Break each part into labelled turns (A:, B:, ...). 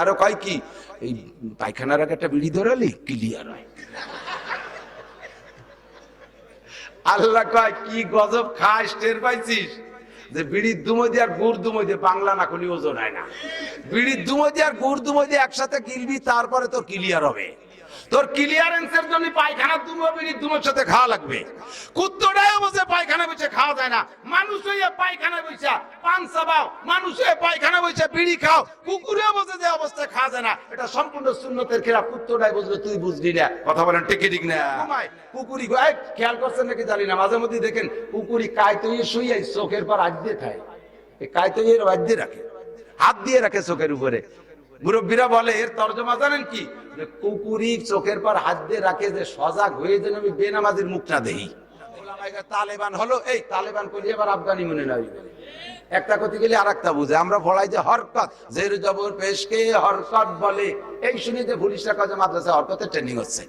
A: আরো কয় কি এই পায়খানার আগে একটা বিড়ি ধরালি ক্লিয়ার হয়। আল্লাহ কয় কি গজব খাস, টের পাইছিস যে বিড়ির দুমো দিয়ে আর গুড় দুমো দিয়ে বাংলা না করলে ওজন হয় না। বিড়ির দুমো দিয়ে আর গুড় দুমো দিয়ে একসাথে গিলবি, তারপরে তোর ক্লিয়ার হবে। তোর ক্লিয়ারেন্সের জন্য পায়খানা দুমো বিড়ির দুমোর সাথে খাওয়া লাগবে। কুত্তটাও বসে পায়খানা বসে খাওয়া যায় না, মানুষ হয়ে পায়খানা বসে পান চাবাও, মানুষ হয়ে পায়খানা বসে বিড়ি খাও, কুকুরেও বসে যে অবস্থায় খাওয়া যায় না, এটা সম্পূর্ণ সুন্নতের খেলাফ। কুত্তটাই বুঝবে, তুই বুঝলি না। কথা বলেন ঠিক ঠিক না? কুকুরি খেয়াল করছেন নাকি জানি না, মাঝে মধ্যে দেখেন কুকুরি কায়তইয়ে শুয়ে চোখের পর হাত দিয়ে খায়। এই কায়তইয়ের হাত দিয়ে রাখে, হাত দিয়ে রাখে চোখের উপরে। মুরব্বীরা বলে এর তর্জমা জানেন কি? কুকুরি চোখের পর হাত দিয়ে রাখে যে সজাগ হয়ে যেন আমি বেনামাজির মুখটা দেই। তালেবান হলো, এই তালেবান করলে এবার আফগানি মনে নাই। একটা কথা গেলে আর একটা বুঝে। আমরা পড়াই যে হরকত, জের জবর পেশকে হরকত বলে, এই শুনে যে পুলিশরা কাজে মাদ্রাসা হরকতের ট্রেনিং হচ্ছে।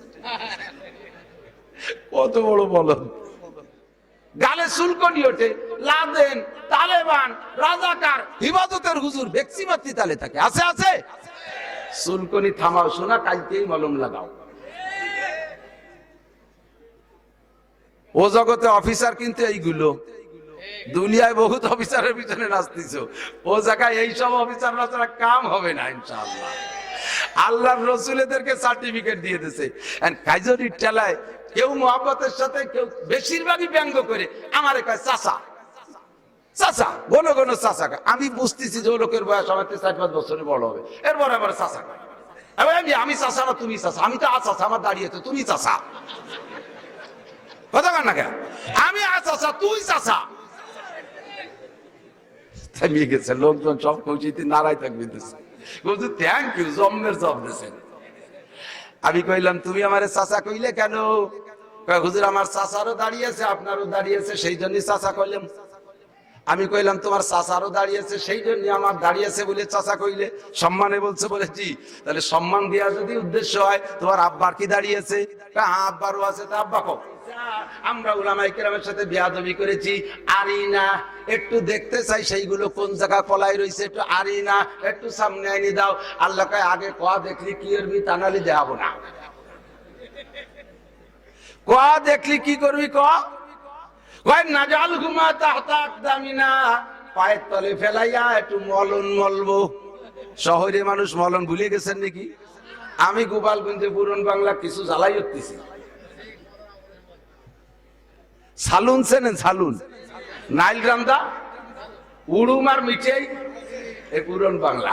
A: কত বড় বলো, গালে চুলকনি ওঠে, লাদেন, তালেবান, রাজাকার, হিফাজতের হুজুর ভেকসি মাতৃ তালে থাকে। আছে আছে, চুলকনি থামাও শোনা, কালকেই মলম লাগাও। ও জগতে অফিসার কিন্তু এইগুলো, দুনিয়ায় বহুত অফিসারের পিছনে নাচতেছ, ও জায়গায় এইসব অফিসাররা ছাড়া কাম হবে না ইনশাআল্লাহ। আল্লাহর রাসূলদেরকে সার্টিফিকেট দিয়ে দিয়েছে। কাইজরির টেলায় কেউ মহব্বতের সাথে, কেউ বেশিরভাগই ব্যঙ্গ করে আমারে কয় চাচা চাচা, ঘন ঘন চাচা। আমি বুঝতেছি যে ও লোকের বয়স আমার 4-5 বছরের বড় হবে, এরপর আবার চাচা কয়। আমি চাচা না তুমি চাচা, আমি তো চাচা, আমার দাঁড়িয়েছে তুমি চাচা। কথা কন না কেন? আমি চাচা, তুই চাচা। থামিয়ে গেছে লোকজন, সব কৌশিতে নারাই থাকবে, থ্যাংক ইউ, জম্মের জব দিয়েছেন। আমি কইলাম তুমি আমারে চাচা কইলে কেন? হুজুর আমার চাচারও দাঁড়িয়েছে, আপনারও দাঁড়িয়েছে, সেই জন্যই চাচা কইলাম। আমি কইলাম তোমার চাচারও দাঁড়িয়েছে, সেই জন্য আমার দাঁড়িয়েছে বলে চাচা কইলে, সম্মানে বলছে বলেছি। তাহলে সম্মান দেওয়া যদি উদ্দেশ্য হয়, তোমার আব্বার কি দাঁড়িয়েছে? আব্বারও আছে, তা আব্বা কও। আমরা উলামায়ে কেরামের সাথে বেয়াদবি করেছি, আরি না, একটু দেখতে চাই সেইগুলো কোন জায়গা কলাই রয়েছে, একটু আরি না, একটু সামনে আনি দাও। আল্লাহ কয় আগে ক দেখলি কি করবি, তা নালি দেখাবো না। ক দেখলি কি করবি, ক নাজাল ঘুমা তাহতা আকদামিনা, পায়ের তলে ফেলাইয়া একটু মলন মলবো। শহরে মানুষ মলন ভুলে গেছেন নাকি? আমি গোপালগঞ্জে পুরন বাংলা কিছু জ্বালাই উঠতেছি। সালুন চেনেন? সালুন, নাইল রান্দা, উড়ুম আর মিঠেই, এই পুরন বাংলা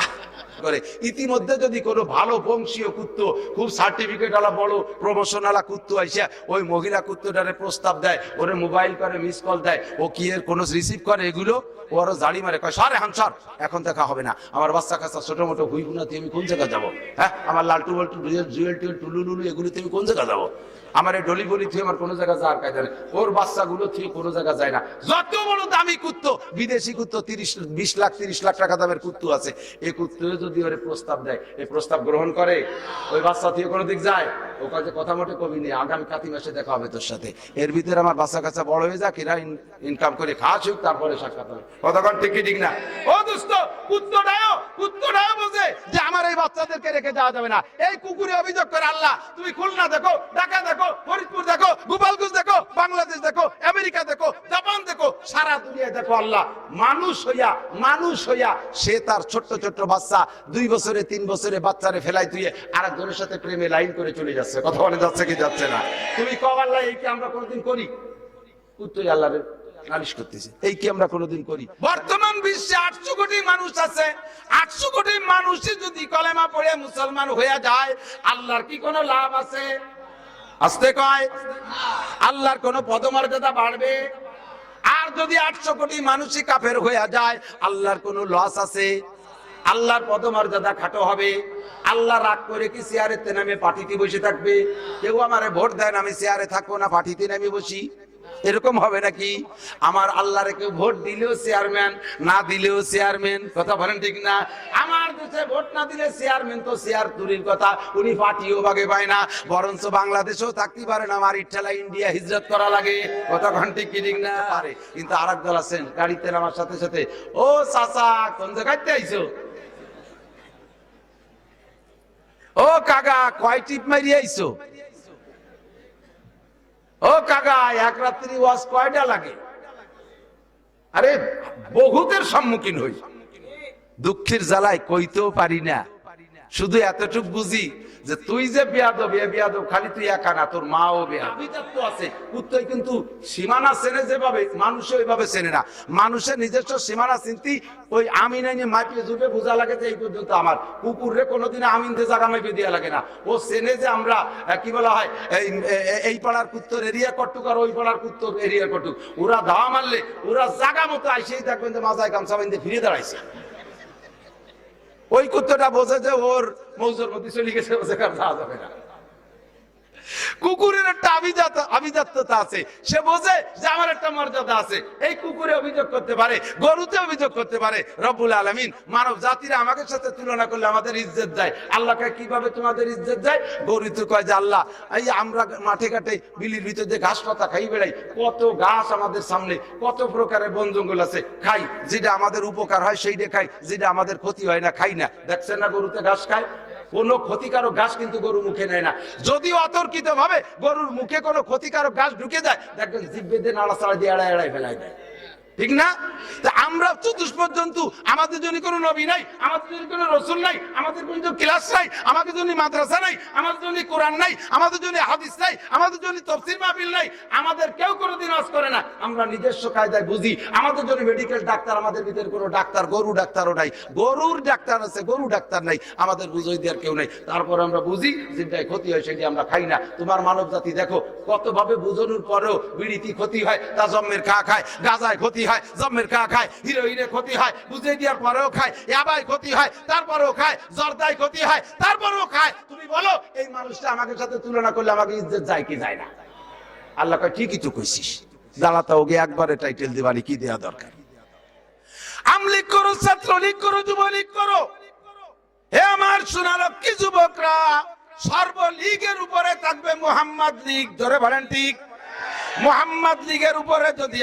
A: করে। ইতিমধ্যে যদি কোনো ভালো বংশীয় কুত্ত, খুব সার্টিফিকেট আলা বড় প্রমোশন আলা কুত্ত আইসা ওই মহিলা কুত্তটারে প্রস্তাব দেয়, ওরে মোবাইল করে, মিস কল দেয়, ও কি এর কোনো রিসিভ করে, এগুলো ওরও জাড়ি মারে, কয় সর এখন সর, এখন দেখা হবে না। আমার বাচ্চা কাচ্চা ছোট মোটো হুইগুনাতে আমি কোন জায়গায় যাবো? হ্যাঁ, আমার লালটু বল্টু জুয়েল টুয়েল টুলুলুলু এগুলিতে আমি কোন জায়গায় যাবো? আমার এই ডলি বলি থুয়ে আমার কোনো জায়গায় যাওয়ার কায়দা নেই। ওর বাচ্চাগুলো থুয়ে কোনো জায়গায় যায় না। যত বড় দামি কুত্তো, বিদেশি কুত্তো, 20 লাখ 30 লাখ টাকা দামের কুত্তো আছে, এই কুত্তো যদি ওরে প্রস্তাব দেয়, এই প্রস্তাব গ্রহণ করে, ওই বাচ্চা থুয়ে কোনো দিক যায়? ও কাজে কথা মোটে কবি নেই, আগামী কাতি মাসে দেখা হবে তোর সাথে। এর ভিতরে আমার বাচ্চা কাচ্চা বড় হয়ে যাক, এরা ইনকাম করে খাওয়া শুক, তারপরে সাক্ষাৎ হবে। কতক্ষণ ঠিক কি ঠিক না? ও দোস্ত, কুত্তটাও বোঝে যে আমার এই বাচ্চাদেরকে রেখে যাওয়া যাবে না। এই কুকুরে অভিযোগ করে, আল্লাহ তুমি খুলনা দেখো, ঢাকা দেখো, ফরিদপুর দেখো, গোপালগঞ্জ দেখো, বাংলাদেশ দেখো, আমেরিকা দেখো, জাপান দেখো, সারা দুনিয়া দেখো, আল্লাহ মানুষ হইয়া সে তার ছোট্ট ছোট্ট বাচ্চা 2 বছরে 3 বছরে বাচ্চারে ফেলাই তুই আরেকজনের সাথে প্রেমে লাইন করে চলে যাচ্ছে। কথা বলে যাচ্ছে কি যাচ্ছে না? তুমি কও আল্লাহ এই কি আমরা কোনোদিন করি? কুত্তই আল্লাহর নালিশ করতেছে, এই কি আমরা কোনোদিন করি? বর্তমান বিশ্বে 800 কোটি মানুষ আছে। 800 কোটি মানুষই যদি কলেমা পড়ে মুসলমান হয়ে যায়, আল্লাহর কি কোনো লাভ আছে? আসতে কয়, আল্লাহর কোনো পদমর্যাদা বাড়বে? আর যদি 800 কোটি মানুষই কাফের হয়ে যায়, আল্লাহর কোনো লস আছে? আল্লাহর পদমর্যাদা খাটো হবে। আল্লাহ রাগ করে কি চেয়ারেতে নামে পার্টিতে বসে থাকবে? কেউ আমারে ভোট দেন, আমি চেয়ারে থাকবো না, পার্টিতে নামে বসি, এরকম হবে নাকি? আমার আল্লাহরে কেউ ভোট দিলেও চেয়ারম্যান, না দিলেও চেয়ারম্যান। কথা বলেন ঠিক না? আমার দেশে ভোট না দিলে চেয়ারম্যান তো চেয়ার দূরের কথা, উনি পার্টিও ভাগে পায় না, বরঞ্চ বাংলাদেশেও থাকতে পারে না, আমার ইচ্ছালা ইন্ডিয়া হিজরত করা লাগে। কথা ঠিক কি ঠিক না? পারে। কিন্তু আর এক দল আছেন গাড়িতে আমার সাথে সাথে, ও চাচা কোন জায়গাতে আইছো? কাকা কয় টিপ মারি আইছো? ও কাকা এক রাত্রি ওয়াজ কয়টা লাগে? আরে বহুতের সম্মুখীন হই, দুঃখের জ্বালায় কইতেও পারি না, শুধু এতটুকু বুঝি যে তুই যে বেয়াদব, এ বেয়াদব খালি তুই একা না, তোর মাও বেয়াদব আছে। কুত্তই কিন্তু সীমানা চেনে যেভাবে, মানুষও ওইভাবে চেনে না। মানুষের নিজস্ব সীমানা চিনতি ওই আমিন আইনে মাইপে জুপে বোঝা লাগে যে এই পর্যন্ত আমার। কুকুরে কোনোদিন আমিনতে জায়গা মাইপে দেওয়া লাগে না, ও চেনে যে আমরা কি বলা হয় এই পাড়ার কুত্তর এরিয়া কটুক আর ওই পাড়ার কুত্তর এরিয়া কটুক। ওরা ধাওয়া মারলে ওরা জায়গা মতো আইসেই দেখবেন যে মাথায় গামছা বাঁধে ফিরে দাঁড়াইছে। ওই কুত্তটা বোঝে যে ওর মৌজুর মধ্যে চলে গেছে, যাওয়া যাবে না। কুকুরের একটা আভিজাত্যতা আছে, সে বোঝে যে আমার একটা মর্যাদা আছে। এই কুকুরে অভিযোগ করতে পারে, গরুতে অভিযোগ করতে পারে। রব্বুল আলামিন মানব জাতিরা আমাকে সাথে তুলনা করলে আমাদের ইজ্জত যায়। আল্লাহকে কিভাবে তোমাদের ইজ্জত যায়? গরু তো কয় যে আল্লাহ এই আমরা মাঠে ঘাটে বিলির ভিতরে যে ঘাস পাতা খাই বেড়াই, কত ঘাস আমাদের সামনে, কত প্রকারের বন জঙ্গল আছে, খাই। যেটা আমাদের উপকার হয় সেইটা খাই, যেটা আমাদের ক্ষতি হয় না খাই না। দেখছেন না গরুতে ঘাস খায়, কোন ক্ষতিকারক ঘাস কিন্তু গরু মুখে নেয় না। যদি অতর্কিত ভাবে গরুর মুখে কোনো ক্ষতিকারক ঘাস ঢুকে যায়, দেখবেন জিভে দিয়ে নাড়াচাড়া দিয়ে এড়াই এড়াই ফেলাই দেয়, ঠিক না? আমরা চতুষ্পদ জন্তু, আমাদের জন্য কোনো নবী নাই, আমাদের জন্য কোনো রসুল নাই, আমাদের জন্য ক্লাস নাই, আমাদের জন্য মাদ্রাসা নাই, আমাদের জন্য কোরআন নাই, আমাদের জন্য হাদিস নাই, আমাদের জন্য তাফসীর মাহফিল নাই, আমাদের কেউ কোনোদিন ওয়াজ করে না। আমরা নিজস্ব কায়দায় বুঝি। আমাদের জন্য মেডিকেল ডাক্তার, আমাদের ভিতরে কোনো ডাক্তার, গরু ডাক্তারও নাই। গরুর ডাক্তার আছে, গরু ডাক্তার নাই। আমাদের বুঝাই দেওয়ার কেউ নাই। তারপর আমরা বুঝি যেটাই ক্ষতি হয় সেটি আমরা খাই না। তোমার মানব জাতি দেখো কতভাবে বুঝানোর পরেও বিড়িতে ক্ষতি হয়, তা জম্মের খা খায়, গাঁজায় ক্ষতি হয়, জম্মের খা খায়, হিরোইনে ক্ষতি হয়, বুঝে দেওয়ার পরেও খায়, ইয়াবাই ক্ষতি হয় তারপরেও খায়, জর্দায় ক্ষতি হয় তারপরেও খায়। তুমি বলো এই মানুষটা আমাকে সাথে তুলনা করলে আমাকে ইজ্জত যায় কি যায় না? আল্লাহ কয় ঠিকই তো কইছিস, দাঁড়াতে ওকে একবারে টাইটেল দিবানি, কি দেওয়া দরকার? আমলিগ করো, ছাত্রলীগ করো, যুবলীগ করো, হে আমার সোনারক্ষী যুবকরা, সর্বলীগের উপরে থাকবে মোহাম্মদ লীগ। ধরে বলেন ঠিক? মোহাম্মদ লীগের উপরে যদি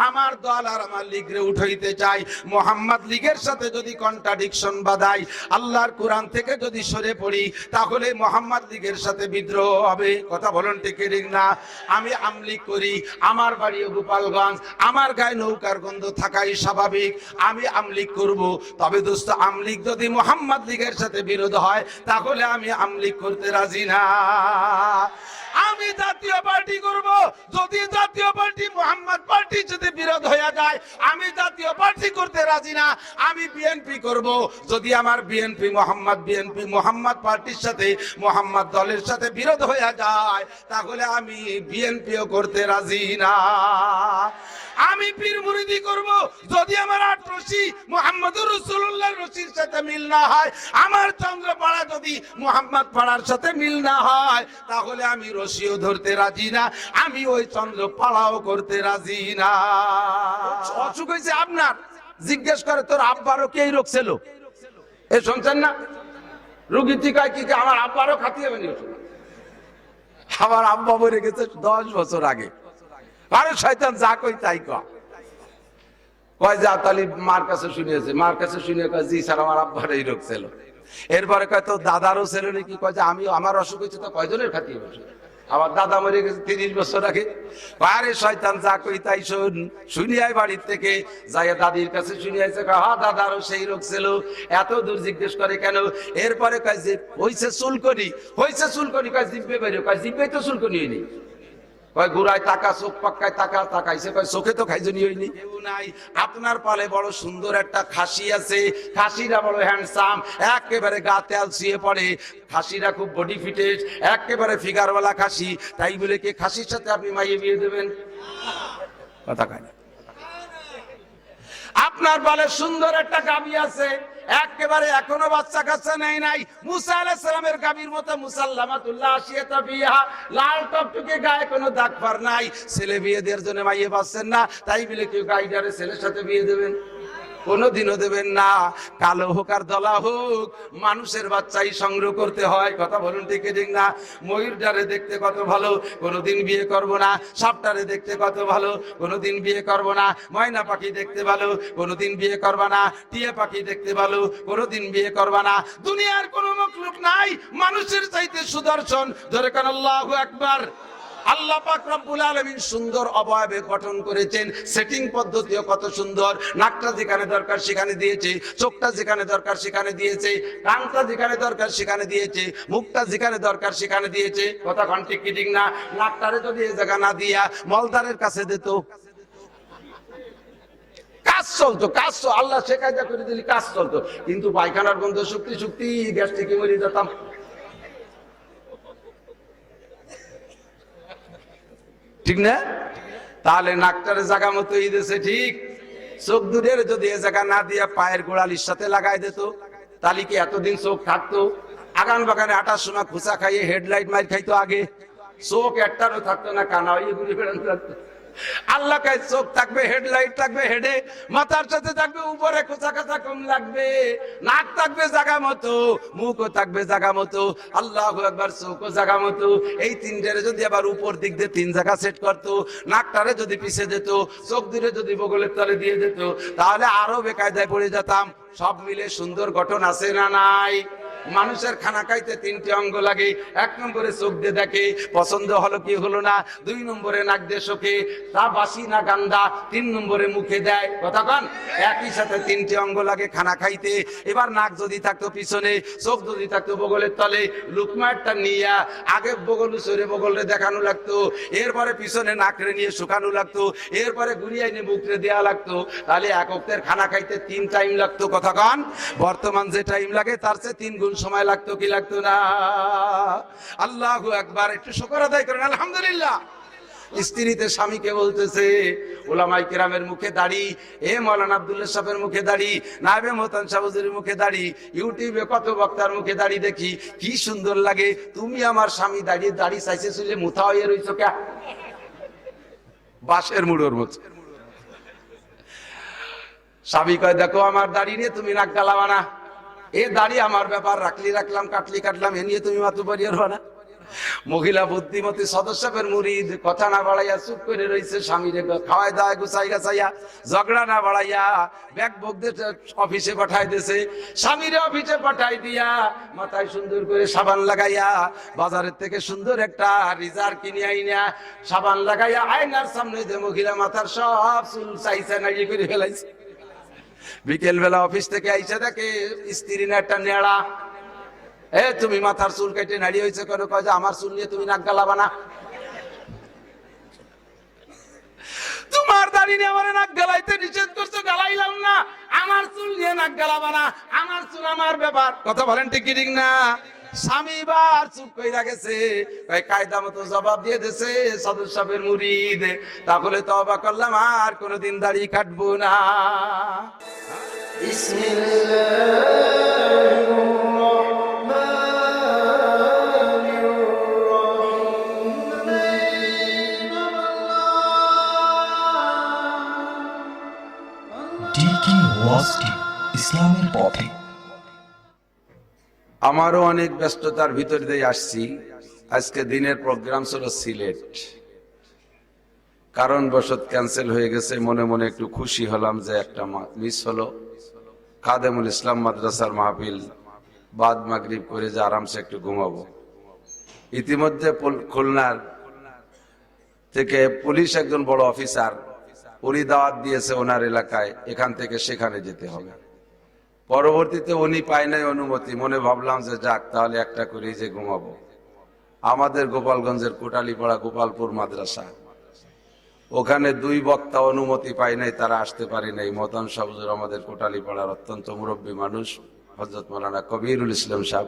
A: আমার দল আর আমার লীগরে উঠাইতে চাই, মোহাম্মদ লীগের সাথে যদি কন্ট্রাডিকশন বাঁধাই, আল্লাহর কোরআন থেকে যদি সরে পড়ি, তাহলে মোহাম্মদ লীগের সাথে বিদ্রোহ হবে। কথা বলুন ঠিক না? আমি আমলিগ করি, আমার বাড়িও গোপালগঞ্জ, আমার গায়ে নৌকার গন্ধ থাকাই স্বাভাবিক, আমি আমলিগ করব। তবে দোস্ত আমলিগ যদি মোহাম্মদ লীগের সাথে বিরোধ হয়, তাহলে আমি আমলিগ করতে রাজি না। আমি জাতীয় পার্টি করব, যদি জাতীয় পার্টি মোহাম্মদ পার্টির সাথে বিরোধ হয়ে যায়, আমি জাতীয় পার্টি করতে রাজি না। আমি বিএনপি করব, যদি আমার বিএনপি মোহাম্মদ পার্টির সাথে, মোহাম্মদ দলের সাথে বিরোধ হয়ে যায়, তাহলে আমি বিএনপিও করতে রাজি না। আমি পীর মুরিদি করব, যদি আমার আটরশি মুহাম্মদুর রাসূলুল্লাহর রশির সাথে মিল না হয়, আমার চন্দ্রপাড়া যদি মোহাম্মদ পাড়ার সাথে মিল না হয়, তাহলে আমি রশিও ধরতে রাজি না, আমি ওই চন্দ্রপাড়াও করতে রাজি না। অসুখ হয়েছে আপনার, জিজ্ঞেস করে তোর আব্বারও কি এই রোগ ছিল? এ শুনছেন না? রোগী টিকায় কি আমার আব্বারও খাতিয়ে বানিয়ে, আমার আব্বা মরে গেছে 10 বছর আগে। আরে শয়তান যা কই তাই কয় যা তালি মার কাছে শুনিয়েছে, মার কাছে শুনে কয় জি স্যার আমার আব্বার এই রোগ ছিল। এরপরে কয় তো দাদারও ছিল নাকি? কয় যে আমি আমার অসুখ হয়েছে তো কয়জনের খাতিয়ে বসে, আমার দাদা মরে গেছে 30 বছর আগে। আরে শয়তান যা কই তাই শুনিয়াই বাড়ির থেকে যাইয়া দাদির কাছে শুনিয়েছে, হ্যাঁ দাদারও সেই রোগ ছিল। এত দূর জিজ্ঞেস করে কেন? এরপরে কয় যে হইছে চুলকনি, হইছে চুলকনি, কয় জিব্বে বেরো, কয় জিব্বে তো চুলকনি হয়নি, কয় গুড়ায় টাকা, চোখ পাক্কায় টাকা তাকাইছে, কয় চোখে তো খাইজনি হয়নি। নাই আপনার পালে বড় সুন্দর একটা খাসি আছে, খাসিরা বড় হ্যান্ডসাম, একেবারে গা তেল ছুঁয়ে পড়ে, খাসিরা খুব বডি ফিটেড, একেবারে ফিগারওয়ালা খাসি, তাই বলে কি খাসির সাথে আপনি মাইয়ে বিয়ে দেবেন? কথা কয় না। আপনার পালে সুন্দর একটা গাভী আছে, একেবারে এখনো বাচ্চা কাচ্চা নেই নাই, মুসা আলাইহিস সালামের গাভীর মতো মুসাল্লামাতুল্লাহ আশিয়াতা বিহা, লাল টকটকে গায়ে কোনো দাগ পার নাই, ছেলে বিয়ে দেওয়ার জন্য মাইয়ে পাচ্ছেন না, তাই বলে কেউ গাইডারে ছেলের সাথে বিয়ে দেবেন? কোনোদিনও দেবেন না। কালো হোক আর দলা হোক, মানুষের বাচ্চাই সংগ্রহ করতে হয়। কথা বলুন ঠিক ঠিক না? ময়ূরটারে দেখতে কত ভালো, কোনোদিন বিয়ে করব না। সাপটারে দেখতে কত ভালো, কোনোদিন বিয়ে করব না। ময়না পাখি দেখতে ভালো, কোনোদিন বিয়ে করবা না। টিয়া পাখি দেখতে ভালো, কোনোদিন বিয়ে করবা না। দুনিয়ার কোনো মখলুক নাই মানুষের চাইতে সুদর্শন। ধরে কান আল্লাহু আকবার। আল্লাহ পাক রব্বুল আলামিন সুন্দর অবয়বে গঠন করেছেন, সেটিং পদ্ধতিও কত সুন্দর। নাকটা যেখানে দরকার সেখানে দিয়েছে, চোখটা যেখানে দরকার সেখানে দিয়েছে, কানটা যেখানে দরকার সেখানে দিয়েছে, মুখটা যেখানে দরকার সেখানে দিয়েছে। কথা কোন ঠিক কি ঠিক না? নাকটারে যদি এই জায়গা না দিয়া মলদারের কাছে দিত, কাজ চলতো, কাজ আল্লাহ সে কায়দা করে দিলি, কাজ চলতো। কিন্তু পায়খানার গন্ধ শুকতি শুকতি গ্যাস থেকে মরে যেতাম। ঠিক না? তাহলে নাকটারে জায়গা মতো ই দিয়েছে ঠিক। চোখ দুটের যদি এ জায়গা না দিয়া পায়ের গোড়ালির সাথে লাগাই দিত, তাহলে কি এতদিন চোখ থাকতো? আগান বাগানে আটার সময় খুচা খাইয়ে হেডলাইট মার খাইতো আগে, চোখ একটারও থাকতো না, কানা হয়ে ঘুরে বেড়ানো থাকতো। আল্লাহ কাছে চোখ থাকবে, হেডলাইট থাকবে হেডে, মাথার সাথে থাকবে উপরে খোঁচা খোঁচা কম লাগবে, নাক থাকবে জায়গা মতো, মুখও থাকবে জায়গা মতো, আল্লাহু আকবার, চোখও জায়গা মতো। এই তিনটারে যদি আবার উপর দিক দিয়ে তিন জায়গা সেট করতো, নাকটারে যদি পিছে যেত, চোখ দিয়ে যদি বগলের তলে দিয়ে যেত, তাহলে আরো বেকায়দায় পড়ে যেতাম। সব মিলে সুন্দর গঠন আছে না নাই? মানুষের খানা খাইতে তিনটি অঙ্গ লাগে। এক নম্বরে চোখ দিয়ে দেখে, পছন্দ হলো কি হলো না। দুই নম্বরে নাক দিয়ে শোকে, তা বাসি না গান্দা। তিন নম্বরে মুখে দেয়। কথা কন? একই সাথে তিনটি অঙ্গ লাগে খানা খাইতে। এবার নাক যদি থাকতো পিছনে, চোখ যদি থাকতো বগলের তলে, লুকমারটা নিয়ে আগে বগল সরে বগলরে দেখানো লাগতো, এরপরে পিছনে নাকরে নিয়ে শুকানো লাগতো, এরপরে ঘুরিয়ে নিয়ে মুখরে দেওয়া লাগতো। তাহলে এক অক্তের খানা খাইতে 3 টাইম লাগতো। কথা কন? বর্তমান যে টাইম লাগে তার চেয়ে 3 গুণ সময় লাগতো কি লাগতো না? আল্লাহু আকবার। একটু শুকর আদায় করেন আলহামদুলিল্লাহ। স্ত্রীতে স্বামীকে বলতেছে, ওলামায়ে কেরামের মুখে দাড়ি, এ মাওলানা আব্দুল্লাহ সাহেবের মুখে দাড়ি, নায়েবে মোহতান সাহেব হুজুরের মুখে দাড়ি, ইউটিউবে কত বক্তার মুখে দাড়ি দেখি, কি সুন্দর লাগে। তুমি আমার স্বামী দাঁড়িয়ে দাড়ি চাইছে শুনলে মুথা হয়ে রইছো কে? বাঁশের মুড়োর মতো। স্বামী কয়, দেখো আমার দাড়ি নিয়ে তুমি নাক গালাবা না। এ দাড়ি আমার ব্যাপার, রাখলি রাখলাম, কাটলি কাটলাম, এ নিয়ে তুমি মাতু পারিয়ে না। মহিলা বুদ্ধিমতী সদস্যের মুরিদ কথা না বাড়াইয়া চুপ করে রয়েছে। স্বামীরে খাওয়াই দাওয়াই গুছাই গাছাইয়া, ঝগড়া না বাড়াইয়া ব্যাগ বকদের অফিসে পাঠাই দিয়েছে। স্বামীরে অফিসে পাঠাই দিয়া মাথায় সুন্দর করে সাবান লাগাইয়া, বাজারের থেকে সুন্দর একটা রিজার কিনে আইনা সাবান লাগাইয়া আয়নার সামনে যে মহিলা মাথার সব চুল চাইছে নাড়িয়ে করে ফেলাইছে। বিকেল বেলা অফিস থেকে আইসা দেখে স্ত্রী না একটা নেড়া। এ তুমি মাথার চুল কেটে নাড়ি হয়েছে কেন? কয় যে আমার চুল নিয়ে তুমি নাক গালাবা না। তোমার দাড়ি নিয়ে আমার নাক গালাইতে নিষেধ করছো, গালাইলাম না। আমার চুল নিয়ে নাক গালাবা না, আমার চুল আমার ব্যাপার। কথা বলেন ঠিক কি ঠিক না? স্বামী বার চুপ কইরা গেছে, কায়দা মতো জবাব দিয়ে দিয়েছে সদর সাহেবের মুরিদ, তাহলে তওবা করলাম, আর কোনোদিন দাড়ি কাটবো না।
B: ইসলামের পথে
A: আমারও অনেক ব্যস্ততার ভিতর দিয়ে আসছি। আজকে দিনের প্রোগ্রাম ছিল সিলেট, কারণ বশত ক্যান্সেল হয়ে গেছে। মনে মনে একটু খুশি হলাম যে একটা মিস হলো। খাদেমুল ইসলাম মাদ্রাসার মাহফিল, বাদ মাগরিব করে যে আরামসে একটু ঘুমাবো। ইতিমধ্যে খুলনার থেকে পুলিশ একজন বড় অফিসার উনি দাওয়াত দিয়েছে ওনার এলাকায়, এখান থেকে সেখানে যেতে হবে। পরবর্তীতে উনি পায় নাই অনুমতি। মনে ভাবলাম যে যাক, তাহলে একটা করেই যে ঘুমাবো। আমাদের গোপালগঞ্জের কোটালীপাড়া গোপালপুর মাদ্রাসা, ওখানে 2 বক্তা অনুমতি পায় নাই, তারা আসতে পারে নাই। মতান সাহেব আমাদের কোটালীপাড়ার অত্যন্ত মুরব্বী মানুষ, হযরত মাওলানা কবিরুল ইসলাম সাহেব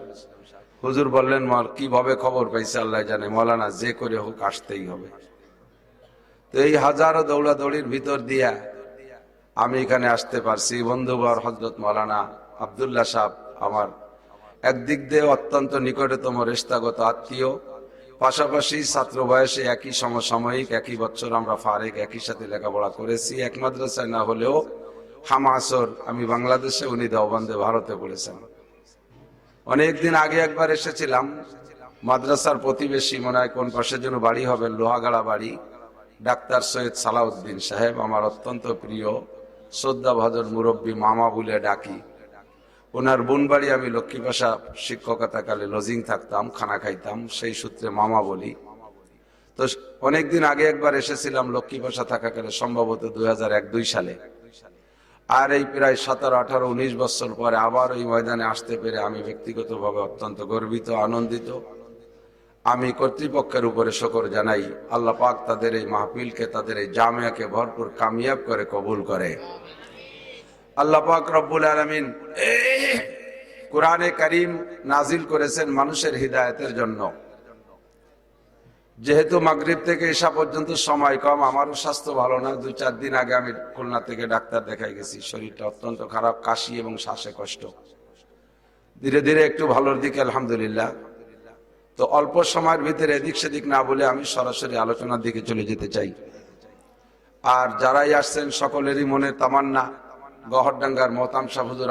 A: হুজুর বললেন, কিভাবে খবর পাইছে আল্লাহ জানে, মাওলানা যে করে হোক আসতেই হবে। তো এই হাজারো দৌড়াদৌড়ির ভিতর দিয়া আমি এখানে আসতে পারছি। বন্ধুবর হযরত মাওলানা আব্দুল্লাহ সাহেব আমার একদিক দিয়ে অত্যন্ত নিকটতম রিশতাগত আত্মীয়, পাশাপাশি ছাত্র বয়সে একই সমসাময়িক, একই বছর আমরা ফারেক, একই সাথে লেখাপড়া করেছি। এক মাদ্রাসায় না হলেও হামাসর, আমি বাংলাদেশে, উনি দেওবন্দে ভারতে পড়েছেন। অনেকদিন আগে একবার এসেছিলাম, মাদ্রাসার প্রতিবেশী, মনে হয় কোন পাশে যেন বাড়ি হবে, লোহাগাড়া বাড়ি, ডাক্তার সৈয়দ সালাউদ্দিন সাহেব, আমার অত্যন্ত প্রিয় শ্রদ্ধাভাজন মুরব্বী, মামা বলে ডাকি। ওনার বোন বাড়ি, আমি লক্ষ্মীপাশা শিক্ষকতাকালে লজিং থাকতাম, খানা খাইতাম, সেই সূত্রে মামা বলি। তো অনেকদিন আগে একবার এসেছিলাম লক্ষ্মীপাশা থাকাকালে, সম্ভবত 2001-2 সালে। আর এই প্রায় 17, 18, 19 বছর পরে আবার ওই ময়দানে আসতে পেরে আমি ব্যক্তিগতভাবে অত্যন্ত গর্বিত, আনন্দিত। আমি কর্তৃপক্ষের উপরে শুকর জানাই, আল্লাহ পাক তাদের এই মাহফিলকে, তাদের এই জামিয়াকে ভরপুর কামিয়াব করে কবুল করে। আল্লাহ পাক রব্বুল আলামিন কোরআনে কারীম নাজিল করেছেন মানুষের হিদায়াতের জন্য। যেহেতু মাগরিব থেকে ঈশা পর্যন্ত সময় কম, আমারও স্বাস্থ্য ভালো না। 2-4 দিন আগে আমি খুলনা থেকে ডাক্তার দেখাই গেছি, শরীরটা অত্যন্ত খারাপ, কাশি এবং শ্বাসে কষ্ট। ধীরে ধীরে একটু ভালোর দিকে আলহামদুলিল্লাহ। তো অল্প সময়ের ভিতরে এদিক সেদিক না বলে আমি সরাসরি আলোচনার দিকে চলে যেতে চাই। আর যারাই আসছেন সকলেরই মনে তামান্না, গহরডাঙ্গার মোহতাম শাহ হুজুর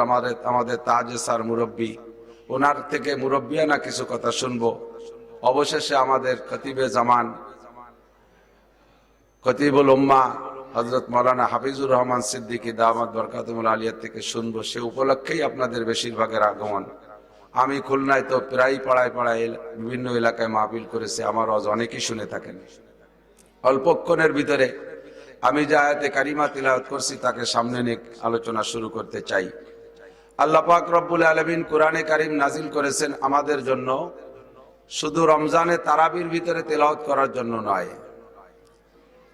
A: আমাদের তাজে স্যার মুরব্বী, ওনার থেকে মুরব্বিয়ানা কিছু কথা শুনবো। অবশেষে আমাদের খতিবে জামান, খতিবুল উম্মাহ হযরত মাওলানা হাফিজুর রহমান সিদ্দিকী দামাত বরকাতুল আলিয়া থেকে শুনবো। সে উপলক্ষেই আপনাদের বেশিরভাগের আগমন। আমি খুলনায় তো প্রায় পাড়ায় পাড়ায় বিভিন্ন এলাকায় মাহফিল করেছি, আমার ওয়াজ অনেকেই শুনে থাকেন। অল্পক্ষণের ভিতরে আমি যে আয়াতে কারিমা তিলাওয়াত করছি তাকে সামনে নিয়ে আলোচনা শুরু করতে চাই। আল্লাহ পাক রব্বুল আলামিন কোরআনে কারীম নাজিল করেছেন আমাদের জন্য, শুধু রমজানে তারাবির ভিতরে তেলাওয়াত করার জন্য নয়।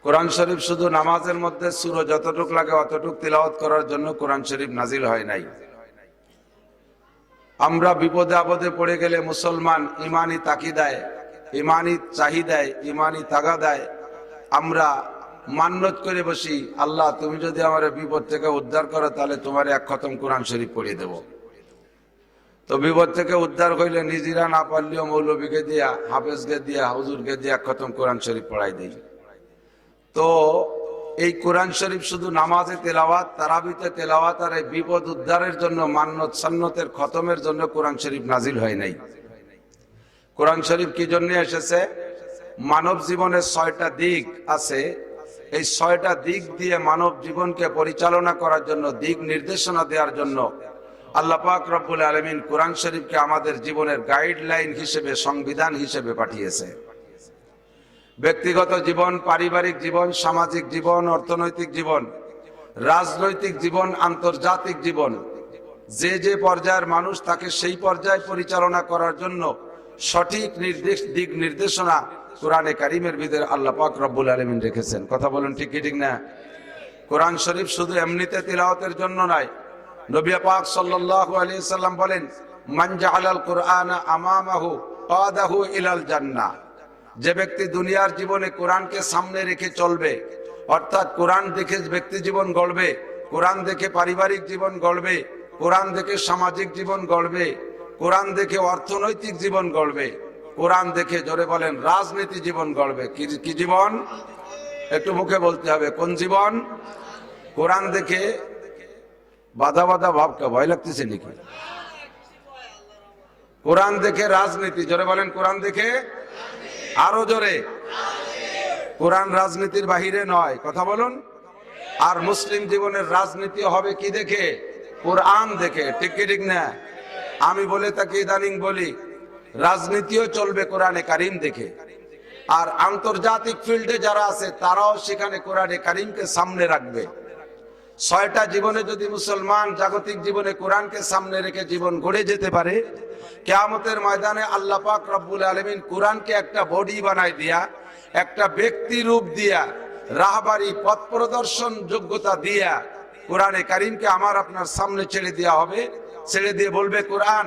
A: কোরআন শরীফ শুধু নামাজের মধ্যে সূরা যতটুক লাগে অতটুক তেলাওয়াত করার জন্য কোরআন শরীফ নাজিল হয় নাই। আমরা বিপদে আপদে পড়ে গেলে মুসলমান ইমানি তাকিদায়, ইমানি চাহিদায়, ইমানি তাগাদায় আমরা মান্নত করে বসি, আল্লাহ তুমি যদি আমার বিপদ থেকে উদ্ধার করো তাহলে তোমার 1 খতম কোরআন শরীফ পড়িয়ে দেব। তো বিপদ থেকে উদ্ধার হইলে নিজেরা না পারলেও মৌলবীকে দিয়া, হাফেজকে দিয়া, হুজুরকে দিয়া 1 খতম কোরআন শরীফ পড়াই দেই। তো এই কোরআন শরীফ শুধু নামাজে তেলাওয়াত, তারাবিতে তেলাওয়াত আর এই বিপদ উদ্ধারের জন্য মান্নত সন্নতের খতমের জন্য কোরআন শরীফ নাজিল হয় নাই। কোরআন শরীফ কি জন্য এসেছে? মানব জীবনের 6টা দিক আছে, এই 6টা দিক দিয়ে মানব জীবনকে পরিচালনা করার জন্য, দিক নির্দেশনা দেওয়ার জন্য আল্লাহ পাক রব্বুল আলামিন কোরআন শরীফকে আমাদের জীবনের গাইডলাইন হিসেবে, সংবিধান হিসেবে পাঠিয়েছে। ব্যক্তিগত জীবন, পারিবারিক জীবন, সামাজিক জীবন, অর্থনৈতিক জীবন, রাজনৈতিক জীবন, আন্তর্জাতিক জীবন, যে যে পর্যায়ের মানুষ তাকে সেই পর্যায়ে পরিচালনা করার জন্য সঠিক দিক নির্দেশনা কোরআনে কারীমের ভিতরে আল্লাহ পাক রব্বুল আলামিন রেখেছেন। কথা বলেন ঠিক কি ঠিক না? কোরআন শরীফ শুধু এমনিতে তিলাওয়াতের জন্য নয়। নবী পাক সাল্লাল্লাহু আলাইহি সাল্লাম বলেন, মান জাআলাল কুরআনা আমামাহু কাদাহু ইলাল জান্নাহ। যে ব্যক্তি দুনিয়ার জীবনে কোরআনকে সামনে রেখে চলবে, অর্থাৎ কোরআন দেখে ব্যক্তি জীবন গড়বে, কোরআন দেখে পারিবারিক জীবন গড়বে, কোরআন দেখে সামাজিক জীবন গড়বে, কোরআন দেখে অর্থনৈতিক জীবন গড়বে, কোরআন দেখে, জোরে বলেন, রাজনীতি জীবন গড়বে। কি জীবন? একটু মুখে বলতে হবে, কোন জীবন? কোরআন দেখে বাধা বাধা ভাবটা ভয় লাগতেছে নাকি? কোরআন দেখে রাজনীতি, জোরে বলেন, কোরআন দেখে, আরো জোরে, কোরআন রাজনীতির বাহিরে নয়। কথা বলুন। আর মুসলিম জীবনের রাজনীতি হবে কি দেখে? কোরআন দেখে। ঠিক কি ঠিক না? আমি বলে তাকে ইদানিং বলি, রাজনীতিও চলবে কোরআনে কারীম দেখে। আর আন্তর্জাতিক ফিল্ডে যারা আছে তারাও সেখানে কোরআনে কারীমকে সামনে রাখবে। 6টা জীবনে যদি মুসলমান জাগতিক জীবনে কোরআনকে সামনে রেখে জীবন গড়ে যেতে পারে, কিয়ামতের ময়দানে আল্লাহ পাক রব্বুল আলামিন কোরআনকে একটা বডি বানায় দিয়া, একটা ব্যক্তি রূপ দিয়া, রাহবারি পথ প্রদর্শন যোগ্যতা দিয়া কোরআনে কারীমকে আমার আপনার সামনে ছেড়ে দেওয়া হবে। ছেড়ে দিয়ে বলবে, কোরআন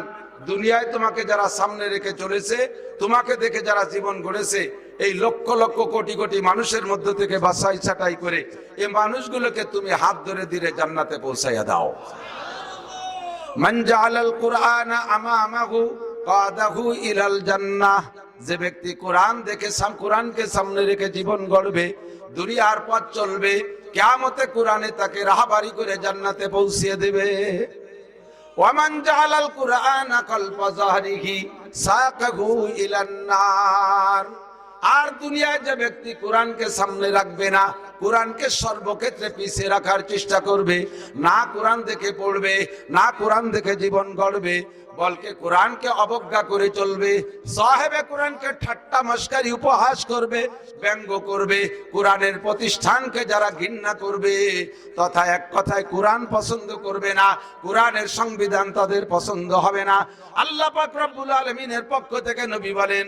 A: দুনিয়ায় তোমাকে যারা সামনে রেখে চলেছে, তোমাকে দেখে যারা জীবন গড়েছে, এই লক্ষ লক্ষ কোটি কোটি মানুষের মধ্য থেকে বাছাই ছাঁটাই করে এই মানুষগুলোকে তুমি হাত ধরে ধীরে জান্নাতে পৌঁছাইয়া দাও। মান জাআলাল কুরআনা আমামাহু কাদাহু ইলাল জান্নাহ। যে ব্যক্তি কোরআন দেখে, কোরআনকে সামনে রেখে জীবন গড়বে, দুনিয়ার পথ চলবে, কিয়ামতে কোরআনে তাকে রাহবারি করে জান্নাতে পৌঁছিয়ে দেবে। ওয়ামান জাআলাল কুরআনা কলবা যাহরিহি সাকাহু ইলান নার। আর দুনিয়ায় যে ব্যক্তি কোরআনকে সামনে রাখবে না, কোরআনকে সর্বক্ষেত্রে পিছিয়ে রাখার চেষ্টা করবে, না কোরআন দেখে পড়বে, না কোরআন দেখে জীবন গড়বে, বলকে কোরআনকে অবজ্ঞা করে চলবে, সাহেবে কোরআনকে ঠাট্টা মস্করি উপহাস করবে, ব্যঙ্গ করবে, কোরআনের প্রতিষ্ঠানকে যারা ঘৃণা করবে তথা এক কথায় কোরআন পছন্দ করবে না, কোরআনের সংবিধান তাদের পছন্দ হবে না, আল্লাহ পাক রব্বুল আলামিনের পক্ষ থেকে নবী বলেন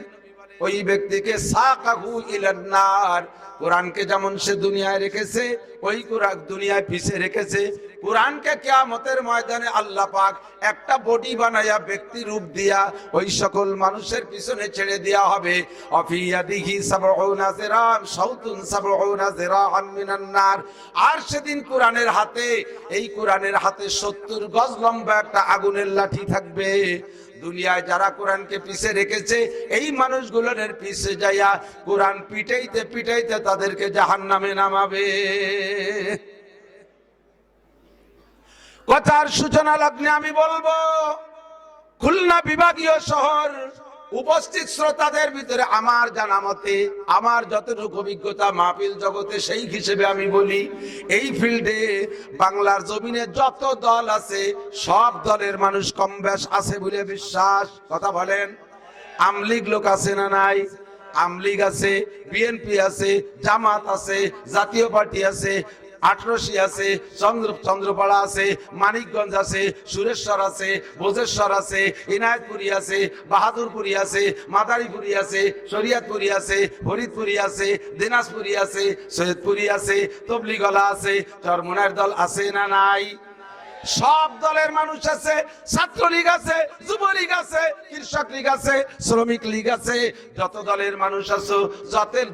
A: ওই ব্যক্তিকে সাকাহু ইলান নার। কোরআনকে যেমন সে দুনিয়ায় রেখেছে, ওই কোরআন দুনিয়ায় পিছিয়ে রেখেছে, কোরআনকে কিয়ামতের ময়দানে আল্লাহ পাক একটা বডি বানায়া ব্যক্তি রূপ দিয়া ওই সকল মানুষের পিছনে ছেড়ে দেয়া হবে। অফিয়াদিহি সাবউনা জিরান শাউতুন সাবউনা জিরাআন মিনান নার। আর সেদিন কোরআনের হাতে, এই কোরআনের হাতে 70 গজ লম্বা একটা আগুনের লাঠি থাকবে। দুনিয়ায় যারা কোরআনকে পিছে রেখেছে এই মানুষগুলোর পিছে যাইয়া কোরআন পিটাইতে পিটাইতে তাদেরকে জাহান্নামে নামাবে। কথার সূচনা লগ্নে আমি বলবো, খুলনা বিভাগীয় শহর উপস্থিত শ্রোতাদের ভিতরে আমার জানা মতে, আমার যতটুকু অভিজ্ঞতা মাহফিল জগতে সেই হিসেবে আমি বলি, এই ফিল্ডে বাংলার জমিনে যত দল আছে সব দলের মানুষ কম বেশ আছে বলে বিশ্বাস। কথা বলেন, আমলিগ লোক আছে না নাই? আমলিগ আছে, বিএনপি আছে, জামাত আছে, জাতীয় পার্টি আছে, 18 আছে, চন্দ্রপাড়া আছে, মানিকগঞ্জ আছে, সুরেশ্বর আছে, ভোজেশ্বর আছে, ইনায়তপুরি আছে, বাহাদুরপুরি আছে, মাদারীপুরি আছে, শরিয়তপুরি আছে, ফরিদপুরি আছে, দিনাজপুরি আছে, সৈয়দপুরি আছে, তবলিগলা আছে, চরমোনাইর দল আছে না নাই? সব দলের মানুষ আছে, ছাত্রলীগ আছে, যুবলীগ আছে, কৃষক লীগ আছে, শ্রমিক লীগ আছে, যত দলের মানুষ আছো,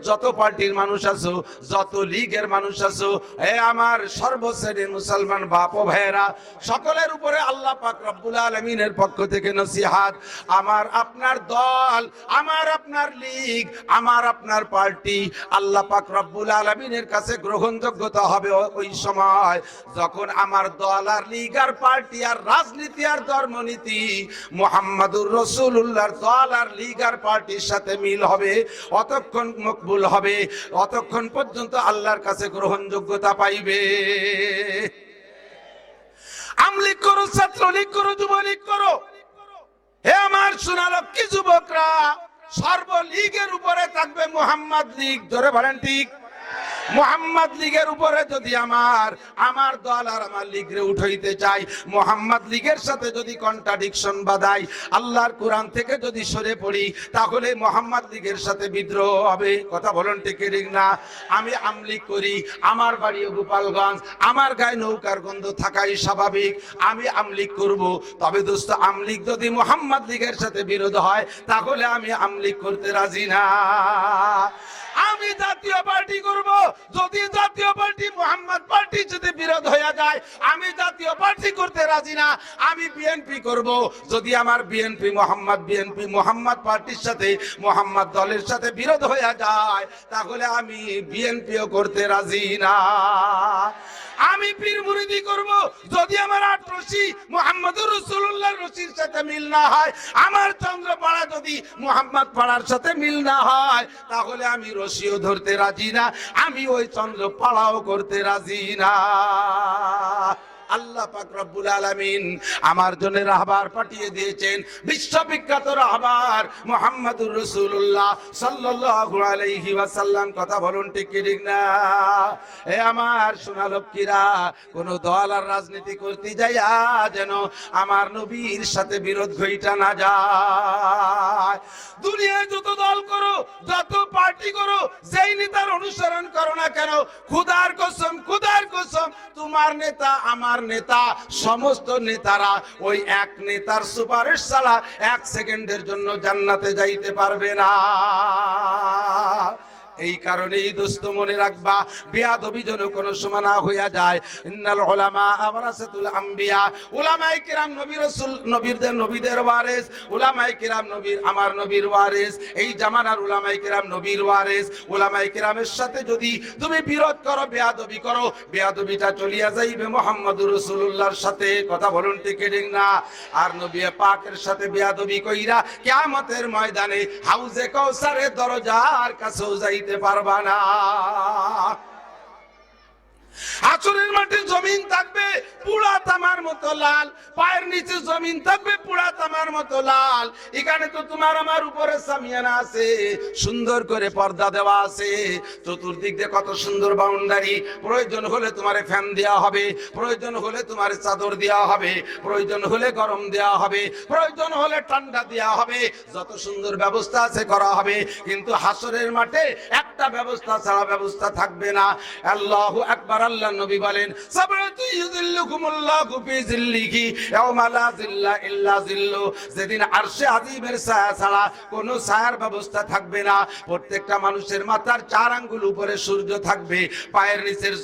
A: যত পার্টির মানুষ আছো, যত লীগের মানুষ আছো, হে আমার সর্বশ্রেণীর মুসলমান বাপ ও ভাইয়েরা, সকলের উপরে আল্লাহ পাক রব্বুল আলামিনের পক্ষ থেকে নসিহত, আমার আপনার দল, আমার আপনার লীগ, আমার আপনার পার্টি আল্লাহ পাক রব্বুল আলামিনের কাছে গ্রহণযোগ্যতা হবে ওই সময় যখন আমার দল আর লীগ আর পার্টি আর রাজনীতি আর ধর্মনীতি মুহাম্মাদুর রাসূলুল্লাহর দল আর লীগ আর পার্টির সাথে মিল হবে, অতক্ষণ মকবুল হবে, অতক্ষণ পর্যন্ত আল্লাহর কাছে গ্রহণযোগ্যতা পাইবে। আমলিগ করো, ছাত্রলীগ করো, যুবলীগ করো, হে আমার সোনালক্ষ্মী যুবকরা, সর্বলীগের উপরে থাকবে মুহাম্মদ লীগ। ধরে বলেন ঠিক? মুহাম্মদ লীগের উপরে যদি আমার দল আর আমার লীগরে উঠাইতে চাই, মুহাম্মদ লীগের সাথে যদি কন্ট্রাডিকশন বাঁধাই, আল্লাহর কোরআন থেকে যদি সরে পড়ি, তাহলে মুহাম্মদ লীগের সাথে বিদ্রোহ হবে। কথা বলেন ঠিক না? আমি আমলিগ করি, আমার বাড়ি গোপালগঞ্জ, আমার গায়ে নৌকার গন্ধ থাকাই স্বাভাবিক, আমি আমলিগ করব। তবে দোস্ত, আমলিগ যদি মুহাম্মদ লীগের সাথে বিরোধ হয়, তাহলে আমি আমলিগ করতে রাজি না। আমি জাতীয় পার্টি করব, যদি জাতীয় পার্টি মুহাম্মদ পার্টি যদি বিরোধ হয়ে যায়, আমি জাতীয় পার্টি করতে রাজি না। আমি বিএনপি করব, যদি আমার বিএনপি মুহাম্মদ পার্টির সাথে, মুহাম্মদ দলের সাথে বিরোধ হয়ে যায়, তাহলে আমি বিএনপিও করতে রাজি না। আমি পীর মুরিদি করব, যদি আমার আটরশি মুহাম্মদুর রাসূলুল্লাহর রশির সাথে মিল না হয়, আমার চন্দ্রপাড়া যদি মুহাম্মদ পাড়ার সাথে মিল না হয়, তাহলে আমি রশিও ধরতে রাজি না, আমি ওই চন্দ্রপাড়াও করতে রাজি না। আল্লাহ পাক রব্বুল আলামিন আমার জন্য রাহবার পাঠিয়ে দিয়েছেন, বিশ্ববিখ্যাত রাহবার মুহাম্মদুর রাসূলুল্লাহ সাল্লাল্লাহু আলাইহি ওয়াসাল্লাম। কথা বলুন ঠিক কি না? হে আমার সোনা লক্ষ্মীরা, কোন দল আর রাজনীতি করতে যাইয়া যেন আমার নবীর সাথে বিরোধ ঘইটা না যায়। দুনিয়ায় যত দল করো, যত পার্টি করো, যেই নেতার অনুসরণ করো না কেন, খোদার কসম তোমার নেতা আমার নেতা, সমস্ত নেতারা ওই এক নেতার সুপারিশ ছাড়া 1 সেকেন্ডের জন্য জান্নাতে যাইতে পারবে না। এই কারণেই দোস্ত মনে রাখবা, বেয়াদবি যেন কোনো সময় না হইয়া যায়। ইন্নাল উলামা ওয়ারাসাতুল আম্বিয়া, উলামায়ে কিরাম নবী রাসূল নবীদের ওয়ারিস, উলামায়ে কিরাম নবীর আমার নবীর ওয়ারিস, এই জামানার উলামায়ে কিরাম নবীর ওয়ারিস। উলামায়ে কিরামের সাথে যদি তুমি বিরোধ করো, বেয়াদবি করো, বেয়াদবিটা চলিয়া যাইবে মুহাম্মদুর রাসূলুল্লাহর সাথে। কথা বলুন ঠিক ঠিক না? আর নবী পাকের সাথে বেয়াদবি কইরা কিয়ামতের ময়দানে হাউজে কাউসারের দরজার কাছেও যাইতে পারবা না। হাসরের মাঠে জমিন থাকবে পুরা তামার মতো লাল, পায়ের নিচে জমিন থাকবে পুরা তামার মতো লাল। এখানে তো তোমার আমার উপরে সামিয়ানা আছে, সুন্দর করে পর্দা দেওয়া আছে, চতুর্দিক দিয়ে কত সুন্দর বাউন্ডারি। প্রয়োজন হলে তোমারে ফ্যান দেওয়া হবে, প্রয়োজন হলে তোমার চাদর দেওয়া হবে, প্রয়োজন হলে গরম দেওয়া হবে, প্রয়োজন হলে ঠান্ডা দেওয়া হবে, যত সুন্দর ব্যবস্থা আছে করা হবে। কিন্তু হাসরের মাঠে একটা ব্যবস্থা ছাড়া ব্যবস্থা থাকবে না। আল্লাহু আকবার। আল্লাহ নবী বলেন, সাবরাতু ইউযিল্লুকুমুল্লাহু ফি যিল্লিহি ইয়াওমা লা যিল্লা ইল্লা যিল্লু, যেদিন আরশে আজিমের ছায়া ছাড়া কোনো ছায়ার ব্যবস্থা থাকবে না। প্রত্যেকটা মানুষের মাথার 4 আঙ্গুল উপরে সূর্য থাকবে, পায়ের নিচের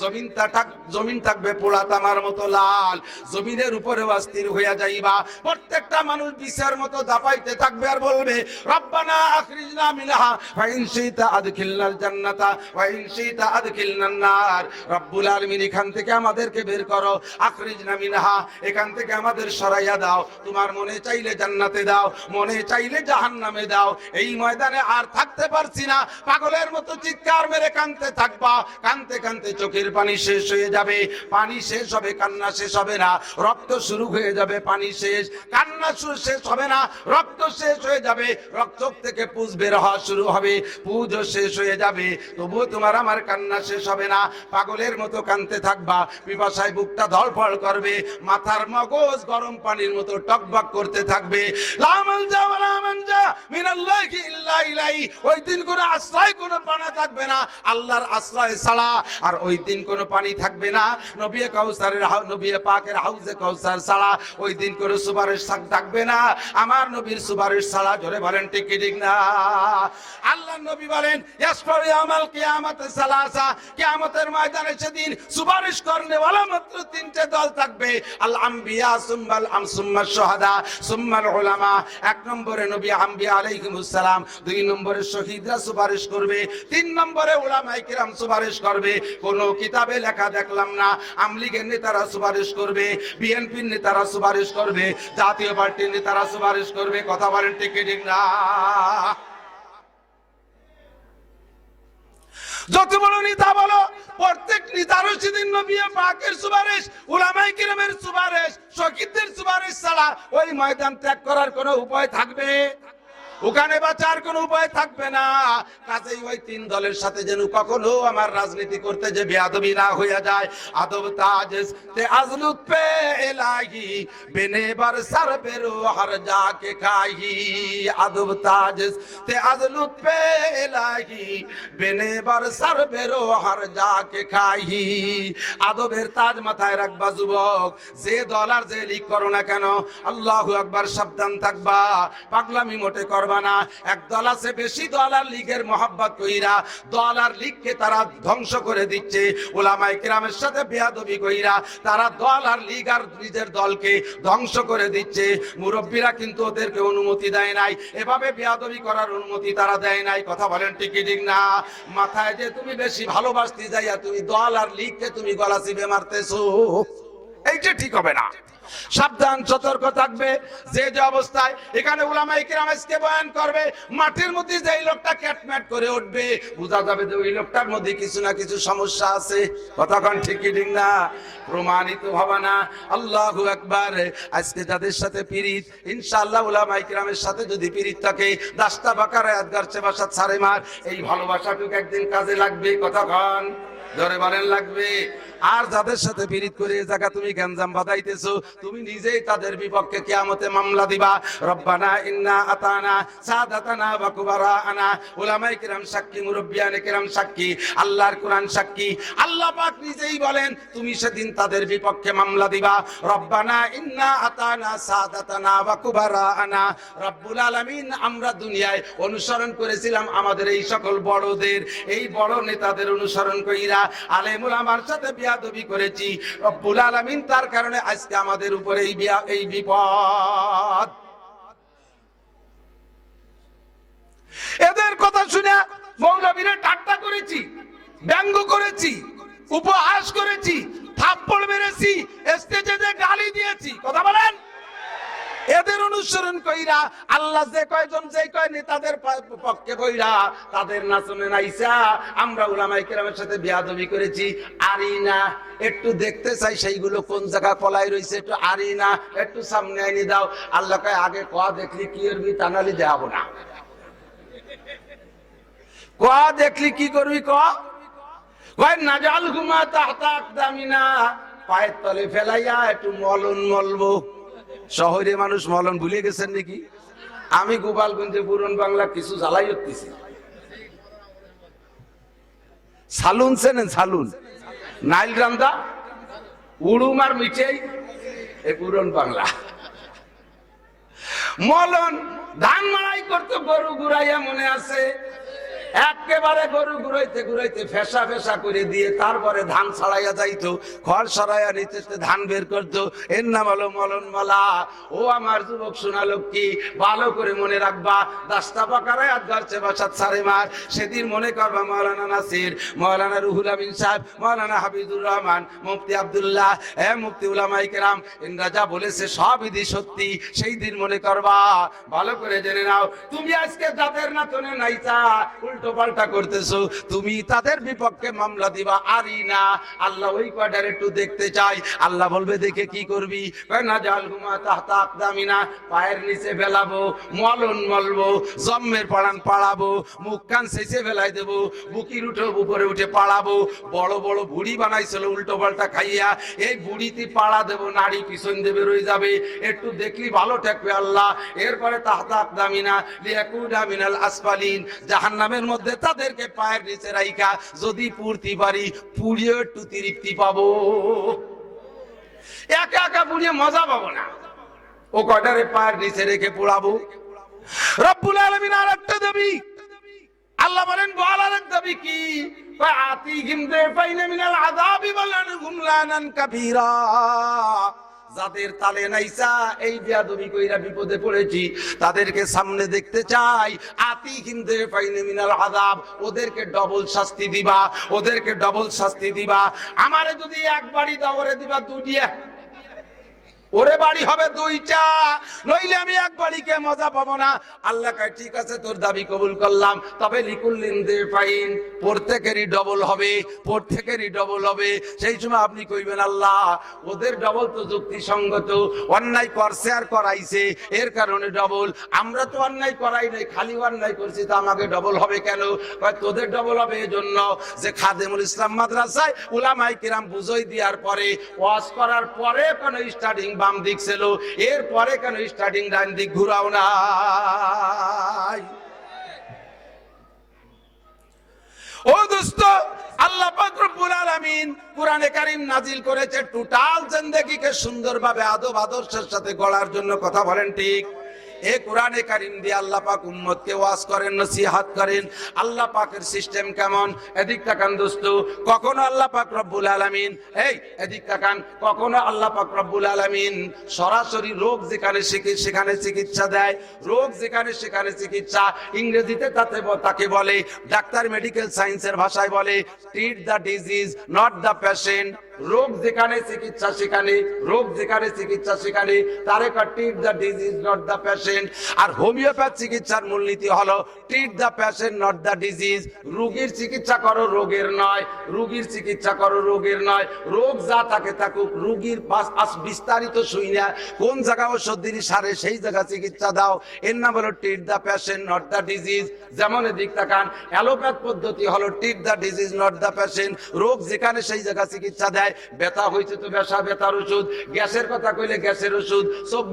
A: জমিন থাকবে পোড়া তামার মতো লাল। জমিনের উপরে অস্থির হইয়া যাইবা, প্রত্যেকটা মানুষ বিছার মতো দাপাইতে থাকবে আর বলবে, রব্বানা আখরিজনা মিনহা ফা ইন শিতা আদখিলনাল জান্নাতা ওয়া ইন শিতা আদখিলনান নার। রব্বুল আলামিন এখান থেকে আমাদেরকে বের করো, আখরিজনা মিনহা, এখান থেকে আমাদের সরাইয়া দাও। তোমার মনে চাইলে জান্নাতে দাও, মনে চাইলে জাহান্নামে দাও। এই ময়দানে আর থাকতে পারছি না, পাগলের মতো চিৎকার মেরে কাঁদতে থাকবা। কাঁদতে কাঁদতে চোখের পানি শেষ হয়ে যাবে, পানি শেষ হবে, কান্না শেষ হবে না, রক্ত শুরু হয়ে যাবে। পানি শেষ, কান্না শেষ হবে না, রক্ত শেষ হয়ে যাবে, রক্ত থেকে পুজ বের হওয়া শুরু হবে, পুজও শেষ হয়ে যাবে, তবুও তোমার আমার কান্না শেষ হবে না। পাগলের মতো কাঁদতে থাকবা, পিপাসায় বুকটা ধড়ফড় করবে, মাথার মগজ গরম পানির মতো টকবক করতে থাকবে। লা মালজা ওয়া লা মানজা মিনাল্লাহি ইল্লা ইলাইহি, ওই দিন কোনো আশ্রয় কোনো পানা থাকবে না আল্লাহর আশ্রয় ছাড়া। আর ওই দিন কোনো পানি থাকবে না নবী পাকের হাউজে কাউসার ছাড়া। ওই দিন কোনো সুপারিশ থাকবে না আমার নবীর সুপারিশ ছাড়া। জোরে বলেন ঠিক কি ঠিক না? আল্লাহ নবী বলেন, ইয়াসফাউ ইয়াউমাল কিয়ামাতি সালাসা, কিয়ামতের ময়দানে সেদিন সুপারিশ করনে ওয়ালা মাত্র 3টে দল থাকবে, আল আম্বিয়া সুম্মাল শুহাদা সুম্মাল উলামা। 1 নম্বরে নবী আম্বিয়া আলাইহিমুস সালাম, 2 নম্বরে শহীদরা সুপারিশ করবে, 3 নম্বরে উলামায়ে কিরাম সুপারিশ করবে। কোন কিতাবে লেখা দেখলাম না আমলিগের নেতারা সুপারিশ করবে, বিএনপির নেতারা সুপারিশ করবে, জাতীয় পার্টির নেতারা সুপারিশ করবে। কথা বলেন ঠিক কি ঠিক না? যত বড় নেতা বলো, প্রত্যেক নেতারও সেদিন নবী পাকের সুপারিশ, উলামায়ে কিরামের সুপারিশ, শহীদদের সুপারিশ ছাড়া ওই ময়দান ত্যাগ করার কোনো উপায় থাকবে? ওখানে বাঁচার কোনো উপায় থাকবে না। কাজেই ওই 3 দলের সাথে যেন কখনো আমার রাজনীতি করতে যে বেয়াদবি না হইয়া যায়। আদব তাজ তে আজলুত পে ইলাহি বেনে বার সর বেরো হর জাকে খাহি। আদব তাজ তে আজলুত পে ইলাহি বেনে বার সর বেরো হর জাকে খাহি। আদবের তাজ মাথায় রাখবা যুবক, যে দল আর যে লীগ করো না কেন, আল্লাহু আকবার, সাবধান থাকবা, পাগলামি মোটে করবা না। এক দল আছে বেশি দল আর লীগের মহব্বত কইরা দল আর লীগকে তারা ধ্বংস করে দিচ্ছে। উলামায়ে কিরামের সাথে বেয়াদবি কইরা তারা দল আর লীগ আর নিজের দলকে ধ্বংস করে দিচ্ছে। মুরব্বীরা কিন্তু ওদেরকে অনুমতি দেয় নাই, এভাবে বেয়াদবি করার অনুমতি তারা দেয় নাই। কথা বলেন ঠিক কি ঠিক না? মাথায় যে তুমি বেশি ভালোবাসতে যাইয়া তুমি দল আর লীগকে তুমি গলা চিপে মারতেছো, এইটা ঠিক হবে না। সাবধান, সতর্ক থাকবে। যে যে অবস্থায় এখানে উলামায়ে কিরাম আজকে বয়ান করবে, মাটির মধ্যে যে লোকটা ক্যাটম্যাট করে উঠবে, বোঝা যাবে যে ওই লোকটার মধ্যে কিছু না কিছু সমস্যা আছে। কথাক্ষণ ঠিক কি ঠিক না? প্রমাণিত হবে না। আল্লাহু আকবার। আজকে যাদের সাথে পিরিত, ইনশাআল্লাহ উলামায়ে কিরামের সাথে যদি পিরিত থাকে, 10টা বাকারা আয়াত গারছে ভাষা ছাড়ে মার, এই ভালোবাসাটুকু একদিন কাজে লাগবে। কথাক্ষণ জোরে বলেন লাগবে। আর যাদের সাথে বিরিত করে এই জায়গা তুমি গঞ্জাম বাঁধাইতেছো, তুমি নিজেই তাদের বিপক্ষে কিয়ামতে মামলা দিবা। রব্বানা ইন্না আতানা সাদাতানা ওয়া কুবারানা, উলামায়ে কিরাম সাক্ষী, মুরব্বিয়ানে কিরাম সাক্ষী, আল্লাহর কোরআন সাক্ষী। আল্লাহ পাক নিজেই বলেন তুমি সেদিন তাদের বিপক্ষে মামলা দিবা। রব্বানা ইন্না আতানা সাদাতানা ওয়া কুবারানা। রব্বুল আলামিন, আমরা দুনিয়ায় অনুসরণ করেছিলাম আমাদের এই সকল বড়দের, এই বড় নেতাদের অনুসরণ কইরা আলেম উলামার সাথে বিয়াদবি করেছি। রব্বুল আলামিন, তার কারণে আজকে আমাদের উপরে এই বিপদ। এদের কথা শুনে মৌলবীরা ঠাট্টা করেছি, ব্যঙ্গ করেছি, উপহাস করেছি, থাপ্পড় মেরেছি, স্টেজে গালি দিয়েছি। কথা বলেন। এদের অনুসরণ কইরা আল্লাহ যে কয়জন যে কয় নেতাদের পক্ষে কইরা তাদের নাচনে নাইসা আমরা উলামায়ে কেরামের সাথে বিয়াদবি করেছি। আরি না, একটু দেখতে চাই সেইগুলো কোন জায়গা পলাই রইছে, একটু আরি না, একটু সামনে আইনি দাও। আল্লাহ কয় আগে ক দেখলি কি করবি, টানালি দেখাবো না। ক দেখলি কি করবি, কয় নাজাল ঘুমা তাহতা আকদামিনা, পায়ের তলে ফেলাইয়া একটু মলন মলবো। শহরে মানুষ মলন ভুলে গেছেন নাকি? আমি গোপালগঞ্জে পুরন বাংলা কিছু জ্বালাই উঠতেছি। সালুন চেনেন? সালুন, নাইল রান্দা, উড়ুম আর মিঠেই, এ পুরন বাংলা। মলন ধান মাড়াই করতো গরু গুড়াইয়া, মনে আছে? একেবারে গরু ঘুরাইতে ঘুরাইতে ফেসা ফেসা করে দিয়ে তারপরে ধান ছাড়াইয়া যাইতো, খড় সরাইয়া নিতে ধান বের করতো। এর নাম হলো মলন মালা। ও আমার যুবক সোনা লক্ষ্মী, ভালো করে মনে রাখবা, দাস্তা পাকারায় আদগারছে বাসাত সারে মার। সেদিন মনে করবা মাওলানা নাসির, মাওলানা রুহুল আমিন সাহেব, মাওলানা হাবিবুর রহমান, মুফতি আব্দুল্লাহ, মুফতি উলামায়ে কেরাম, এনরা যা বলেছে সবই সত্যি। সেই দিন মনে করবা, ভালো করে জেনে নাও, তুমি আজকে যাদের নাচনে নাইতা উল্টো পাল্টা করতেছো, তুমি তাদের বিপক্ষে মামলা দিবা। আরি না, আল্লাহ ওই কয়টার একটু দেখতে চাই। আল্লাহ বলবে দেখে কি করবি? না জাল ঘুমা তাহতা আকদামিনা, পায়ের নিচে ফেলাবো, মলন মলবো, জম্মের পাড়ান পাড়াবো, মুখ কান শেষে ফেলাই দেবো, বুকির উঠে উপরে উঠে পাড়াবো। বড় বড় বুড়ি বানাইছিল উল্টো পাল্টা খাইয়া, এই বুড়িতে পাড়া দেবো, নাড়ি পিছন দেবে রয়ে যাবে, একটু দেখলি ভালো ঠেকবে আল্লাহ। এরপরে তাহতা আকদামিনা লিয়াকুনা মিনাল আসফালিন, জাহান্নামের মধ্যে তাদেরকে পায়ের নিচে রাইখা যদি পুড়তে পারি, পুড়িয়ে একটু তৃপ্তি পাবো। একা একা পুড়িয়ে মজা পাবো না, ও কয়টারে পায়ের নিচে রেখে পোড়াবো। রব্বুল আলামিন আরেকটা দাবি, আল্লাহ বলেন বল আরেক দাবি কি? আতিহিম যায়ফাইনা মিনাল আযাবি ওয়ালানহুম লানান কাবীরা। যাদের তালে নাইসা এই বেয়াদবি কইরা বিপদে পড়েছি, তাদেরকে সামনে দেখতে চাই। আতিহিম যায়ফাইনা মিনাল আযাব, ওদেরকে ডবল শাস্তি দিবা, ওদেরকে ডবল শাস্তি দিবা। আমারে যদি এক বাড়ি দাও, ওরে দিবা দুটিয়া, ওরে বাড়ি হবে দুইটা, নইলে আমি এক বাড়িকে মজা পাবো না। আল্লাহ কয় ঠিক আছে, তোর দাবি কবুল করলাম, তবে লিকুল্লিন যায়ফাইন, প্রত্যেকেরই ডবল হবে, প্রত্যেকেরই ডবল হবে। সেই সময় আপনি কইবেন আল্লাহ ওদের ডবল তো যুক্তিসঙ্গত, অন্যায় করছে আর করাইছে, এর কারণে ডবল। আমরা তো অন্যায় করাই নাই, খালি অন্যায় করছি, তো আমাকে ডবল হবে কেন? কয় তোদের ডবল হবে এজন্য যে খাদেমুল ইসলাম মাদ্রাসায় উলামায়ে কিরাম বুঝাই দেওয়ার পরে, ওয়াজ করার পরে কোন স্টার্টিং বাম দিক ছিল, এর পরে কেন স্টার্টিং ডান দিক ঘুরাও নাই? ও দোস্ত, আল্লাহ পাক রব্বুল আলামিন কুরআনে কারীম নাজিল করেছে টোটাল জিন্দেগিকে সুন্দরভাবে আদব আদর্শের সাথে গড়ার জন্য। কথা বলেন ঠিক? এই কোরআনে কারীম দিয়ে আল্লাহ পাক উম্মতকে ওয়াজ করেন, নসিহত করেন। আল্লাহ পাকের সিস্টেম কেমন? এদিক তাকান দোস্ত। কখনো আল্লাহ পাক রব্বুল আলামিন, এই এদিক তাকান, কখনো আল্লাহ পাক রব্বুল আলামিন সরাসরি রোগ যেখানে সেখানে চিকিৎসা দেয়, রোগ যেখানে সেখানে চিকিৎসা। ইংরেজিতে তাকে বলে, ডাক্তার মেডিকেল সায়েন্সের ভাষায় বলে treat the disease not the patient. রোগ যেখানে চিকিৎসা সেখানে, রোগ যেখানে চিকিৎসা সেখানে, তারে treat the disease not the patient. Patient. আর হোমিওপ্যাথ চিকিৎসার মূলনীতি হলো treat the patient not the disease. রোগীর চিকিৎসা করো, রোগের নয়। রোগীর চিকিৎসা করো, রোগের নয়। রোগ যা থাকে থাকুক, রোগীর বিস্তারিত শুই না, কোন জায়গা ওষুধ দিলি সারে সেই জায়গা চিকিৎসা দাও। এর নাম হলো treat the patient not the disease. যেমন এদিক তাকান, অ্যালোপ্যাথ পদ্ধতি হলো treat the disease not the patient. রোগ যেখানে সেই জায়গা চিকিৎসা দেয়। ব্যথা হয়েছে তো ব্যথার ওষুধ, গ্যাসের কথা কইলে গ্যাসের ওষুধ, চোখ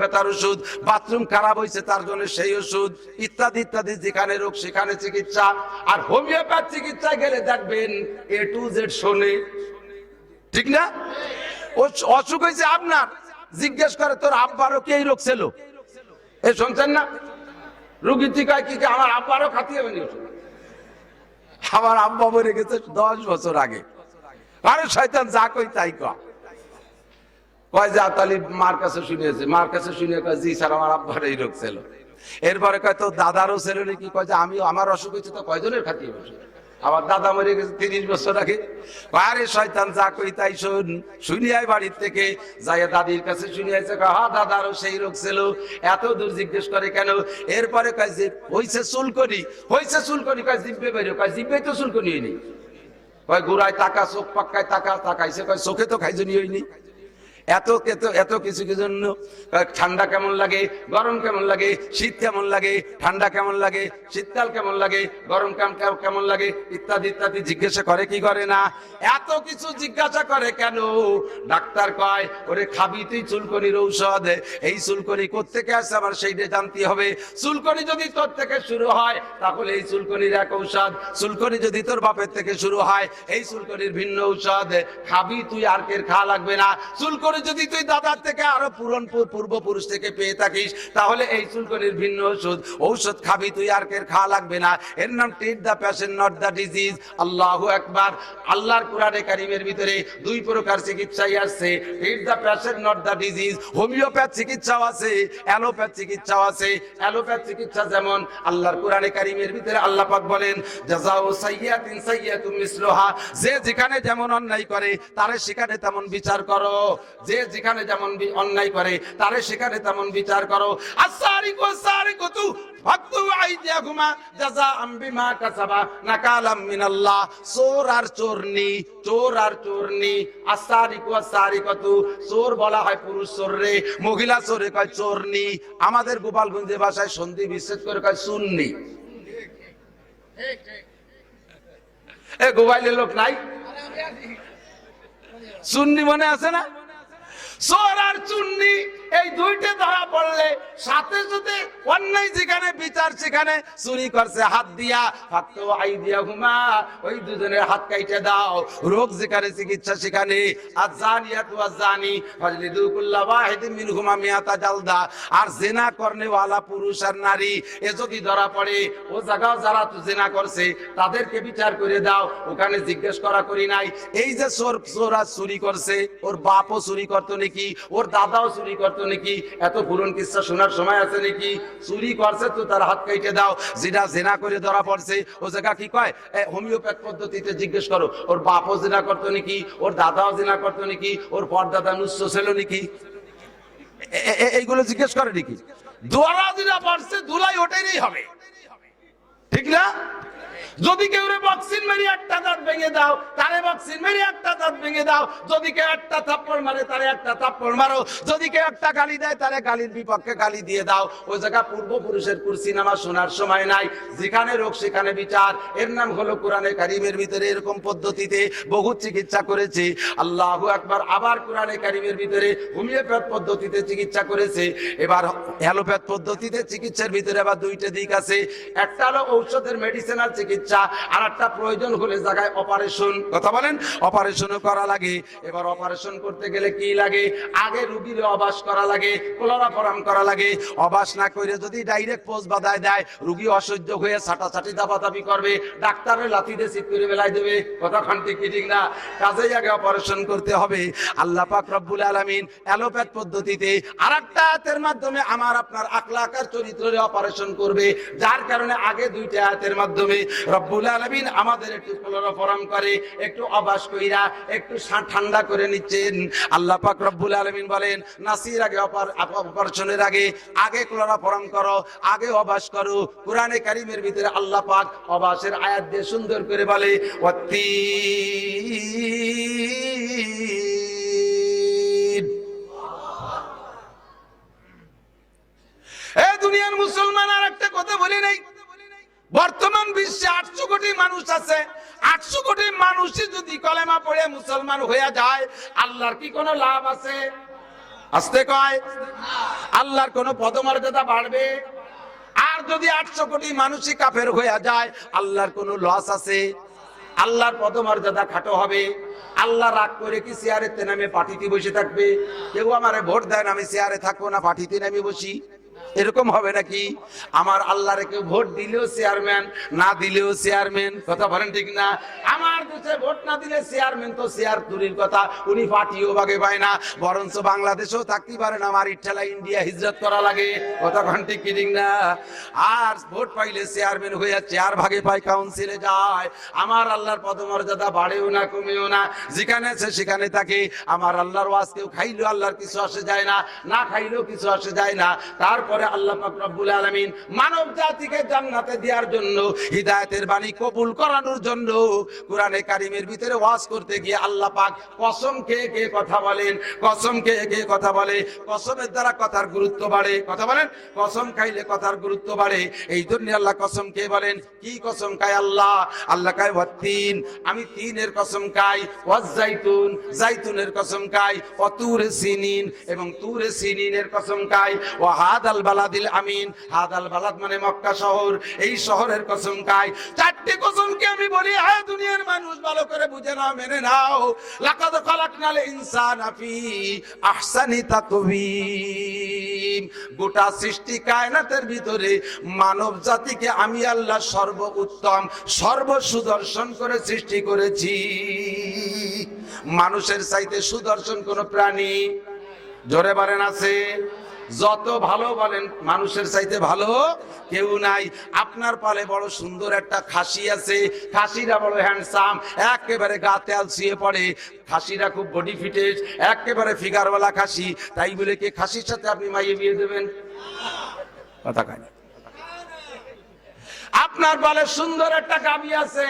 A: ব্যথার ওষুধ, বাথরুম খারাপ হয়েছে তার জন্য সেই ওষুধ, ইত্যাদি ইত্যাদি। যেখানে রোগ সেখানে চিকিৎসা। আর হোমিওপ্যাথ চিকিৎসায় গেলে দেখবেন A to Z শোনে, ঠিক না? অসুখ হয়েছে আপনার, জিজ্ঞেস করে তোর আব্বারও কি এই রোগ ছিল, এ শুনছেন না? রোগী ঠিক হয় কি আমার আব্বারও খাতি হবে নি ওষুধ, আমার আব্বা মরে গেছে 10 বছর আগে। আরে শয়তান যা কই তাই কয় যে তালি মার কাছে শুনেছে, মার কাছে শুনে কয় জি স্যার আমার আব্বার এই রোগ ছিল। এরপরে কয় তো দাদারও ছিল নাকি, কয় যে আমি আমার অসুখ হয়েছে তো কয়জনের খাতি হবে, আমার দাদা মরে গেছে 30 বছর আগে। আরে শয়তান যা কই তাই শোন, শুনিয়াই বাড়ির থেকে যাই দাদির কাছে শুনিয়াছে, হ্যাঁ দাদারও সেই রোগ ছিল। এত দূর জিজ্ঞেস করে কেন? এরপরে কয় যে হইছে চুলকনি, হইছে চুলকনি, কয় জিব্বে বেরো, কয় জিব্বে তো চুলকনি হয়নি, কয় গুড়ায় টাকা, চোখ পাক্কায় টাকা, তাকাইছে, কয় চোখে তো খাইজনি হয়নি। এত এত কিছু কি জন্য? ঠান্ডা কেমন লাগে, গরম কেমন লাগে, শীত কেমন লাগে, ঠান্ডা কেমন লাগে, শীতকাল কেমন লাগে, গরম কেমন লাগে, ইত্যাদি ইত্যাদি জিজ্ঞাসা করে কি করে না? এত কিছু জিজ্ঞাসা করে কেন? ডাক্তার কয় ওরে খাবি তুই চুলকনির ঔষধ, এই চুলকনি কোত্থেকে আসছে আমার সেইটা জানতে হবে। চুলকনি যদি তোর থেকে শুরু হয় তাহলে এই চুলকনির এক ঔষধ, চুলকনি যদি তোর বাপের থেকে শুরু হয় এই চুলকনির ভিন্ন ঔষধ। খাবি তুই, আর কের খাওয়া লাগবে না। চুলকনি যদি তুই দাদার থেকে আরো পূর্বপুরুষ থেকে পেয়ে থাকিস তাহলে এই চুলকনির ভিন্ন ওষুধ, ঔষধ খাবি তুই, আর কের খাওয়া লাগবে না। এর নাম treat the patient not the disease. আল্লাহু আকবার। আল্লাহর কোরআনে কারিমের ভিতরে 2 প্রকার চিকিৎসাই আছে, treat the patient not the disease. Homeopath চিকিৎসাও আছে, অ্যালোপ্যাথ চিকিৎসাও আছে। অ্যালোপ্যাথ চিকিৎসা যেমন আল্লাহর কোরআনে কারিমের ভিতরে আল্লাহ পাক বলেন জাযাউ সাইয়্যাতিন সাইয়্যাতুম মিসলুহা, যে যেখানে যেমন অন্যায় করে তারে সেখানে তেমন বিচার করো, যে যেখানে যেমন অন্যায় করে তারে সেখানে তেমন বিচার করো। আস-সারিকু ওয়াস-সারিকাতু ফাকতু আইদিয়াহুমা জাযাআম বিমা কাসাবা নাকালাম মিনাল্লাহ। চোর আর চোরনি, চোর আর চোরনি। আস-সারিকু ওয়াস-সারিকাতু, চোর বলা হয় পুরুষ চোর রে, মহিলা চোরে কয় চোরনি। আমাদের গোপালগঞ্জের ভাষায় সন্ধি বিচ্ছেদ করে কয় সুন্নি। এ গোপালের লোক নাই, সুন্নি মনে আছে না? চোর আর চুন্নি এই দুইটা ধরা পড়লে সাথে সাথে অন্যায় যেখানে বিচার সেখানে চুরি করছে হাত দিয়া, ফাকতু আইদিয়াহুমা, ওই দুজনের হাত কাইটে দাও। রোগ যেখানে চিকিৎসা সেখানে। আয-যানিয়াতু ওয়াজ-যানি ফাজলিদু কুল্লা ওয়াহিদিন মিনহুমা মিয়াতা জালদা। আর জিনা করনেওয়ালা পুরুষ আর নারী এ যদি ধরা পড়ে, ও জায়গা যারা জিনা করছে তাদেরকে বিচার করে দাও, ওখানে জিজ্ঞেস করা করি নাই। এই যে চোর আর চুরি করছে, ওর বাপও চুরি করতো নাকি, ওর দাদাও চুরি করতো নাকি? এত পুরন কিচ্ছা শোনার সময় আছে নাকি? চুরি করছে তো তার হাত কেটে দাও। যেটা জেনা করে ধরা পড়ছে ও জায়গা কি কয়, হোমিওপ্যাথ পদ্ধতিতে জিজ্ঞেস করো ওর বাপও জেনা করতো নাকি, ওর দাদাও জেনা করতো নাকি, ওর পরদাদা নুচ্ছ ছিল নাকি, এইগুলো জিজ্ঞেস করে নাকি? দোয়ারা যেটা পড়ছে ধুলাই ওটাই হবে, ঠিক না? যদি কেউ বক্সিন মেরে একটা দাঁত ভেঙে দাও, তারে বক্সিন মেরে একটা দাঁত ভেঙে দাও। যদি কেউ একটা থাপ্পড় মারে তারে একটা থাপ্পড় মারো। যদি কেউ একটা গালি দেয় তারে গালির বিপক্ষে গালি দিয়ে দাও। ওই জায়গা পূর্বপুরুষের কুরসি নামা শোনার সময় নাই। যেখানে রোগ সেখানে বিচার। এর নাম হলো কোরআনে কারিমের ভিতরে এরকম পদ্ধতিতে বহু চিকিৎসা করেছে। আল্লাহু আকবার। আবার কোরআনে কারিমের ভিতরে হোমিওপ্যাথ পদ্ধতিতে চিকিৎসা করেছে। এবার অ্যালোপ্যাথ পদ্ধতিতে চিকিৎসার ভিতরে আবার 2টা দিক আছে। একটা হলো ঔষধের মেডিসিনাল চিকিৎসা, আর একটা প্রয়োজন হলে জায়গায় অপারেশন। কথা বলেন, অপারেশনও করা লাগে। এবার অপারেশন করতে গেলে কি লাগে? আগে রোগীর অবাস করা লাগে, ক্লোরোফর্ম করা লাগে। অবাস না করে যদি ডাইরেক্ট পোজ বাঁধায় দেয়, রোগী অসহ্য হয়ে ছাটাছাটি দাবাদাবি করবে, ডাক্তারের লাথি দিয়ে চিৎ করে বেলায় দেবে। কথা খান্তি কি ঠিক না? কাজেই আগে অপারেশন করতে হবে। আল্লাহ পাক রব্বুল আলামিন অ্যালোপ্যাথ পদ্ধতিতে আরেকটা আয়াতের মাধ্যমে আমার আপনার আখলাক আর চরিত্রের অপারেশন করবে, যার কারণে আগে 2টা আয়াতের মাধ্যমে রব্বুল আলামিন আমাদের একটু ক্লোরোফর্ম করে, একটু অবাস কইরা, একটু ঠান্ডা করে নিচ্ছেন। আল্লাহ পাক রব্বুল আলামিন বলেন, নাসির আগে অপারেশনের আগে আগে ক্লোরোফর্ম করো, আগে অবাস করো। কোরআনে কারীমের ভিতরে আল্লাহ পাক অবাসের আয়াত দিয়ে সুন্দর করে বলে, দুনিয়ার মুসলমান আর একটা কথা বলি নাই, বর্তমান বিশ্বে 800 কোটি মানুষ আছে। 800 কোটি মানুষই যদি কলেমা পড়ে মুসলমান হয়ে যায়, আল্লাহর কি কোনো লাভ আছে? আসতে কয়, আল্লাহর কোনো পদমর্যাদা বাড়বে? আর যদি 800 কোটি মানুষই কাফের হয়ে যায়, আল্লাহর কোনো লস আছে? আল্লাহর পদমর্যাদা খাটো হবে। আল্লাহ রাগ করে কি চেয়ারেতে নামে পার্টিতে বসে থাকবে? কেউ আমারে ভোট দেয় না, আমি চেয়ারে থাকবো না, পার্টিতে নামে বসি, এরকম হবে নাকি? আমার আল্লাহরে কেউ ভোট দিলেও চেয়ারম্যান, না দিলেও চেয়ারম্যান, কথা বলেন ঠিক না? আমার দেশে ভোট না দিলে চেয়ারম্যান তো চেয়ার দূরের কথা, উনি পার্টিও ভাগে পায় না, বরঞ্চ বাংলাদেশেও থাকতে পারে না, আমার ইচ্ছা ইন্ডিয়া হিজরত করা লাগে, কথা বলেন ঠিক কি ঠিক না? আর ভোট পাইলে চেয়ারম্যান হয়ে চেয়ার ভাগে পায়, কাউন্সিলে যায়। আমার আল্লাহর পদমর্যাদা বাড়েও না কমেও না, যেখানে আছে সেখানে থাকে। আমার আল্লাহর ওয়াজ কেউ খাইলেও আল্লাহর কিছু আসে যায় না, না খাইলেও কিছু আসে যায় না। তারপরে আল্লাহ পাক রব্বুল আলামিন মানব জাতিকে জান্নাতে দেওয়ার জন্য, হিদায়াতের বাণী কবুল করানোর জন্য কোরআনে কারীমের ভিতরে ওয়াজ করতে গিয়ে আল্লাহ পাক কসম খেয়ে খেয়ে কথা বলেন, কসম খেয়ে খেয়ে কথা বলে। কসমের দ্বারা কথার গুরুত্ব বাড়ে, কথা বলেন, কসম খাইলে কথার গুরুত্ব বাড়ে। এই জন্য আল্লাহ কসম খেয়ে বলেন। কি কসম খায় আল্লাহ? আল্লাহ খায় ওয়াত্তিন, আমি তিনের কসম খাই, ওয়াজ্জাইতুন, জাইতুনের কসম খাই, ওয়াতুরে সিনিন, এবং তুরে সিনিনের কসম খাই, ওয়া হাদাল বালাদিল আমিন, হাদাল বালাদ মানে মক্কা শহর, এই শহরের কসম খাই। চারটি কসমকে আমি বলি, হ্যাঁ দুনিয়ার মানুষ ভালো করে বুঝে নাও, মেনে নাও। লাকাদ খালাকনাল ইনসানা ফি আহসানি তাকওয়িম, গোটা সৃষ্টি কায়নাতের ভিতরে মানব জাতিকে আমি আল্লাহ সর্বোত্তম, সর্বসুদর্শন করে সৃষ্টি করেছি। মানুষের চাইতে সুদর্শন কোন প্রাণী জোরে বলেন আছে? যত ভালো বলেন, মানুষের চাইতে ভালো কেউ নাই। আপনার পালে বড় সুন্দর একটা খাসি আছে, খাসিরা বড় হ্যান্ডসাম, একেবারে গাতে আলসিয়ে পড়ে, খাসিরা খুব বডি ফিটেড, একেবারে ফিগারওয়ালা খাসি। তাই বলে কি খাসির সাথে আপনি মাইয়ে বিয়ে দেবেন? কথা কয় না। আপনার পালে সুন্দর একটা গাভী আছে,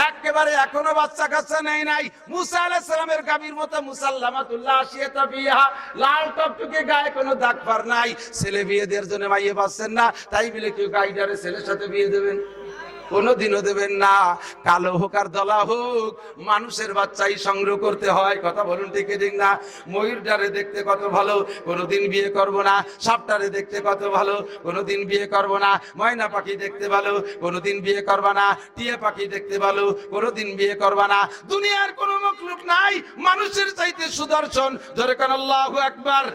A: একেবারে এখনো বাচ্চা কাচ্চা নেই নাই, মুসা আলাইহিস সালামের গাভীর মতো মুসাল্লামাতুল্লাহ আশিয়াতা বিহা, লাল টকটকে গায়ে কোনো দাগ পার নাই। ছেলে বিয়ে দেওয়ার জন্য মাইয়ে পাচ্ছেন না, তাই বলে কেউ গাইডারে ছেলের সাথে বিয়ে দেবেন? কোনদিনও দেবেন না। কালো হোক আর দলা হোক, মানুষের বাচ্চাই সংগ্রহ করতে হয়, কথা বলুন ঠিক ঠিক না? ময়ূরটারে দেখতে কত ভালো, কোনদিন বিয়ে করব না। সাপটারে দেখতে কত ভালো, কোনদিন বিয়ে করব না। ময়না পাখি দেখতে ভালো, কোনদিন বিয়ে করবা না। টিয়া পাখি দেখতে ভালো, কোনদিন বিয়ে করবা না। দুনিয়ার কোনো মখলুক নাই মানুষের চাইতে সুদর্শন, জোরে কান আল্লাহু আকবার।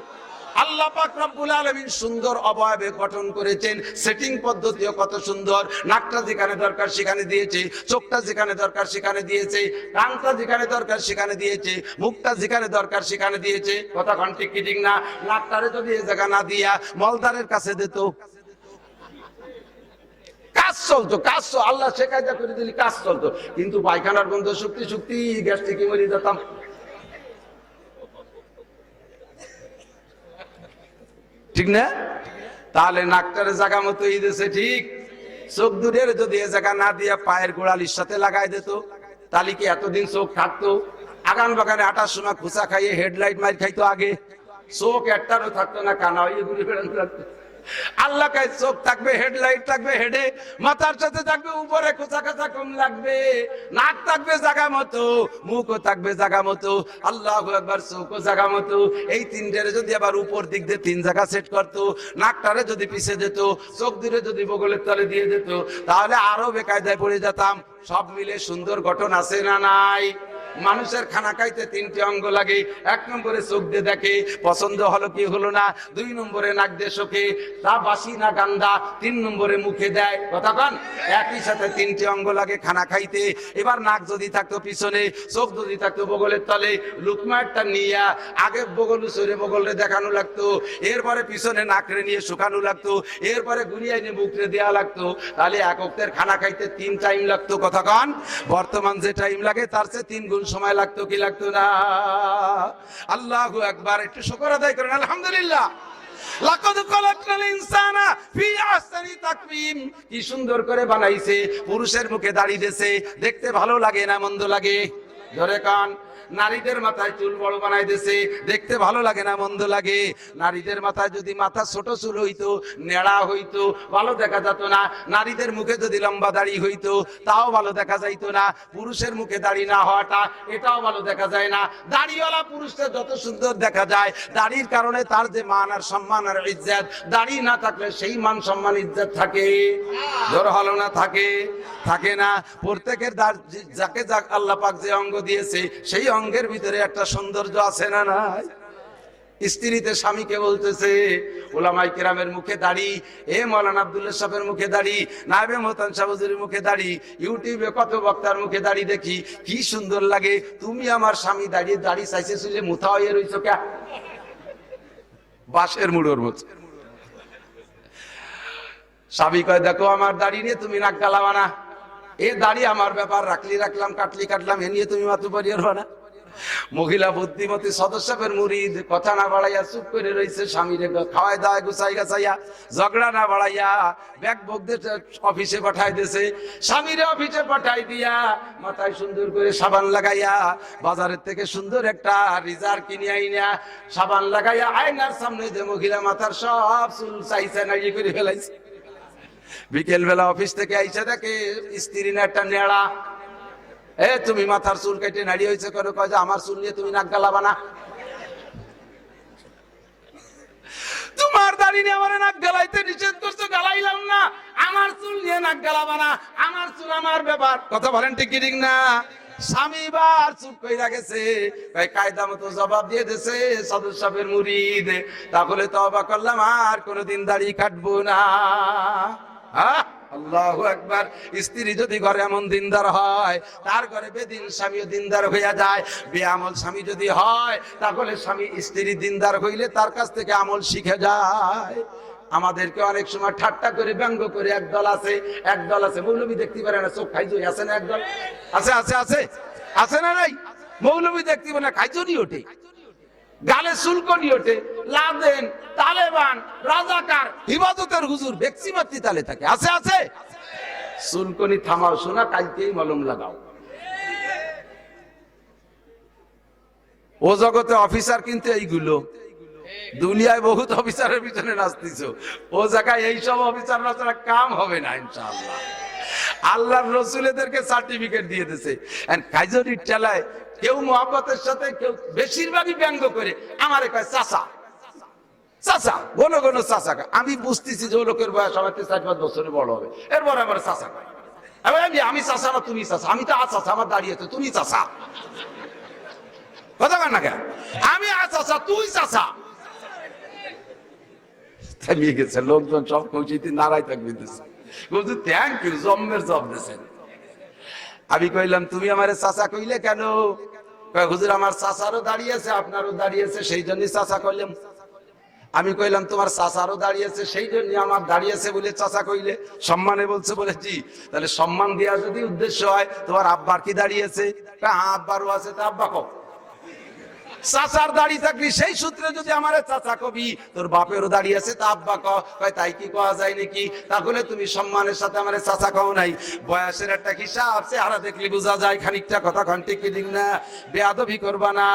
A: আল্লাহ পাক রব্বুল আলামিন সুন্দর অবয়বে গঠন করেছেন, সেটিং পদ্ধতিও কত সুন্দর। নাকটা যেখানে দরকার সেখানে দিয়েছে, চোখটা যেখানে দরকার সেখানে দিয়েছে, কানটা যেখানে দরকার সেখানে দিয়েছে, মুখটা যেখানে দরকার সেখানে দিয়েছে, কথা কোন ঠিক কি ঠিক না? নাকটারে যদি এই জায়গা না দিয়া মলদারের কাছে দিত, কাজ চলতো, কাজ আল্লাহ সে কায়দা করে দিলি, কাজ চলতো। কিন্তু পায়খানার গন্ধ শক্তি শক্তি গ্যাস্ট্রিকে মরে যেতাম। ঠিক না? তাহলে নাকটারে জায়গা মতো এই দেশে ঠিক, চোখ দুটের যদি এ জায়গা না দিয়া পায়ের গোড়ালির সাথে লাগাই দিত, তাহলে কি এতদিন চোখ থাকতো? আগান বাগানে আটার সময় খুচা খাইয়ে হেডলাইট মার খাইতো আগে, চোখ একটারও থাকতো না, কানা হইয়ে ঘুরে বেড়ানো থাকতো। আল্লাহ কাছে চোখ থাকবে, হেডলাইট থাকবে হেডে, মাথার সাথে থাকবে উপরে, খোঁচা খোঁচা কম লাগবে, নাক থাকবে জায়গা মতো, মুখও থাকবে জায়গা মতো, আল্লাহু আকবার, চোখও জায়গা মতো। এই তিনটারে যদি আবার উপর দিক দিয়ে 3 জায়গা সেট করতো, নাকটারে যদি পিছে যেত, চোখ দিয়ে যদি বগলের তলে দিয়ে যেত, তাহলে আরো বেকায়দায় পড়ে যেতাম। সব মিলে সুন্দর গঠন আছে না নাই? মানুষের খানা খাইতে তিনটি অঙ্গ লাগে। 1 নম্বরে চোখ দিয়ে দেখে, পছন্দ হলো কি হলো না। 2 নম্বরে নাক দিয়ে শোকে, তা বাসি না গান্দা। 3 নম্বরে মুখে দেয়। কথা কন, একই সাথে তিনটি অঙ্গ লাগে খানা খাইতে। এবার নাক যদি থাকতো পিছনে, চোখ যদি থাকতো বগলের তলে, লুকমাটা নিয়ে আগে বগল সরে বগলে দেখানো লাগতো, এরপরে পিছনে নাকরে নিয়ে শুকানো লাগতো, এরপরে গুড়িয়ে নিয়ে মুখরে দেওয়া লাগতো। তাহলে এক ওক্তের খানা খাইতে 3 টাইম লাগতো। কথা কন, বর্তমান যে টাইম লাগে তার চেয়ে 3 গুণ সময় লাগতো কি লাগতো না? আল্লাহু আকবার, একটু শুকর আদায় করেন আলহামদুলিল্লাহ। লাকাদ খালাকনাল ইনসানা ফি আহসানি তাকওয়িম, কি সুন্দর করে বানাইছে। পুরুষের মুখে দাড়ি দিয়েছে, দেখতে ভালো লাগে না মন্দ লাগে? ধরে কান। নারীদের মাথায় চুল বড় বানাই দিয়েছে, দেখতে ভালো লাগে না মন্দ লাগে? নারীদের মাথায় যদি মাথা ছোট চুল হইতো, নেড়া হইতো, ভালো দেখা যেত না। নারীদের মুখে যদি লম্বা দাড়ি হইতো, তাও ভালো দেখা যাইতো না। পুরুষের মুখে দাড়ি না হওয়াটা, এটাও ভালো দেখা যায় না। দাড়িওয়ালা পুরুষটা যত সুন্দর দেখা যায়, দাড়ির কারণে তার যে মান আর সম্মান আর ইজ্জত, দাড়ি না থাকলে সেই মান সম্মান ইজ্জত থাকে? জোর হলো না? থাকে না। প্রত্যেকের যাকে যাক আল্লাহ পাক যে অঙ্গ দিয়েছে, সেই অঙ্গের ভিতরে একটা সৌন্দর্য আছে না নাই? স্ত্রীতে স্বামীকে বলতেছে, ওলামায়ে কেরামের মুখে দাড়ি, মাওলানা আব্দুল্লাহ সাহেবের মুখে দাড়ি, নায়েবে মোহতান সাহেব হুজুরের মুখে দাড়ি, ইউটিউবে কত বক্তার মুখে দাড়ি দেখি, কি সুন্দর লাগে। তুমি আমার স্বামী দাড়ি চাইছেছিল, মুথা হয়ে রইছ কে? বাঁশের মুড়োর মতো। স্বামী কয়, দেখো আমার দাড়ি নিয়ে তুমি নাক গালাবা না। এ দাড়ি আমার ব্যাপার, রাখলি রাখলাম, কাটলি কাটলাম, এ নিয়ে তুমি মাথু পারিয়ে না। মহিলা বুদ্ধিমতী সদস্যের মুরিদ কথা না বাড়াইয়া চুপ করে রয়েছে। স্বামীরে খাওয়াই দাওয়াই গুছাই গাছাইয়া, ঝগড়া না বাড়াইয়া ব্যাগ বকদের অফিসে পাঠাই দিয়েছে। স্বামীরে অফিসে পাঠাই দিয়া মাথায় সুন্দর করে সাবান লাগাইয়া, বাজারের থেকে সুন্দর একটা রিজার কিনে আইনা সাবান লাগাইয়া আয়নার সামনে যে মহিলা মাথার সব চুল চাইছে না ইয়ে করে ফেলাইছে। বিকেল বেলা অফিস থেকে আইসা দেখে স্ত্রী না একটা নেড়া। তুমি মাথার চুল কেটে নাড়ি হয়েছে করে, কয় যে আমার চুল নিয়ে তুমি নাক গালাবা না। তোমার দাড়ি নিয়ে আমার নাক গালাইতে নিষেধ করছো, গালাইলাম না। আমার চুল নিয়ে নাক গালাবা না, আমার চুল আমার ব্যাপার। কথা বলেন ঠিক কি ঠিক না? স্বামী বার চুপ কইরা গেছে, কায়দা মতো জবাব দিয়ে দিয়েছে সাধু সাহেবের মুরিদ, তাহলে তওবা করলাম, আর কোনোদিন দাড়ি কাটবো না। আল্লাহু আকবার। স্ত্রী যদি ঘরে এমন দিনদার হয়, তার ঘরে বেদিন স্বামীও দিনদার হইয়া যায়। বেআমল স্বামী যদি হয়, তাহলে স্বামী স্ত্রী দিনদার হইলে তার কাছ থেকে আমল শিখে যায়। আমাদেরকে অনেক সময় ঠাট্টা করে ব্যঙ্গ করে একদল আছে মৌলবী দেখতে পারে না, চোখ খাইজুই আছে না? একদল আছে না নাই? মৌলবী দেখতে পারে না, খাইজুরি ওঠে, গালে চুলকনি ওঠে, লাদেন, তালেবান, রাজাকার, ইবাদতের হুজুর, বেক্সি মাতৃ তালে থাকে। আছে চুলকনি থামাও শোনা, কালকেই মলম লাগাও। ও জগতে অফিসার কিন্তু এইগুলো, দুনিয়ায় বহুত অফিসারের পিছনে নাচতেছ, ও জায়গায় এইসব অফিসার নাচা কাম হবে না ইনশাআল্লাহ। আল্লাহর রাসূল এদেরকে সার্টিফিকেট দিয়ে দিয়েছে। কাইজরির টেলায় কেউ মোহাব্বতের সাথে, কেউ বেশিরভাগই ব্যঙ্গ করে আমারে কয় চাচা, ঘন ঘন চাচা। আমি বুঝতেছি যে ও লোকের বয়স আমার 4-5 বছরের বড় হবে, এরপর আমার চাচা কয়। আমি চাচা না তুমি চাচা? আমি তো চাচা, আমার দাঁড়িয়ে তো তুমি চাচা। কথা কয় না কেন? আমি চাচা, তুই চাচা। থামিয়ে গেছে লোকজন, সব কৌচিতে নারাই থাকবে বলছি থ্যাংক ইউ, জম্মের জব দিয়েছেন। আমি কইলাম তুমি আমারে চাচা কইলে কেন? হুজুর আমার চাচারও দাঁড়িয়েছে, আপনারও দাঁড়িয়েছে, সেই জন্যই চাচা কইলাম। আমি কইলাম তোমার চাচারও দাঁড়িয়েছে, সেই জন্য আমার দাঁড়িয়েছে বলে চাচা কইলে? সম্মানে বলছে বলেছি। তাহলে সম্মান দেওয়া যদি উদ্দেশ্য হয়, তোমার আব্বার কি দাঁড়িয়েছে? আব্বারও আছে, তা আব্বা কও। চাচার দাড়ি থাকলি সেই সূত্রে যদি আমারে চাচা কবি, তোর বাপেরও দাঁড়িয়ে আছে তা আব্বা কয়, তাই কি কওয়া যায় নাকি? তাহলে তুমি সম্মানের সাথে আমারে চাচা কও নাই। বয়সের একটা হিসাব, চেহারা দেখলি বোঝা যায় খানিকটা। কথা ঘন্টি কি দিক না? বেয়াদবি করবা না।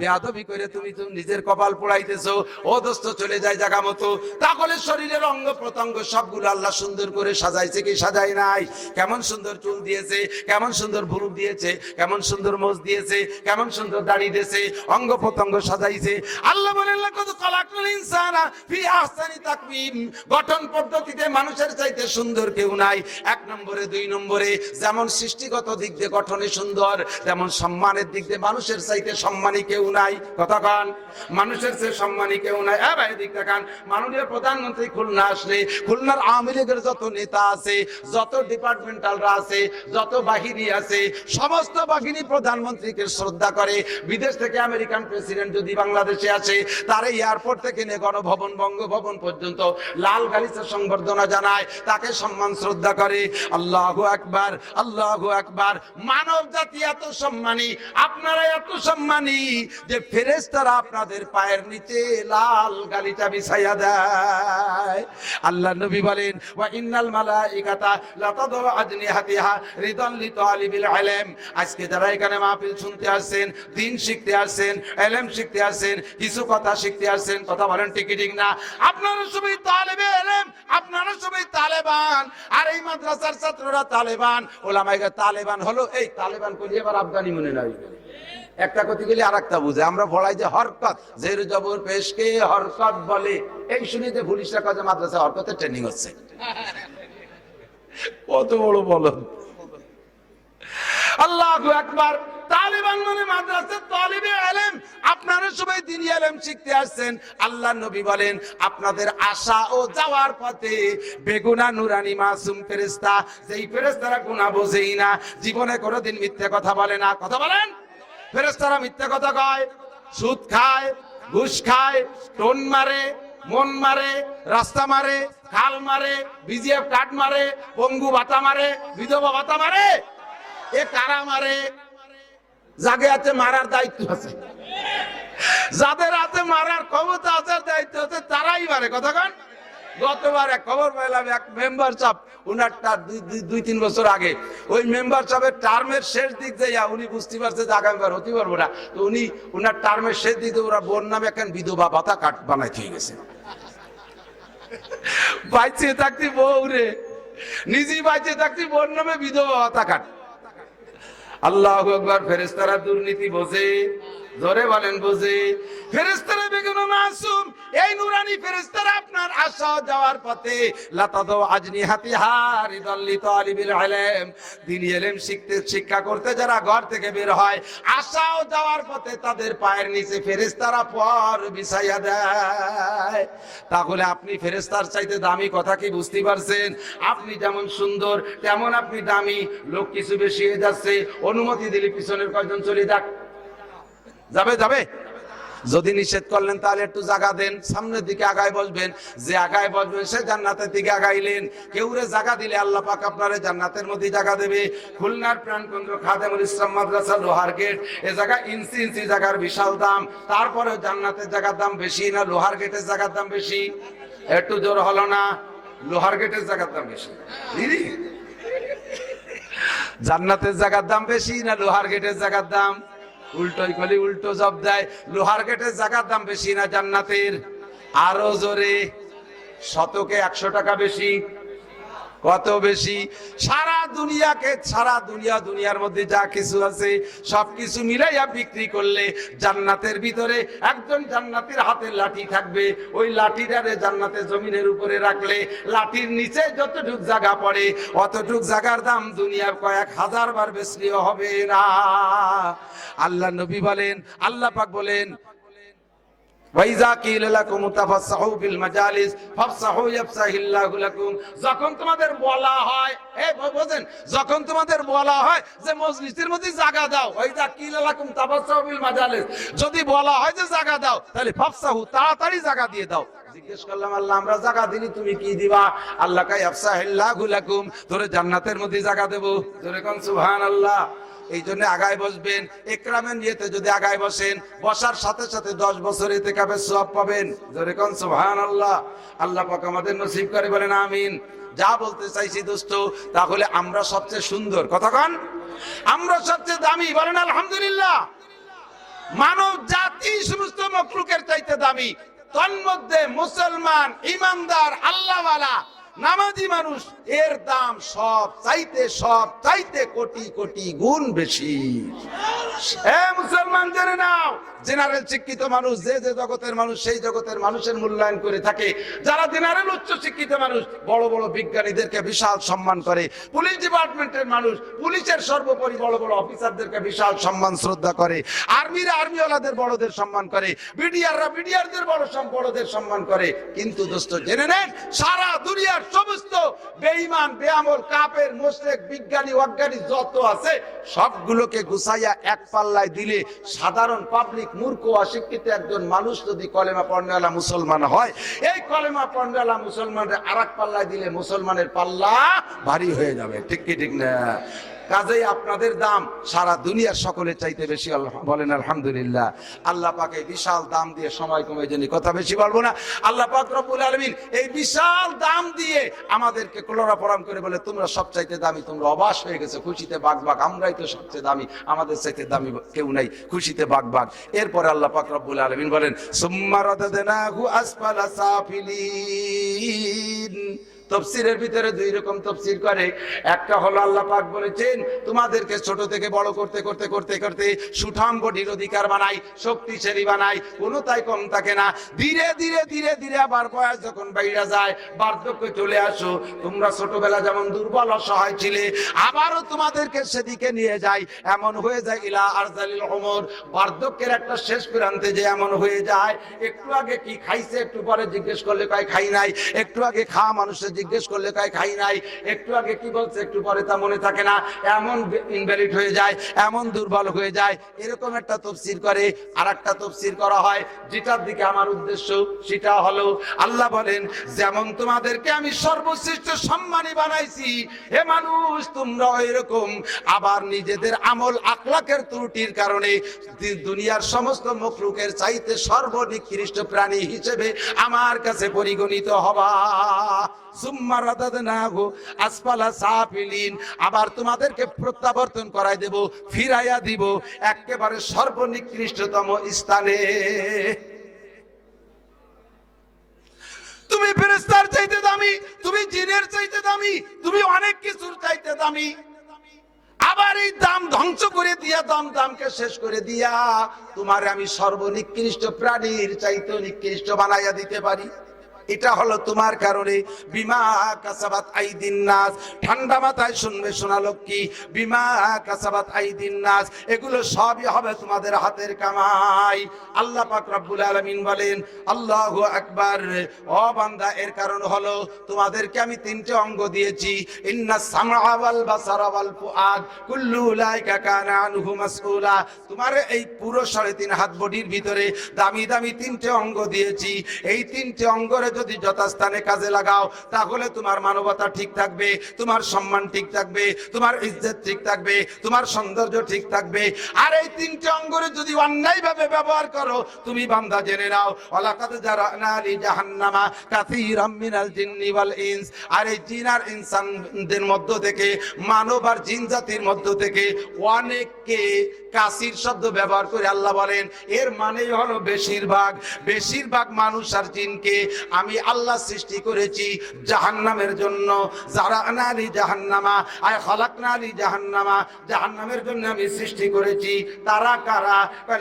A: বেয়াদবি করে তুমি নিজের কপাল পোড়াইতেছো। ও দোস্ত চলে যায় জায়গা মতো। তাহলে শরীরের অঙ্গ প্রত্যঙ্গ সবগুলো আল্লাহ সুন্দর করে সাজাইছে কি সাজাই নাই? কেমন সুন্দর চুল দিয়েছে, কেমন সুন্দর ভুরু দিয়েছে, কেমন সুন্দর মোজ দিয়েছে, কেমন সুন্দর দাড়ি দিয়েছে। অঙ্গ অঙ্গ প্রত্যঙ্গ সাজাইছে। আল্লাহ বলেন লাকাদ খালাকনাল ইনসানা ফি আহসানি তাকওয়িম, গঠন পদ্ধতিতে মানুষের চাইতে সুন্দর কেউ নাই। এক নম্বরে, দুই নম্বরে, যেমন সৃষ্টিগত দিক দিয়ে গঠনে সুন্দর, তেমন সম্মানের দিক দিয়ে মানুষের চাইতে সম্মানী কেউ নাই। কথা কন, মানুষের চেয়ে সম্মানী কেউ নাই। ভাই দিক দেখান, মাননীয় প্রধানমন্ত্রী খুলনা আসলে খুলনার আওয়ামী লীগের যত নেতা আছে, যত ডিপার্টমেন্টালরা আছে, যত বাহিনী আছে, সমস্ত বাহিনী প্রধানমন্ত্রীকে শ্রদ্ধা করে। বিদেশ থেকে আমেরিকান প্রেসিডেন্ট যদি বাংলাদেশে আসে, তার এয়ারপোর্ট থেকে নিয়ে গণভবন, বঙ্গভবন পর্যন্ত লাল গালিচা সংবর্ধনা জানায়, তাকে সম্মান শ্রদ্ধা করে। আল্লাহু আকবার, আল্লাহু আকবার। মানব জাতি এত সম্মানী, আপনারা এত সম্মানী যে ফেরেশতারা আপনাদের পায়ের নিচে লাল গালিচা বিছাইয়া দেয়। আল্লাহ নবী বলেন, ওয়া ইন্নাল মালাইকাতা লাতাদু আজনিহাতিহা রিদান লিতালিবিল ইলম। আজকে যারা এখানে মাহফিল শুনতে আসেন, দ্বীন শিখতে আসেন, ইলম শিখতে আসেন, কিছু কথা শিখতে আসেন, কথা বলেন ঠিক কি ঠিক না? আপনারা সবাই তালেবে ইলম, আপনারা সবাই তালেবান, আর এই মাদ্রাসার ছাত্ররা তালেবান। ওলামায়ে তালেবান হলো এই তালেবান করি এবার আফগানি মনে নাই। একটা কথা গেলে আর একটা বুঝে। আমরা পড়াই যে হরকত, জের জবর পেশকে হরকত বলে, এই শুনিতে পুলিশরা কাজে মাদ্রাসা হরকতের ট্রেনিং হচ্ছে। কত বড় বলদ! আল্লাহু আকবার। তালিবান মানে মাদ্রাসা তালিবে ইলম, আপনারা সবাই দ্বীনি ইলম শিখতে আসছেন। আল্লাহ নবী বলেন, আপনাদের আসা ও যাওয়ার পথে বেগুনা নুরানি মাসুম ফেরেশতা, যেই ফেরেশতারা গুনাহ বোঝেই না, জীবনে কোনোদিন মিথ্যে কথা বলে না। কথা বলেন, ফেরেশতারা মিথ্যে কথা কয়, সুদ খায়, ঘুষ খায়, টোন মারে, মন মারে, রাস্তা মারে, খাল মারে, বিজিএফ কাট মারে, পঙ্গু ভাতা মারে, বিধবা ভাতা মারে। এ কারা মারে? যাকে হাতে মারার দায়িত্ব আছে, যাদের হাতে মারার ক্ষমতা আছে, দায়িত্ব আছে, তারাই মারে। কথা কন। গতবার এক খবর পাইলাম, এক মেম্বার সাহেব, উনারটা 2-3 বছর আগে, ওই মেম্বার সাহেবের টার্মের শেষ দিক যাইয়া উনি বুঝতে পারছে যে আগামীবার হতে পারবো না, তো উনি উনার টার্মের শেষ দিকে ওরা বোন নামে এখন বিধবা ভাতা কাট বানাই দিয়ে গেছে। বাইচে থাকতে বউ রে, নিজেই বাইচে থাকতে বোন নামে বিধবা ভাতা কাট। আল্লাহু আকবার। ফেরেশতারা দুর্নীতি বোঝে, জোরে বলেন বোঝে। ফেরেশতারা বেগুনা মাসুম, এই নুরানি ফেরেশতারা আপনার আসা যাওয়ার পথে লাতাদু আজনিহাতিহা রিদাল লিতালিবিল ইলম, দ্বীনি ইলম শিখতে, শিক্ষা করতে যারা ঘর থেকে বের হয়, আসা ও যাওয়ার পথে তাদের পায়ের নিচে ফেরেশতারা পর বিছাইয়া দেয়। তাহলে আপনি ফেরেশতার চাইতে দামি কথা কি বুঝতে পারছেন? আপনি যেমন সুন্দর তেমন আপনি দামি। লোক কিছু বেশি হয়ে যাচ্ছে, অনুমতি দিলে পিছনের কয়েকজন চলে যাক, যাবে যাবে। যদি নিষেধ করলেন তাহলে একটু জায়গা দেন, সামনের দিকে আগায় বসবেন। যে আগায় বসবেন সে জান্নাতের দিকে আগাইলেন। কেউরে জায়গা দিলে আল্লাহ পাক আপনারে জান্নাতের মধ্যে জায়গা দেবে। খুলনার প্রাণকেন্দ্র খাদেমুল ইসলাম মাদ্রাসা লোহার গেট, এ জায়গা ইঞ্চি ইঞ্চি জায়গার বিশাল দাম। তারপরে জান্নাতের জায়গার দাম বেশি না লোহার গেটের জায়গার দাম বেশি? একটু জোর হলো না? লোহার গেটের জায়গার দাম বেশি। জান্নাতের জায়গার দাম বেশি না লোহার গেটের জায়গার দাম? উল্টোই কলি উল্টো জব দেয়। লোহার গেটের জায়গার দাম বেশি না জান্নাতের? আরো জোরে, শতকে 100 টাকা বেশি। কত বেশি? সারা দুনিয়াকে, সারা দুনিয়ার মধ্যে যা কিছু আছে সবকিছু মিলাইয়া বিক্রি করলে জান্নাতের ভিতরে একজন জান্নাতীর হাতে লাঠি থাকবে। ওই লাঠিটারে জান্নাতের জমিনের উপরে রাখলে লাঠির নিচে যতটুক জায়গা পড়ে অতটুক জায়গার দাম দুনিয়ার কয়েক হাজার বার বেশিও হবে না। আল্লাহ নবী বলেন, আল্লাহ পাক বলেন, যখন তোমাদের বলা হয়, যখন তোমাদের বলা হয় যে মজলিসের মধ্যে জায়গা দাও, যদি বলা হয় যে জায়গা দাও, তাহলে ফাফসাহু, তাড়াতাড়ি জায়গা দিয়ে দাও। জিজ্ঞেস করলাম, আল্লাহ আমরা জায়গা দিলি, তুমি কি দিবা? আল্লাহ কাই আফসাহিল্লাহু লাকুম, তোরে জান্নাতের মধ্যে জায়গা দেবো। তোরে কোন সুবহানাল্লাহ। এই জন্য আগায় বসবেন, ইকরামের নিয়তে যদি আগায় বসেন, বসার সাথে সাথে 10 বছর ইতিকাফের সওয়াব পাবেন। জোরে কোন সুবহানাল্লাহ। আল্লাহ পাক আমাদের নসিব করে, বলেন আমিন। যা বলতে চাইছি দোস্ত, তাহলে আমরা সবচেয়ে সুন্দর, কথা কন, আমরা সবচেয়ে দামি, বলেন আলহামদুলিল্লাহ। মানব জাতি সমস্ত মখলুকের চাইতে দামি। তন্মধ্যে মুসলমান, ইমানদার, আল্লাহওয়ালা নামাজি মানুষ এর দাম সব চাইতে কোটি কোটি গুণ বেশি। মুসলমান জেনে নাও, জেনারেল শিক্ষিত মানুষ যে জগতের মানুষ সেই জগতের মানুষের মূল্যায়ন করে থাকে। যারা জেনারেল উচ্চ শিক্ষিত মানুষ বড় বড় বিজ্ঞানীদেরকে বিশাল সম্মান করে, পুলিশ ডিপার্টমেন্টের মানুষ পুলিশের সর্বোপরি বড় বড় অফিসারদেরকে বিশাল সম্মান শ্রদ্ধা করে, আর্মিরা আর্মিওয়ালাদের বড়দের সম্মান করে, বিডিআররা বিডিআরদের বড়দের সম্মান করে। কিন্তু দোস্ত জেনে নেন, সারা দুনিয়ার সমস্ত বেঈমান বেআমল কাফের মুশরিক বিজ্ঞানী অজ্ঞানী যত আছে সবগুলোকে গুছাইয়া এক পাল্লায় দিলে সাধারণ পাবলিক মূর্খ অশিক্ষিত একজন মানুষ যদি কলেমা পড়নেওয়ালা মুসলমান হয়, এই কলেমা পড়নেওয়ালা মুসলমানের আরেক পাল্লায় দিলে মুসলমানের পাল্লা ভারী হয়ে যাবে। ঠিক কি ঠিক না? কাজেই আপনাদের দাম সারা দুনিয়ার সকলের চাইতে বেশি। বলেন আলহামদুলিল্লাহ। আল্লাহ পাক এই বিশাল দাম দিয়ে, সময় কমে জেনে কথা বেশি বলবো না, আল্লাহ পাক রব্বুল আলামিন এই বিশাল দাম দিয়ে আমাদেরকে ক্লোরাপরাম করে বলে তোমরা সব চাইতে দামি। তোমরা অবাস হয়ে গেছে, খুশিতে বাগবাগ, আমরাই তো সবচেয়ে দামি, আমাদের চাইতে দামি কেউ নাই, খুশিতে বাগবাগ। এরপরে আল্লাহ পাক রব্বুল আলামিন বলেন সুম্মা রাদাদনাহু আসফালা সাফিলিন। তফসিরের ভিতরে দুই রকম তফসির করে। একটা হলো আল্লাহ পাক বলেছেন তোমাদেরকে ছোট থেকে বড় করতে করতে করতে করতে সুঠাম বডির অধিকার বানাই, শক্তিশালী বানাই, কোনো তাই কম থাকে না। ধীরে ধীরে ধীরে ধীরে আবার বয়স যখন বাইরে যায়, বার্ধক্য চলে আসো, তোমরা ছোটবেলা যেমন দুর্বল অসহায় ছিলে, আবারও তোমাদেরকে সেদিকে নিয়ে যায়, এমন হয়ে যায় ইলা আরজালিল উমর, বার্ধক্যের একটা শেষ প্রান্তে যে এমন হয়ে যায়, একটু আগে কি খাইছে একটু পরে জিজ্ঞেস করলে কয় খাই নাই, একটু আগে খাওয়া মানুষের জিজ্ঞেস করলে কয় খাই নাই, একটু আগে কি বলছে একটু পরে তা মনে থাকে না, এমন ইনভ্যালিড হয়ে যায়, এমন দুর্বল হয়ে যায়। এরকম একটা তফসির করে। আর একটা তফসির করা হয়, যেটার দিকে আমার উদ্দেশ্য সেটা হলো আল্লাহ বলেন যেমন তোমাদেরকে আমি সর্বশ্রেষ্ঠ সম্মানী বানাইছি, হে মানুষ তোমরা এরকম আবার নিজেদের আমল আখলাকের ত্রুটির কারণে দুনিয়ার সমস্ত মখলুকের চাইতে সর্বনিকৃষ্ট প্রাণী হিসেবে আমার কাছে পরিগণিত হবা। সুম্মা রাদাদনাহু আসফালা সাফিলিন, আবার তোমাদেরকে প্রত্যাবর্তন করাই দেব, ফিরাইয়া দিব একেবারে সর্বনিকৃষ্টতম স্থানে। তুমি ফেরেশতার চাইতে দামি, তুমি জিনের চাইতে দামি, তুমি অনেক কিছুর চাইতে দামি। আবার এই দাম ধ্বংস করে দিয়া, দামকে শেষ করে দিয়া তোমার আমি সর্বনিকৃষ্ট প্রাণীর চাইতে নিকৃষ্ট বানাইয়া দিতে পারি। এটা হলো তোমার কারণে। বিমা কাসাবাত আইদিন নাস, ঠান্ডা মাথায় শুনবে সোনা লক্ষ্মী, বিমা কাসাবাত আইদিন নাস, এগুলো সবই হবে তোমাদের হাতের কামাই। আল্লাহ পাক রব্বুল আলামিন বলেন আল্লাহু আকবার। ও বান্দা, এর কারণ হলো তোমাদেরকে আমি তিনটে অঙ্গ দিয়েছি, ইন্নাস সামআ ওয়াল বাসারা ওয়াল ফুআদ কুল্লু উলাইকা কানা আনহু মাসউলা। তোমার এই পুরো 3.5 হাত বডির ভিতরে দামি দামি তিনটে অঙ্গ দিয়েছি। এই তিনটে অঙ্গরে যদি যথাস্থানে কাজে লাগাও তাহলে তোমার মানবতা ঠিক থাকবে, তোমার সম্মান ঠিক থাকবে, তোমার ইজ্জত ঠিক থাকবে, তোমার সৌন্দর্য ঠিক থাকবে। আর এই তিনটে অঙ্গরে যদি অন্যায়ভাবে ব্যবহার করো, তুমি বান্দা জেনে নাও ওয়ালাকাদ জারানা লি জাহান্নামা কাসীরাম মিনাল জিন্নি ওয়াল ইনস, আর এই জিন আর ইনসানদের মধ্য থেকে, মানব আর জিন জাতির মধ্য থেকে অনেককে কাসির শব্দ ব্যবহার করে আল্লাহ বলেন এর মানেই হলো বেশিরভাগ মানুষ আর জিনকে আমি আল্লাহ সৃষ্টি করেছি জাহান্নামের জন্য। জারানা লি জাহান্নামা আয় খালাকনা লি জাহান্নামা, জাহান্নামের জন্য আমি সৃষ্টি করেছি। তারা কারা?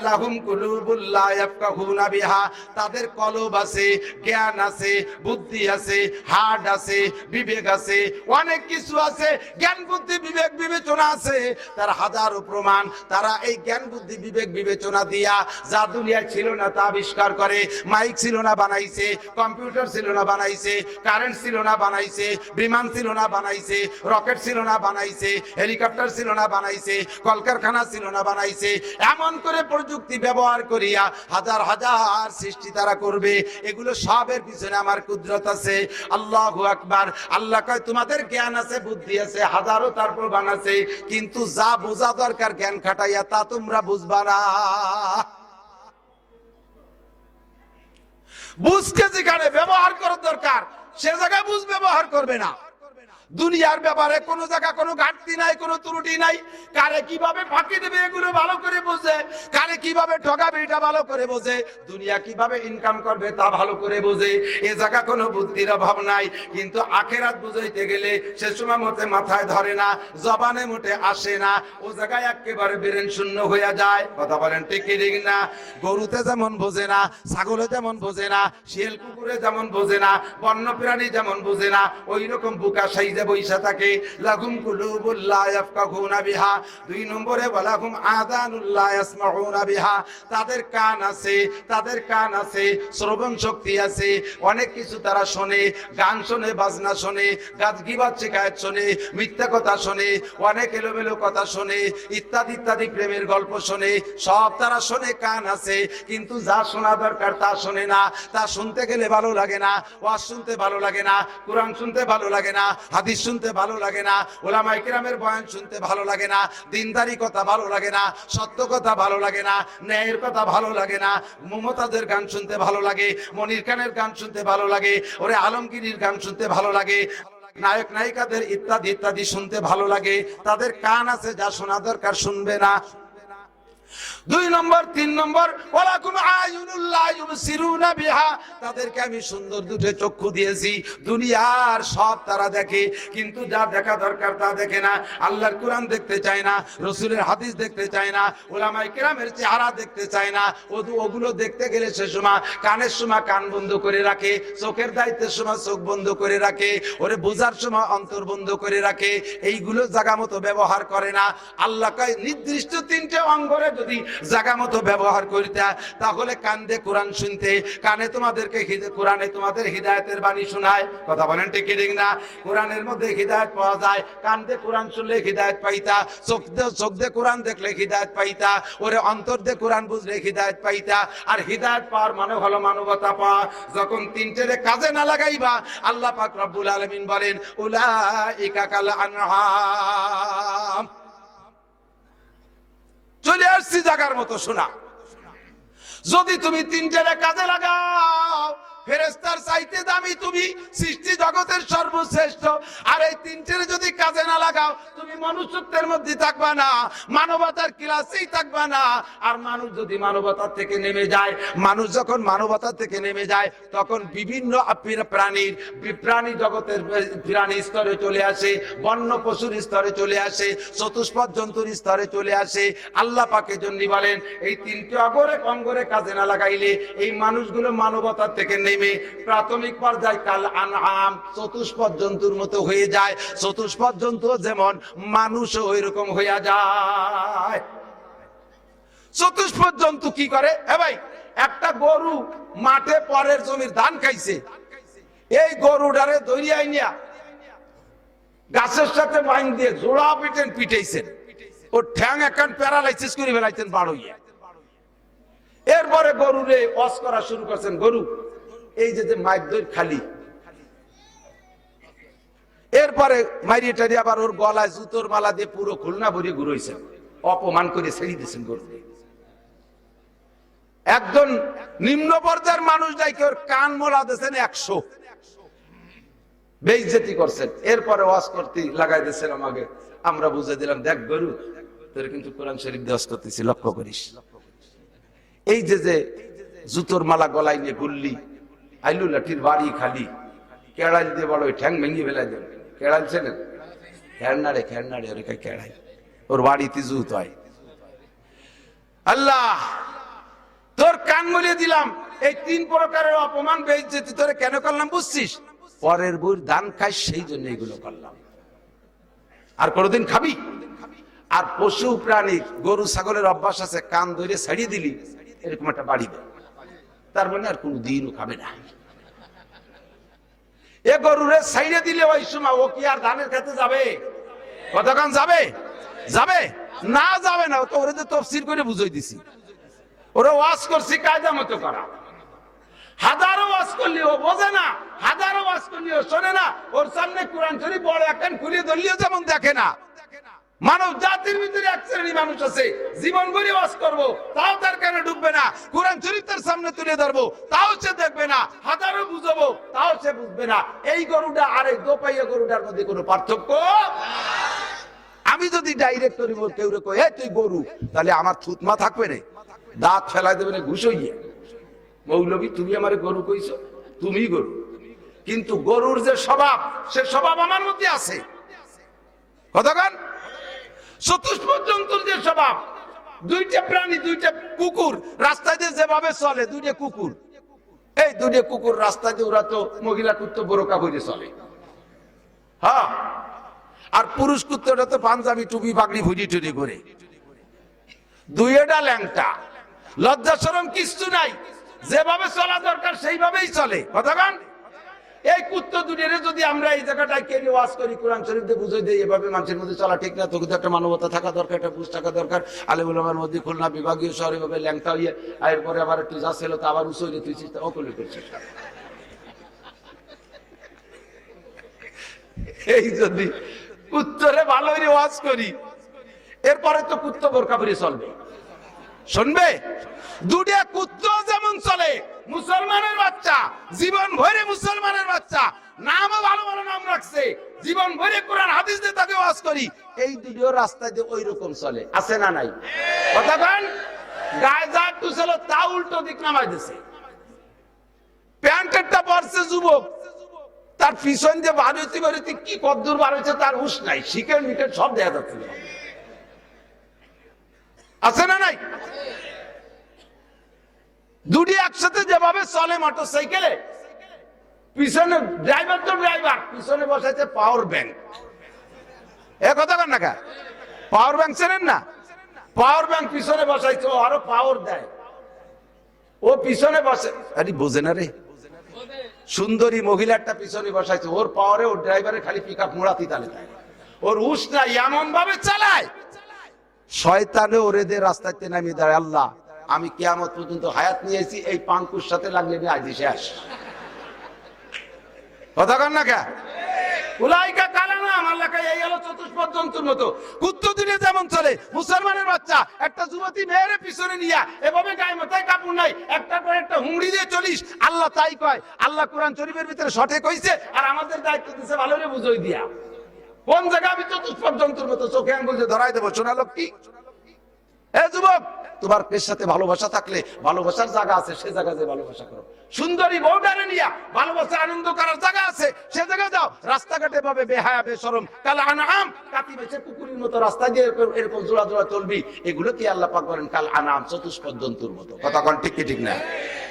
A: লাহুম কুলুবুল লা ইয়াফকাহুনা বিহা, তাদের কলব আছে, জ্ঞান আছে, বুদ্ধি আছে, হার্ট আছে, বিবেক আছে, অনেক কিছু আছে, জ্ঞান বুদ্ধি বিবেক বিবেচনা আছে, তার হাজারো প্রমাণ। তারা এই জ্ঞান বুদ্ধি বিবেক বিবেচনা দিয়া যা দুনিয়ায় ছিল না তা আবিষ্কার করে। মাইক ছিল না বানাইছে, কম্পিউটার ছিল না বানাইছে, কারেন্ট ছিল না বানাইছে, বিমান ছিল না বানাইছে, রকেট ছিল না বানাইছে, হেলিকপ্টার ছিল না বানাইছে, কলকারখানা ছিল না বানাইছে। এমন করে প্রযুক্তি ব্যবহার করিয়া হাজার হাজার সৃষ্টি তারা করবে। এগুলো সবের পিছনে আমার কুদরত আছে। আল্লাহু আকবার। আল্লাহ কয় তোমাদের জ্ঞান আছে, বুদ্ধি আছে, হাজারো তার প্রমাণ আছে, কিন্তু যা বোঝা দরকার জ্ঞান খাটাইয়া তা তোমরা বুঝবা না। বুঝকে যেখানে ব্যবহার করার দরকার সে জায়গায় বুঝ ব্যবহার করবে না। দুনিয়ার ব্যাপারে কোনো জায়গা কোনো ঘাটতি নাই, কোনো ত্রুটি নাই। কারে কিভাবে ফাঁকি দেবে এগুলো ভালো করে বোঝে, কারে কিভাবে ঠকাবে এটা ভালো করে বোঝে, দুনিয়া কিভাবে ইনকাম করবে তা ভালো করে বোঝে। এ জায়গা কোনো বুদ্ধির অভাব নাই। কিন্তু আখেরাত বুঝাইতে গেলে সে সময় মতে মাথায় ধরে না, জবানে মোটে আসে না, ও জায়গায় একেবারে ব্রেন শূন্য হয়ে যায়। কথা বলেন ঠিক কি ঠিক না? গরুতে যেমন বোঝে না, ছাগলে যেমন বোঝে না, শিয়াল কুকুরে যেমন বোঝে না, বন্য প্রাণী যেমন বোঝে না, ওই রকম বুকা সাইজে বইসা থাকে। লাহুম কুলুবুল লা ইয়াফকাহুনা বিহা, 2 নম্বরে ওয়ালাহুম আযানুল লা ইয়াসমাউনা বিহা, তাদের কান আছে, তাদের কান আছে, শ্রবণ শক্তি আছে, অনেক কিছু তারা শোনে, গান শোনে, বাজনা শোনে, গাজগিবাদ শিকায়ত শোনে, মিথ্যা কথা শোনে, অনেক এলোমেলো কথা শোনে, ইত্যাদি ইত্যাদি প্রেমের গল্প শোনে, সব তারা শোনে, কান আছে। কিন্তু যা শোনা দরকার তা শোনে না। তা শুনতে গেলে ভালো লাগে না, ওয়াজ শুনতে ভালো লাগে না, কোরআন শুনতে ভালো লাগে না, হাদিস শুনতে ভালো লাগে না, ওলামায়ে কেরামের বয়ান শুনতে ভালো লাগে না, দিনদারি কথা ভালো লাগে না, সত্য কথা ভালো লাগে না, ন্যায়ের কথা ভালো লাগে না, মমতাজের গান শুনতে ভালো লাগে, মনির খানের গান শুনতে ভালো লাগে, ওরে আলমগীরের গান শুনতে ভালো লাগে, নায়ক নায়িকাদের ইত্যাদি ইত্যাদি শুনতে ভালো লাগে। তাদের কান আছে, যা শোনা দরকার শুনবে না। 2 নম্বর 3 নম্বর ওয়ালাকুম আয়ুনুল লা ইউবসিরুনা বিহা, তাদেরকে আমি সুন্দর দুটো চক্ষু দিয়েছি, দুনিয়ার সব তারা দেখে, কিন্তু যা দেখা দরকার তা দেখে না। আল্লাহর কোরআন দেখতে চায় না, রাসূলের হাদিস দেখতে চায় না, উলামায়ে কেরামের চেহারা দেখতে চায় না। ওগুলো দেখতে গেলে সে সময় কানের সময় কান বন্ধ করে রাখে, চোখের দায়িত্বের সময় চোখ বন্ধ করে রাখে, ওরে বোঝার সময় অন্তর বন্ধ করে রাখে। এইগুলো জায়গা মতো ব্যবহার করে না। আল্লাহ কয় নির্দিষ্ট 3টে অঙ্গরে যদি জায়গা মতো ব্যবহার করিতে, তাহলে কান দিয়ে কোরআন শুনতে, কানে তোমাদেরকে কোরআনে তোমাদের হিদায়াতের বাণী শোনায়। কথা বলেন ঠিক কি ঠিক না? কোরআনের মধ্যে হিদায়াত পাওয়া যায়, কান দিয়ে কোরআন শুনলে হিদায়াত পাইতা, চোখ দিয়ে কোরআন দেখলে হিদায়াত পাইতা, ওরে অন্তর দিয়ে কোরআন বুঝলে হিদায়াত পাইতা। আর হিদায়াত পাওয়ার মানে হলো মানবতা পাওয়া। যখন 3টেরে কাজে না লাগাইবা, আল্লাহ পাক রব্বুল আলামিন বলেন উলাইকা কাল আনআম। চলে আসছি জাগার মতো শোনা। যদি তুমি 3টেরে কাজে লাগাও, ফেরেশতার চাইতে দামি তুমি, সৃষ্টি জগতের সর্বশ্রেষ্ঠ। আর এই 3টেরে যদি কাজে না লাগাও, তুমি মনুষ্যত্বের মধ্যে থাকবা না, মানবতার ক্লাসেই থাকবা না। আর মানুষ যদি মানবতার থেকে নেমে যায়, মানুষ যখন মানবতা থেকে নেমে যায়, তখন বিভিন্ন প্রাণী জগতের প্রাণী স্তরে চলে আসে, বন্য পশুর স্তরে চলে আসে, চতুষ্পদ জন্তুর স্তরে চলে আসে। আল্লাহ পাকের জন্য বলেন এই 3টে অঙ্গরে কাজে না লাগাইলে এই মানুষগুলো মানবতার থেকে নেমে প্রাথমিক পর্যায়ে কাল আনআম, চতুষ্পদ জন্তুর মতো হয়ে যায়। চতুষ্পদ জন্তু যেমন, মানুষও ওই রকম হয়ে যায়। চতুষ্পদ জন্তু কি করে? ভাই, একটা গরু মাঠে পরের জমির ধান খাইছে, এই গরুটারে দরিয়ায় নিয়া গাছের সাথে বাইন দিয়ে জোড়া পিটাইছেন, ওর ঠ্যাং একান প্যারালাইসিস করে ফেলাইছেন বাড়ইয়া। এরপরে গরুরে ওয়াজ করা শুরু করছেন, গরু এই যে মাইক দই খালি। এরপরে মাইরিয়ে টারি আবার ওর গলায় জুতোর মালা দিয়ে পুরো খুলনা ভরিয়ে ঘুরাইছেন, অপমান করে ছেড়ে দিয়েছেন গরু। একজন নিম্ন পর্যায়ের মানুষ যাইকে ওর কান মোলা দিয়েছেন 100, বেইজ্জতি করছেন। এরপরে ওয়াজ করতে লাগাই দিয়েছেন আমাকে, আমরা বুঝে দিলাম, দেখ গরু তোর কিন্তু কোরআন শরীফ দিয়ে ওয়াজ করতেছি, লক্ষ্য করিস। এই যে জুতোর মালা গলায় নিয়ে ঘুরলি, আইলু লাঠির বাড়ি খালি, কেড়াল দিয়ে বড় ঠ্যাং ভেঙে ফেলাই দেন। কেড়াল ছেলেন খেড়নাড়ে ওরে কেড়াই, ওর বাড়িতে জুত হয়। আল্লাহ তোর কান মলিয়ে দিলাম, এই 3 প্রকারের অপমান বেইজ্জতি তোরে কেন করলাম বুঝছিস? পরের বুর ধান খাই, সেই জন্য এগুলো করলাম। আর কোনোদিন খাবি? আর পশু প্রাণী গরু ছাগলের অভ্যাস আছে, কান ধরে ছাড়িয়ে দিলি এরকম একটা বাড়ি দেয়, তার মানে আর কোন দিনও খাবে না। এ গরুরে ছাইড়ে দিলে ওই সময় ও কি আর ধানের খেতে যাবে? কতক্ষণ যাবে? যাবে না, যাবে না। তো ওরে তো তফসির করে বুঝাই দিছি, ওরা ওয়াজ করছি কায়দা মতো করা। হাজারো ওয়াজ করলি ও বোঝে না, হাজারো ওয়াজ করলি ও শোনে না। ওর সামনে কোরআন শরীফ বড় একখান খুলে ধরলিও যেমন দেখে না, মানব জাতির ভিতরে এক শ্রেণী মানুষ আছে জীবন ভরে ওয়াজ করবো তাও তার কানে ঢুকবে না, কোরআন শরীফ তার সামনে তুলে ধরবো তাও সে দেখবে না, হাজারো বুঝাবো তাও সে বুঝবে না। এই গরুটা আর এই দোপাইয়া গরুটার মধ্যে কোনো পার্থক্য। আমি যদি ডাইরেক্ট করি কেউ রে কই তুই গরু, তাহলে আমার থুতমা থাকবে রে, দাঁত ফেলাই দেবে না ঘুষ হইয়া, মৌলবী তুমি আমারে গরু কইছো, তুমি গরু। কিন্তু গরুর যে স্বভাব, সে স্বভাব আমার মধ্যে আছে। কতক্ষণ চতুষ্পদ জন্তুর যে স্বভাব, দুইটা প্রাণী, দুইটা কুকুর রাস্তায় দিয়ে যেভাবে চলে, দুইটা কুকুর, এই দুইটা কুকুর রাস্তায় দিয়ে ওরা তো মহিলা কুত্তো বোরকা করে চলে, হ্যাঁ, আর পুরুষ কুত্তটা তো পাঞ্জাবি টুপি পাগড়ি ভুজি টুজি করে, দুইটা ল্যাংটা, লজ্জা শরম কিছু নাই, যেভাবে চলা দরকার সেইভাবেই চলে। কতক্ষণ এই কুত্ত দুটিরে যদি আমরা এই জায়গাটায় কেড়ে ওয়াজ করি, কোরআন শরীফ দিয়ে বুঝিয়ে দিই এভাবে মানুষের মধ্যে চলা ঠিক না, তোকে তো একটা মানবতা থাকা দরকার, একটা বুঝ থাকা দরকার। আলেম ওলামার মধ্যে খুলনা বিভাগীয় শহর এভাবে ল্যাংটা হইয়ে এরপরে আবার একটু যা ছিল তা আবার উঁচু হইলে তুই চিন্তা অকলে করছিস। এই যদি কুত্তরে ভালো করে ওয়াজ করি, এরপরে তো কুত্ত বোরকা পরে চলবে, শুনবে। দুটিয়া কুত্ত যেমন চলে, মুসলমানের বাচ্চা জীবন ভরে, মুসলমানের বাচ্চা নামও ভালো ভালো নাম রাখছে, জীবন ভরে কোরআন হাদিস দিয়ে তাকে ওয়াজ করি, এই দুটিও রাস্তায় দিয়ে ওই রকম চলে, আছে না নাই? কতক্ষণ গায়ে যা একটু ছিল তা উল্টো দিক নামাই দিছে। প্যান্টেরটা পরছে যুবক, তার পিছন দিয়ে বাড়িতে বাড়িতে কি কদ্দূর বার হয়েছে তার হুঁশ নাই, শিকের মিকের সব দেখা যাচ্ছে, আছে না নাই? দুটি একসাথে যেভাবে চলে মোটর সাইকেলে, পিছনে ড্রাইভার তো ড্রাইভার, পিছনে বসাইছে পাওয়ার ব্যাংক। এ কথা কন না, পাওয়ার ব্যাংক চেনেন না? পাওয়ার ব্যাংক পিছনে বসাইছে, ও আরো পাওয়ার দেয়, ও পিছনে বসে, আরে বোঝে না রে, সুন্দরী মহিলাটা পিছনে বসাইছে, ওর পাওয়ারে ওর ড্রাইভারে খালি পিক আপ মোড়াতি তালে দেয়, ওর হুঁশ নাই, এমন ভাবে চালায় শয়তানে ওরেদের রাস্তাতে নামিয়ে দেয়। আল্লাহ, আমি কিয়ামত পর্যন্ত হায়াত নিয়েছি, এই পাঙ্কুর সাথে লাগলে আমি আজ শেষ। কথা কন না কে? উলাইকা কালানাম, আল্লাহ কয় এই হলো চতুষ্পদ জন্তুর মতো। কুত্ত দিনে যেমন চলে, মুসলমানের বাচ্চা একটা যুবতী মেয়ের পিছনে নিয়া এভাবে গায়ে মাথায় কাপড় নাই, একটা করে একটা হুংড়ি দিয়ে চলিস, আল্লাহ তাই কয়। আল্লাহ কোরআন শরীফের ভিতরে সঠিক কইছে, আর আমাদের দায়িত্ব দিছে ভালো করে বুঝাই দিয়া। কোন জায়গায় আমি চতুষ্পদ জন্তুর মতো চোখে আঙ্গুল দিয়ে ধরাই দেবো, শোনা লক্ষ্মী? এ যুবক, তোমার পেশ সাথে ভালোবাসা থাকলে ভালোবাসার জায়গা আছে, সে জায়গায় যে ভালোবাসা করো। সুন্দরী বউটারে নিয়া ভালোবাসা আনন্দ করার জায়গা আছে, সে জায়গায় যাও। রাস্তাঘাটে ভাবে বেহায়া বেশরম কাল আনাম, কাতি বেচে কুকুরের মতো রাস্তা দিয়ে এরকম জোড়া জোড়া চলবি, এগুলো কি আল্লাহ পাক বলেন কাল আনাম, চতুষ্পদ জন্তুর মতো। কথা কোন ঠিক কি ঠিক না?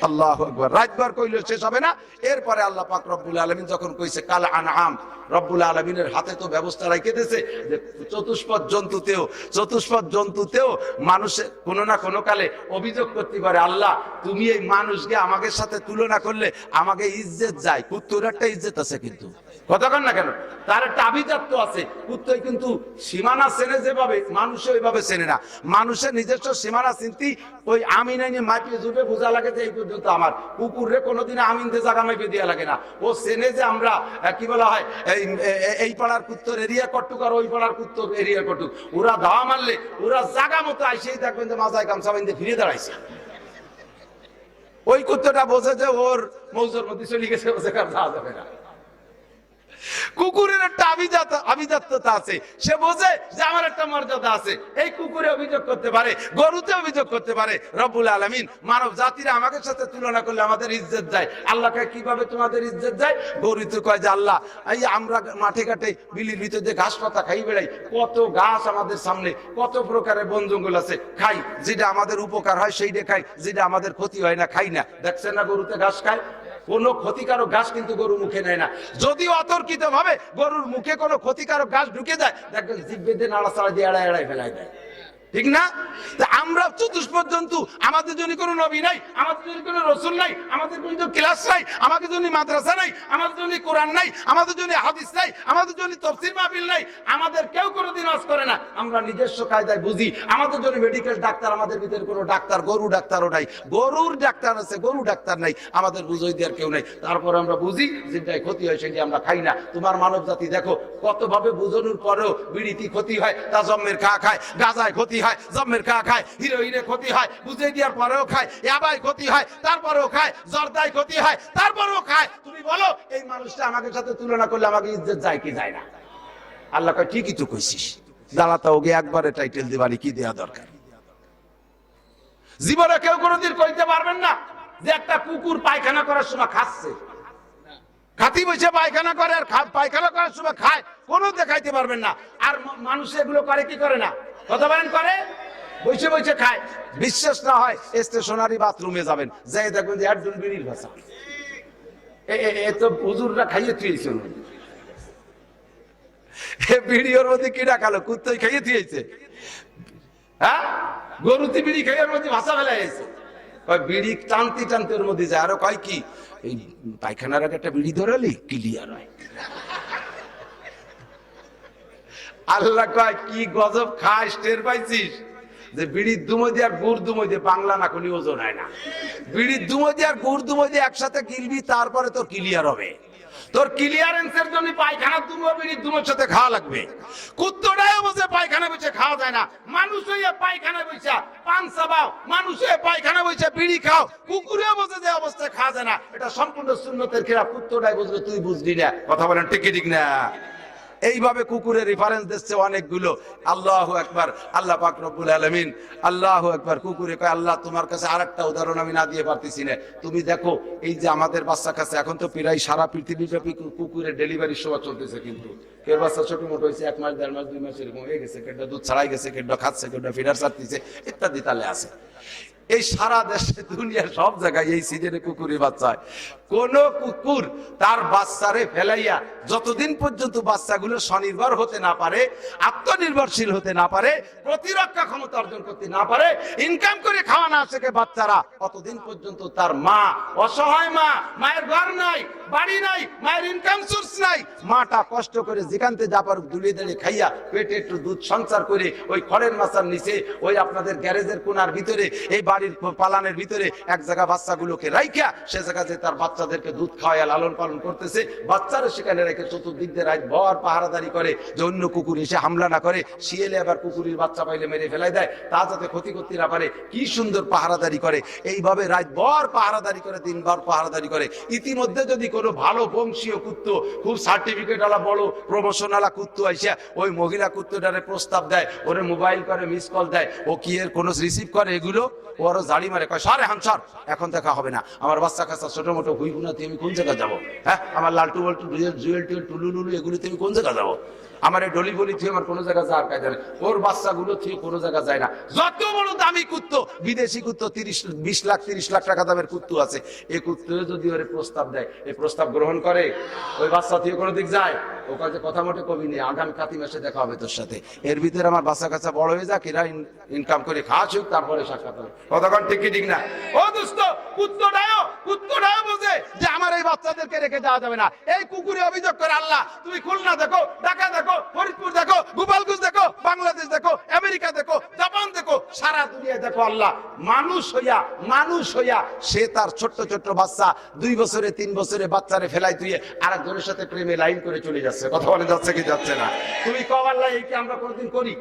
A: আল্লাহু আকবার। রাতবার কইলে শেষ হবে না। এরপরে আল্লাহ পাক রব্বুল আলামিন যখন কইছে কাল আনাম, রব্বুল আলামিনের হাতে তো ব্যবস্থা রেখে দিয়েছে যে চতুষ্পদ জন্তুতেও মানুষে কোনো না কোনো কালে অভিযোগ করতে পারে, আল্লাহ তুমি এই মানুষকে আমাদের সাথে তুলনা করলে আমাকে ইজ্জত যায়। কুত্তর একটা ইজ্জত আছে, কিন্তু কতক্ষণ না কেন তার একটা আভিজাত্য আছে। কুত্তই কিন্তু সীমানা চেনে যেভাবে, মানুষে ওইভাবে চেনে না। মানুষের নিজস্ব সীমানা চিন্তি ওই আমিন আইনে মাইপে জুবে বোঝা লাগে যে এই পর্যন্ত আমার। কুকুরে কোনোদিন আমিনতে জায়গা মাইপে দেওয়া লাগে না, ও চেনে যে আমরা কি বলা হয় এই পাড়ার কুত্তর এরিয়া কটুক আর ওই পাড়ার কুত্তর এরিয়া কটুক। ওরা ধাওয়া মারলে ওরা জায়গা মতো আইসেই দেখবেন যে মাথায় গামছা বাঁধে ফিরে দাঁড়াইছে। ওই কুত্তটা বোঝে যে ওর মৌজুর মধ্যে চলে গেছে, যাওয়া যাবে না। কুকুরের একটা আভিজাত্যতা আছে, সে বোঝে যে আমার একটা মর্যাদা আছে। এই কুকুরে অভিযোগ করতে পারে, গরুতে অভিযোগ করতে পারে। রব্বুল আলামিন মানব জাতিরা আমাদের সাথে তুলনা করলে আমাদের ইজ্জত যায়। আল্লাহকে কিভাবে তোমাদের ইজ্জত যায়? গরুতে কয় যে আল্লাহ এই আমরা মাঠে ঘাটে বিলির ভিতরে যে ঘাস পাতা খাই বেড়াই, কত গাছ আমাদের সামনে, কত প্রকারের বন জঙ্গল আছে, খাই যেটা আমাদের উপকার হয় সেইটা খাই, যেটা আমাদের ক্ষতি হয় না খাই না। দেখছেন না গরুতে ঘাস খায়, কোনো ক্ষতিকারক ঘাস কিন্তু গরু মুখে নেয় না। যদিও অতর্কিত ভাবে গরুর মুখে কোনো ক্ষতিকারক ঘাস ঢুকে যায়, দেখবেন জিভ বেঁধে নাড়াচাড়া দিয়ে এড়াই ফেলাই দেয়। ঠিক না? আমরা চতুষ্পদ জন্তু, আমাদের জন্য কোনো নবী নাই, আমাদের জন্য কোনো রসুল নাই, আমাদের জন্য ক্লাস নাই, আমাদের জন্য মাদ্রাসা নাই, আমাদের জন্য কোরআন নাই, আমাদের জন্য হাদিস নাই, আমাদের জন্য তাফসীর মাহফিল নাই, আমাদের কেউ কোনোদিন ওয়াজ করে না। আমরা নিজস্ব কায়দায় বুঝি। আমাদের জন্য মেডিকেল ডাক্তার, আমাদের ভিতরে কোনো ডাক্তার, গরু ডাক্তারও নাই, গরুর ডাক্তার আছে, গরু ডাক্তার নাই, আমাদের বুঝাই দেওয়ার কেউ নাই। তারপর আমরা বুঝি যেটাই ক্ষতি হয় সেটি আমরা খাই না। তোমার মানব জাতি দেখো কত ভাবে বুঝানোর পরেও বিড়িতে ক্ষতি হয়, তা জম্মের খা খায়, গাঁজায় ক্ষতি হয়, জম্মের খা খায়, হিরোইনে ক্ষতি হয়, বুঝে দেওয়ার পরেও খায়, ইয়াবায় ক্ষতি হয়, তারপরেও খায়, জর্দায় ক্ষতি হয়, তারপরেও খায়। তুমি বলো এই মানুষটা আমাদের সাথে তুলনা করলে আমাকে ইজ্জত যায় কি যায় না? আল্লাহ কয় ঠিকই তো কইছিস, জ্বালাতা ওকে একবারে টাইটেল দিবানি, কি দেওয়া দরকার? জীবনে কেউ কোনোদিন কইতে পারবেন না যে একটা কুকুর পায়খানা করার সময় খাচ্ছে, খাতি বসে পায়খানা করে আর পায়খানা করার সময় খায়, কোনো দেখাইতে পারবেন না। আর মানুষ এগুলো করে কি করে না? কথা বলেন, করে? বসে বসে খায়। বিশ্বাস না হয় স্টেশনারি বাথরুমে যাবেন, যাই দেখবেন যে একজন বিড়ির ভাষা, এ তো হুজুররা খাইয়ে থুয়েছে, বিড়ির মধ্যে কি রাখালো? কুত্তই খাইয়ে থুয়েছে। হ্যাঁ, গরুতি বিড়ি খাইয়ে ওর মধ্যে ভাষা ফেলা গেছে। বিড়ি টানতে টানতে ওর মধ্যে যায়। আরো কয় কি, এই পায়খানার আগে একটা বিড়ি ধরালি ক্লিয়ার হয়। আল্লাহ কয় কি গজব খাস, টের পাইছিস যে বিড়ির দুমো দিয়ে আর গুড় দুমো দিয়ে বাংলা না করলে ওজন হয় না। বিড়ির দুমো দিয়ে আর গুড় দুমো দিয়ে একসাথে গিলবি, তারপরে তোর ক্লিয়ার হবে। তোর ক্লিয়ারেন্সের জন্য পায়খানা দুমো বিড়ির দুমোর সাথে খাওয়া লাগবে। কুত্তটাও বোঝে পায়খানা বসে খাওয়া যায় না, মানুষ হইয়া পায়খানা বসে পান চাবাও, মানুষ হয়ে পায়খানা বসে বিড়ি খাও, কুকুরেও বোঝে যে অবস্থায় খাওয়া যায় না। এটা সম্পূর্ণ সুন্নতের খেলাফ। কুত্তটাই বুঝলে তুই বুঝলি না। কথা বলেন ঠিক ঠিক না? এইভাবে কুকুরের রেফারেন্স দিচ্ছে অনেকগুলো। আল্লাহু আকবার, আল্লাহ পাক রব্বুল আলামিন, আল্লাহু আকবার। কুকুরে কয় আল্লাহ তোমার কাছে আরেকটা উদাহরণ আমি না দিয়ে পারতেছি না। তুমি দেখো এই যে আমাদের বাচ্চা কাছে এখন তো প্রায় সারা পৃথিবীব্যাপী কুকুরের ডেলিভারি সেবা চলতেছে, কিন্তু কেউ বাচ্চা ছোট মোটো হয়েছে 1 মাস 1.5 মাস 2 মাস এরকম হয়ে গেছে, কেডা দুধ ছাড়াই গেছে, কেডা খাচ্ছে, কেডা ফিডার ছাড়তেছে ইত্যাদি তালে আছে। এই সারা দেশে দুনিয়ার সব জায়গায় এই সিজনে কুকুরের বাচ্চা হয়। কোন কুকুর তার বাচ্চারে ফেলাইয়া যতদিন পর্যন্ত বাচ্চাগুলো স্বনির্ভর হতে না পারে, আত্মনির্ভরশীল হতে না পারে, প্রতিরক্ষা ক্ষমতা অর্জন করতে না পারে, ইনকাম করে খাওয়া না শেখে বাচ্চারা, ততদিন পর্যন্ত তার মা অসহায়, মা, মায়ের ঘর নাই, বাড়ি নাই, মায়ের ইনকাম সোর্স নাই, মাটা কষ্ট করে যেখান থেকে যা পারুক দুলিয়ে দাঁড়িয়ে খাইয়া পেটে একটু দুধ সঞ্চার করে ওই খড়ের মাচার নিচে, ওই আপনাদের গ্যারেজের কোনার ভিতরে, এই বাড়ির পালানের ভিতরে এক জায়গা বাচ্চাগুলোকে রাইখা সে জায়গাতে তার বাচ্চাদেরকে দুধ খাওয়াইয়া লালন পালন করতেছে। বাচ্চারা সেখানে রেখে চতুর্দিক দিয়ে রাত ভর পাহারাদারি করে যে অন্য কুকুর এসে হামলা না করে, শিয়ালে আবার কুকুরের বাচ্চা পাইলে মেরে ফেলাই দেয়, তা যাতে ক্ষতি করতে না পারে। কি সুন্দর পাহারাদারি করে, এইভাবে রাত ভর পাহারাদারি করে, দিনভর পাহারাদারি করে। ইতিমধ্যে যদি কোনো ভালো বংশীয় কুত্তো, খুব সার্টিফিকেট ওয়ালা বড় প্রমোশন ওয়ালা কুত্তো আইসা ওই মহিলা কুত্তটারে প্রস্তাব দেয়, ওরে মোবাইল করে মিস কল দেয়, ও কি এর কোনো রিসিভ করে, এগুলো ওরও জাড়ি মারে, কয় সারে হানসার এখন দেখা হবে না, আমার বাচ্চা কাচ্চা ছোট মোটো হুই গুনাতে আমি কোন জায়গায় যাবো? হ্যাঁ, আমার লালটু বল্টু জুয়েল টুয়েল টুলু লুলু এগুলিতে আমি কোন জায়গায় যাবো? আমার এই ডলি বলি থেকে আমার কোনো জায়গায় যাওয়ার কায়দা নেই। ওর বাচ্চাগুলো থেকে কোনো জায়গায় যায় না। যত বড় দামি কুত্তো, বিদেশি কুত্তো 20 লাখ 30 লাখ টাকা দামের কুত্তো আছে, এই কুত্তো যদি ওরে প্রস্তাব দেয়, এই প্রস্তাব গ্রহণ করে, ওই বাচ্চা থেকে কোনো দিক যায়, ও কাছে কথা মোটে কবি নেই, আগামী কাতি মাসে দেখা হবে তোর সাথে, এর ভিতরে আমার বাচ্চা কাচ্চা বড় হয়ে যাক, এরা ইনকাম করে খাওয়া চুক, তারপরে সাক্ষাৎ হবে। কতক্ষণ ঠিক কি ঠিক না? ও দোস্ত, কুত্তটাও বোঝে যে আমার এই বাচ্চাদেরকে রেখে যাওয়া যাবে না। এই কুকুরে অভিযোগ করে আল্লাহ তুমি খুলনা দেখো, ঢাকা দেখো, ফরিদপুর দেখো, গোপালগঞ্জ দেখো, বাংলাদেশ দেখো, আমেরিকা দেখো, জাপান দেখো, সারা দুনিয়া দেখো, আল্লাহ মানুষ হইয়া সে তার ছোট্ট ছোট্ট বাচ্চা 2 বছরে 3 বছরে বাচ্চারে ফেলাই তুই আরেকজনের সাথে প্রেমে লাইন করে চলে যাচ্ছে। কথা বলে যাচ্ছে কি যাচ্ছে না? তুমি কও আল্লাহ এই কি আমরা কোনোদিন করি?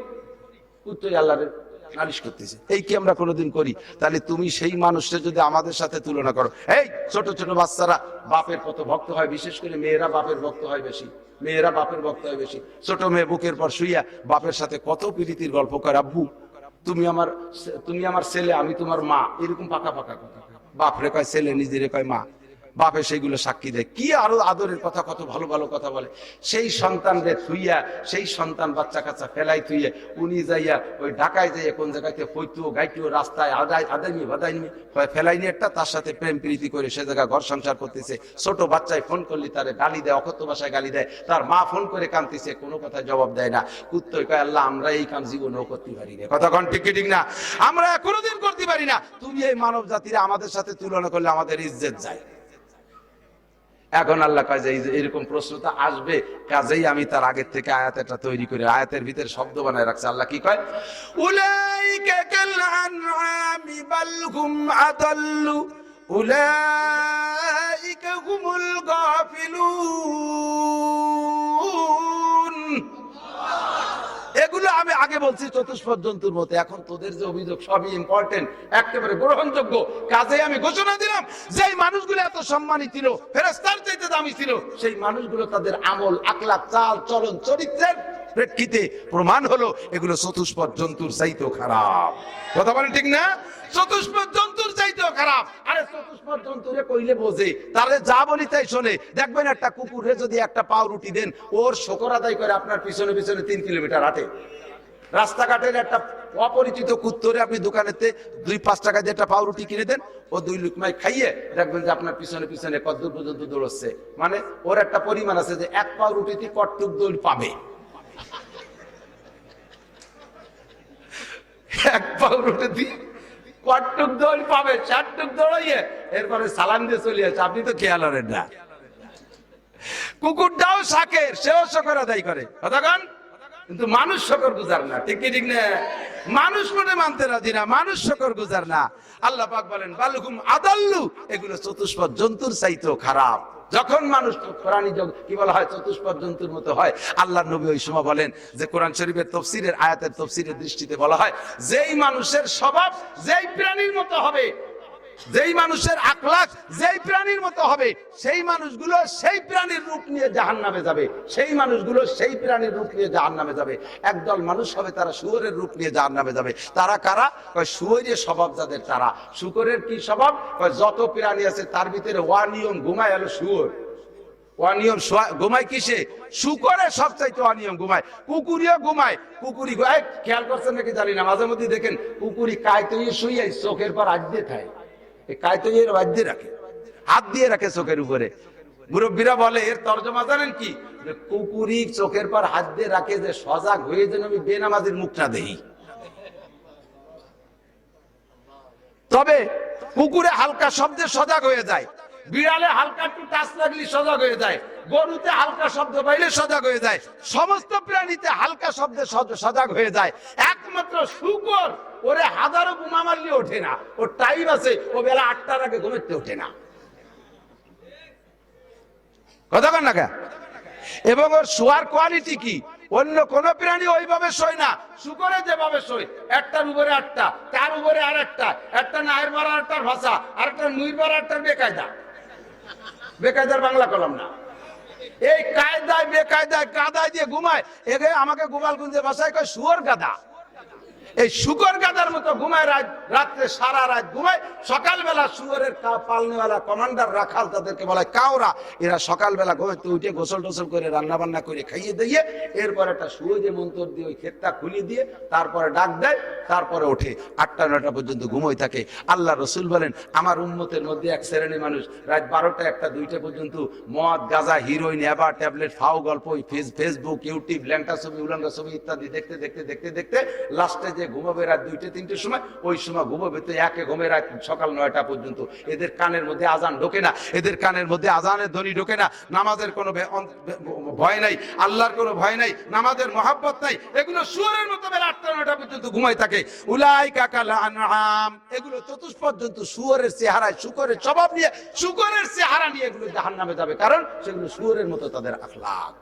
A: উত্তরে আল্লাহর নালিশ করতেছে, এই কি আমরা কোনোদিন করি? তাহলে তুমি সেই মানুষটা যদি আমাদের সাথে তুলনা করো, এই ছোট ছোট বাচ্চারা বাপের কত ভক্ত হয়, বিশেষ করে মেয়েরা বাপের ভক্ত হয় বেশি, মেয়েরা বাপের ভক্ত হয় বেশি। ছোট মেয়ে বুকের পর শুইয়া বাপের সাথে কত প্রীতির গল্প করে, আব্বু তুমি আমার ছেলে, আমি তোমার মা, এরকম পাকা পাকা কথা। বাপরে কয় ছেলে, নিজেরে কয় মা। বাপে সেগুলো সাক্ষী দেয়, কি আরো আদরের কথা, কত ভালো ভালো কথা বলে। সেই সন্তানরে থুইয়া, সেই সন্তান বাচ্চা কাচ্চা ফেলাই থুইয়ে উনি যাইয়া ওই ঢাকায় যাইয়া কোন জায়গাতে হইতো গাইতো রাস্তায় আদাইনি বাদাইনি ফেলাইনি একটা, তার সাথে প্রেম প্রীতি করে সে জায়গায় ঘর সংসার করতেছে। ছোট বাচ্চায় ফোন করলে তারে গালি দেয়, অকথ্য ভাষায় গালি দেয়, তার মা ফোন করে কাঁদতেছে, কোনো কথা জবাব দেয় না। কুত্তই কয় আল্লাহ আমরা এই কাম জীবনেও করতে পারি না। কথা কন ঠিক কি ঠিক না? আমরা কোনোদিন করতে পারি না। তুমি এই মানব জাতিরা আমাদের সাথে তুলনা করলে আমাদের ইজ্জত যায়। এখন আল্লাহ কয় যে এরকম প্রশ্ন তো আসবে, কাজেই আমি তার আগের থেকে আয়াতটা তৈরি করে আয়াতের ভিতরে শব্দ বানায় রাখছে। আল্লাহ কি কয়? উলাইকা কাল আনআমি বাল হুম আদাল্লু উলাইকা হুমুল গাফিলুন। এগুলো আমি আগে বলছি চতুষ্পদ জন্তুর মতো। এখন তোদের যে অভিযোগ সবই ইম্পর্টেন্ট, একেবারে গ্রহণযোগ্য। কাজে আমি ঘোষণা দিলাম যে মানুষগুলো এত সম্মানী ছিল, ফেরেশতার চাইতে দামি ছিল, সেই মানুষগুলো তাদের আমল আখলাক চাল চলন চরিত্রের প্রেক্ষিতে প্রমাণ হলো এগুলো চতুষ্পদ জন্তুর চাইতেও খারাপ। কথা বলেন ঠিক না? চতুষ্পদ জন্তুর চাইতেও খারাপ। আরে চতুষ্পদ জন্তুরে কইলে বোঝে, তাহলে যা বলি তাই শোনে। দেখবেন একটা কুকুরে যদি একটা পাউরুটি দেন, ওর শকর আদায় করে আপনার পিছনে পিছনে 3 কিলোমিটার হাঁটে। রাস্তাঘাটের একটা অপরিচিত কুত্তরে আপনি দোকানেতে 2-5 টাকা দিয়ে একটা পাউরুটি কিনে দেন, ও 2 লুকমাই খাইয়ে দেখবেন যে আপনার পিছনে পিছনে কতদূর পর্যন্ত দৌড়চ্ছে। মানে ওর একটা পরিমাণ আছে যে 1 পাউরুটিতে কতটুক দৌড় পাবে। 1 পাউরুটি কতটুক দৌড় পাবে? 4 টুক দৌড়াইয়ে এরপরে সালাম দিয়ে চলে আসে। আপনি তো খেয়াল করেন না। কুকুরটাও শাকের, সেও শকর আদায় করে। কতক্ষণ? কিন্তু মানুষ শকর গুজার না। ঠিক কি ঠিক না? মানুষ মনে মানতে রাজি না, মানুষ শকর গুজার না। আল্লাহ পাক বলেন বালহুম আদাল্লু, এগুলো চতুষ্পদ জন্তুর চাইতেও খারাপ। যখন মানুষ প্রাণী কি বলা হয় চতুষ্পদ জন্তুর মতো হয়, আল্লাহর নবী ওই সময় বলেন যে কোরআন শরীফের তফসিরের আয়াতের তফসিরের দৃষ্টিতে বলা হয়, যেই মানুষের স্বভাব যেই প্রাণীর মতো হবে, যেই মানুষের আখলাক যেই প্রাণীর মতো হবে, সেই মানুষগুলো সেই প্রাণীর রূপ নিয়ে জাহান্নামে যাবে। সেই মানুষগুলো সেই প্রাণীর রূপ নিয়ে জাহান্নামে যাবে। একদল মানুষ হবে তারা শুয়োরের রূপ নিয়ে জাহান্নামে যাবে। তারা কারা? কয় শুয়োরের স্বভাব যাদের তারা। শুকরের কি স্বভাব? কয় যত প্রাণী আছে তার ভিতরে অনিয়ম ঘুমায় হলো শুয়োর। অনিয়ম ঘুমায় কিসে? শুকরের সবচাইতে অনিয়ম ঘুমায়। কুকুরিও ঘুমায়। কুকুরি খেয়াল করছেন নাকি জানি না, মাঝে মধ্যে দেখেন কুকুরি কায়তে শুয়ে চোখের পর হাত দিয়ে খায়। কায়তে হাত দিয়ে রাখে, হাত দিয়ে রাখে চোখের উপরে। মুরব্বীরা বলে এর তর্জমা জানেন কি? কুকুরি চোখের পর হাত দিয়ে রাখে যে সজাগ হয়ে যেন আমি বেনামাজির মুখটা দেই। তবে কুকুরে হালকা শব্দে সজাগ হয়ে যায়, বিড়ালে হালকা একটু টাচ লাগলে সজাগ হয়ে যায়, গরুতে হালকা শব্দ পাইলে সজাগ হয়ে যায়, সমস্ত প্রাণীতে হালকা শব্দে সজাগ হয়ে যায়। একমাত্র শুকর ওরে হাজারো বোমা মারলে ওঠে না, ওর টাইম আছে, ও বেলা 8টার আগে ঘুমাতে ওঠে না। কথা বল না কে? এবং ওর শোয়ার কোয়ালিটি কি? অন্য কোন প্রাণী ওইভাবে শোয় না। শুকরে যেভাবে শোয়, একটার উপরে আটটা, তার উপরে আর একটা নায়ের মারা, একটার ভাষা, আর একটা মুইর মারা, একটার বেকায়দা। বেকায়দার বাংলা কলম না, এই কায়দায় বেকায়দায় কাদায় দিয়ে ঘুমায়। এগে আমাকে গোপালগঞ্জের ভাষায় কয় শুয়োর গাদা। এই শুকর গাদার মতো ঘুমায়, রাত্রে সারা রাত ঘুমায়। সকালবেলা শুয়োরের পালনেওয়ালা কমান্ডার রাখাল, তাদেরকে বলা হয় কাউরা, এরা সকালবেলা ঘুমাইতে উঠে গোসল টোসল করে রান্না বান্না করে খাইয়ে দিয়ে এরপর একটা শুয়োরে মন্তর দিয়ে ওই ক্ষেতটা খুলে দিয়ে তারপরে ডাক দেয়, তারপরে ওঠে 8টা-9টা পর্যন্ত ঘুমোই থাকে। আল্লাহ রসুল বলেন আমার উম্মতের মধ্যে এক শ্রেণীর মানুষ রাত 12টা, 1টা, 2টা পর্যন্ত মদ, গাঁজা, হিরোইন, অ্যাবা, ট্যাবলেট, ফাও গল্প, ফেসবুক, ইউটিউব, ল্যাংটা ছবি, উলঙ্গা ছবি ইত্যাদি দেখতে দেখতে দেখতে দেখতে লাস্টে যে ঘুমাবে রাত 2-3টের সময়, ওই সময় ঘুমাবে তো একে ঘুমে রাত সকাল 9টা পর্যন্ত। এদের কানের মধ্যে আজান ঢোকে না, এদের কানের মধ্যে আজানের ধ্বনি ঢোকে না, নামাজের কোনো ভয় নাই, আল্লাহর কোনো ভয় নাই, নামাজের মহাব্বত নাই। এগুলো শুয়োরের মতো বেলা 8টা-9টা পর্যন্ত ঘুমাই থাকে। উলাইকা কাল আনআম, এগুলো চতুষ্পদ জন্তু, শুয়োরের চেহারায়, শুকরের স্বভাব নিয়ে, শুকরের চেহারা নিয়ে এগুলো জাহান্নামে যাবে, কারণ সেগুলো শুয়োরের মতো তাদের আখলাক।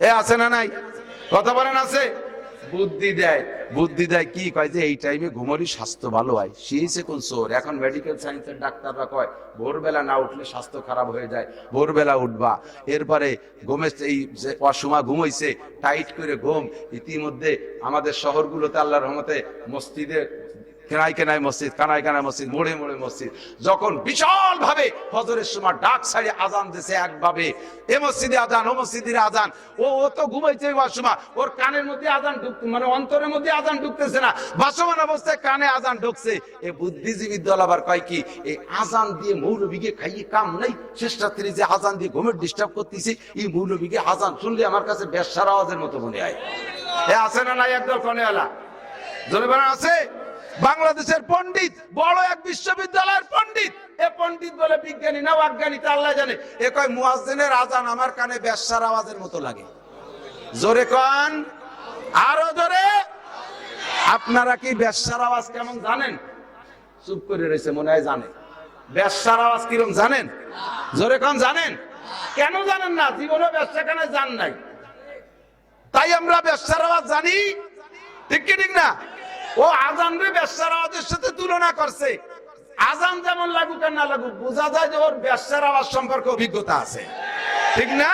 A: এ আছে না নাই? কথা বলেন আছে? বুদ্ধি দেয়, বুদ্ধি দেয় কি কয় যে এই টাইমে ঘুমোলি স্বাস্থ্য ভালো হয়। শিয়েছে কোন সোর? এখন মেডিকেল সায়েন্সের ডাক্তাররা কয় ভোরবেলা না উঠলে স্বাস্থ্য খারাপ হয়ে যায়, ভোরবেলা উঠবা। এরপরে ঘুমের এই যে অসময় ঘুমাইছে, টাইট করে ঘুম। ইতিমধ্যে আমাদের শহরগুলোতে আল্লাহর রহমতে মসজিদে কেনায় কেনায় মসজিদ, কানায় কানায় মসজিদ, মোড়ে মোড়ে মসজিদ। যখন বিশাল ভাবে ফজরের সময় ডাক ছাড়ে আজান দিছে একভাবে, এ মসজিদে আজান, ও মসজিদের আজান, ও তো ঘুমাইছে সময়, ওর কানের মধ্যে আজান ঢুকতে, মানে অন্তরের মধ্যে আজান ঢুকতেছে না, ভাসমান অবস্থায় কানে আজান ঢুকছে। এ বুদ্ধিজীবী দল আবার কয় কি, এই আজান দিয়ে মৌলবীকে খাইয়ে কাম নাই, শেষ রাত্রি যে আজান দিয়ে ঘুমের ডিস্টার্ব করতেছি, এই মৌলবীকে আজান শুনলে আমার কাছে বেশ্যার আওয়াজের মতো মনে হয়। এ আছে না নাই একদল কনেওয়ালা? জোরে বলেন আছে? বাংলাদেশের পণ্ডিত, বড় এক বিশ্ববিদ্যালয়ের পণ্ডিত, এ পণ্ডিত বলে বিজ্ঞানী না অজ্ঞানী তা আল্লাহ জানে। এ কয় মুয়াজ্জিনের আজান আমার কানে বেশ্যার আওয়াজের মতো লাগে। জোরে কন, আরো জোরে। আপনারা কি বেশ্যার আওয়াজ কেমন জানেন? চুপ করে রয়েছে, মনে হয় জানে। বেশ্যার আওয়াজ কিরকম জানেন? জোরে কন, জানেন? কেন জানেন না? জীবনে বেশ্যাখানে যান নাই, তাই আমরা বেশ্যার আওয়াজ জানি। ঠিক কি ঠিক না? ও আজান রে বেশ্যার আওয়াজের সাথে তুলনা করছে। আজান যেমন লাগুক আর না লাগুক, বোঝা যায় যে ওর বেশ্যার আওয়াজ সম্পর্কে অভিজ্ঞতা আছে। ঠিক না?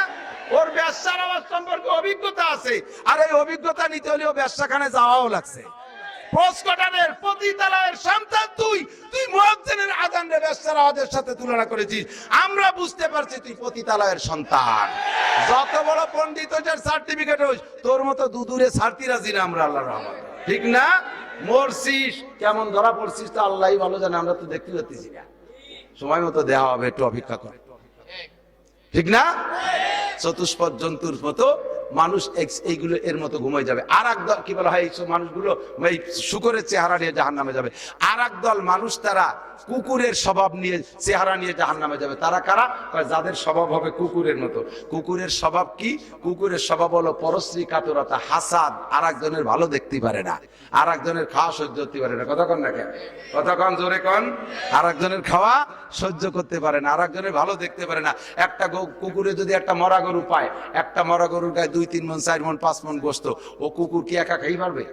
A: ওর বেশ্যার আওয়াজ সম্পর্কে অভিজ্ঞতা আছে, আর এই অভিজ্ঞতা নিতে হলে ও বেশ্যাখানে যাওয়াও লাগছে। পোস্টকটানের পতিতালয়ের সন্তান তুই, তুই মুয়াজ্জিনের আজান রে বেশ্যার আওয়াজের সাথে তুলনা করেছিস। আমরা বুঝতে পারছি তুই পতিতালয়ের সন্তান। যত বড় পণ্ডিত হইছার সার্টিফিকেট হইছ, তোর মতো দুদূরে ছাড়তি রাজি না আমরা, আল্লাহর রহমত। ঠিক না? মরছিস কেমন, ধরা পড়ছিস তো আল্লাহই ভালো জানে, আমরা তো দেখতে পাচ্ছি না। সময় মতো দেওয়া হবে, একটু অপেক্ষা কর। ঠিক না? চতুষ্পদ জন্তুর মতো মানুষ এইগুলো এর মতো ঘুমাই যাবে। আর এক দল কি বলা হয়, এইসব মানুষগুলো এই শুকরের চেহারা নিয়ে জাহান্নামে যাবে। আর এক দল মানুষ তারা কুকুরের স্বভাব নিয়ে, চেহারা নিয়ে জাহান্নামে যাবে। তারা কারা? যাদের স্বভাব হবে কুকুরের মতো। কুকুরের স্বভাব কি? কুকুরের স্বভাব হলো পরশ্রী কাতরতা, হাসাদ, আর একজনের ভালো দেখতে পারে না, আর একজনের খাওয়া সহ্য করতে পারে না। কথা কন না কেন? কথা কন, জোরে কন। আর একজনের খাওয়া সহ্য করতে পারে না, আর একজনের ভালো দেখতে পারে না। একটা কুকুরে যদি একটা মরা গরু পায়, একটা মরা গরুর গায়ে 2-3 মণ 4 মণ 5 মণ গোস্ত, ও কুকুর কি একা খাই পারবে?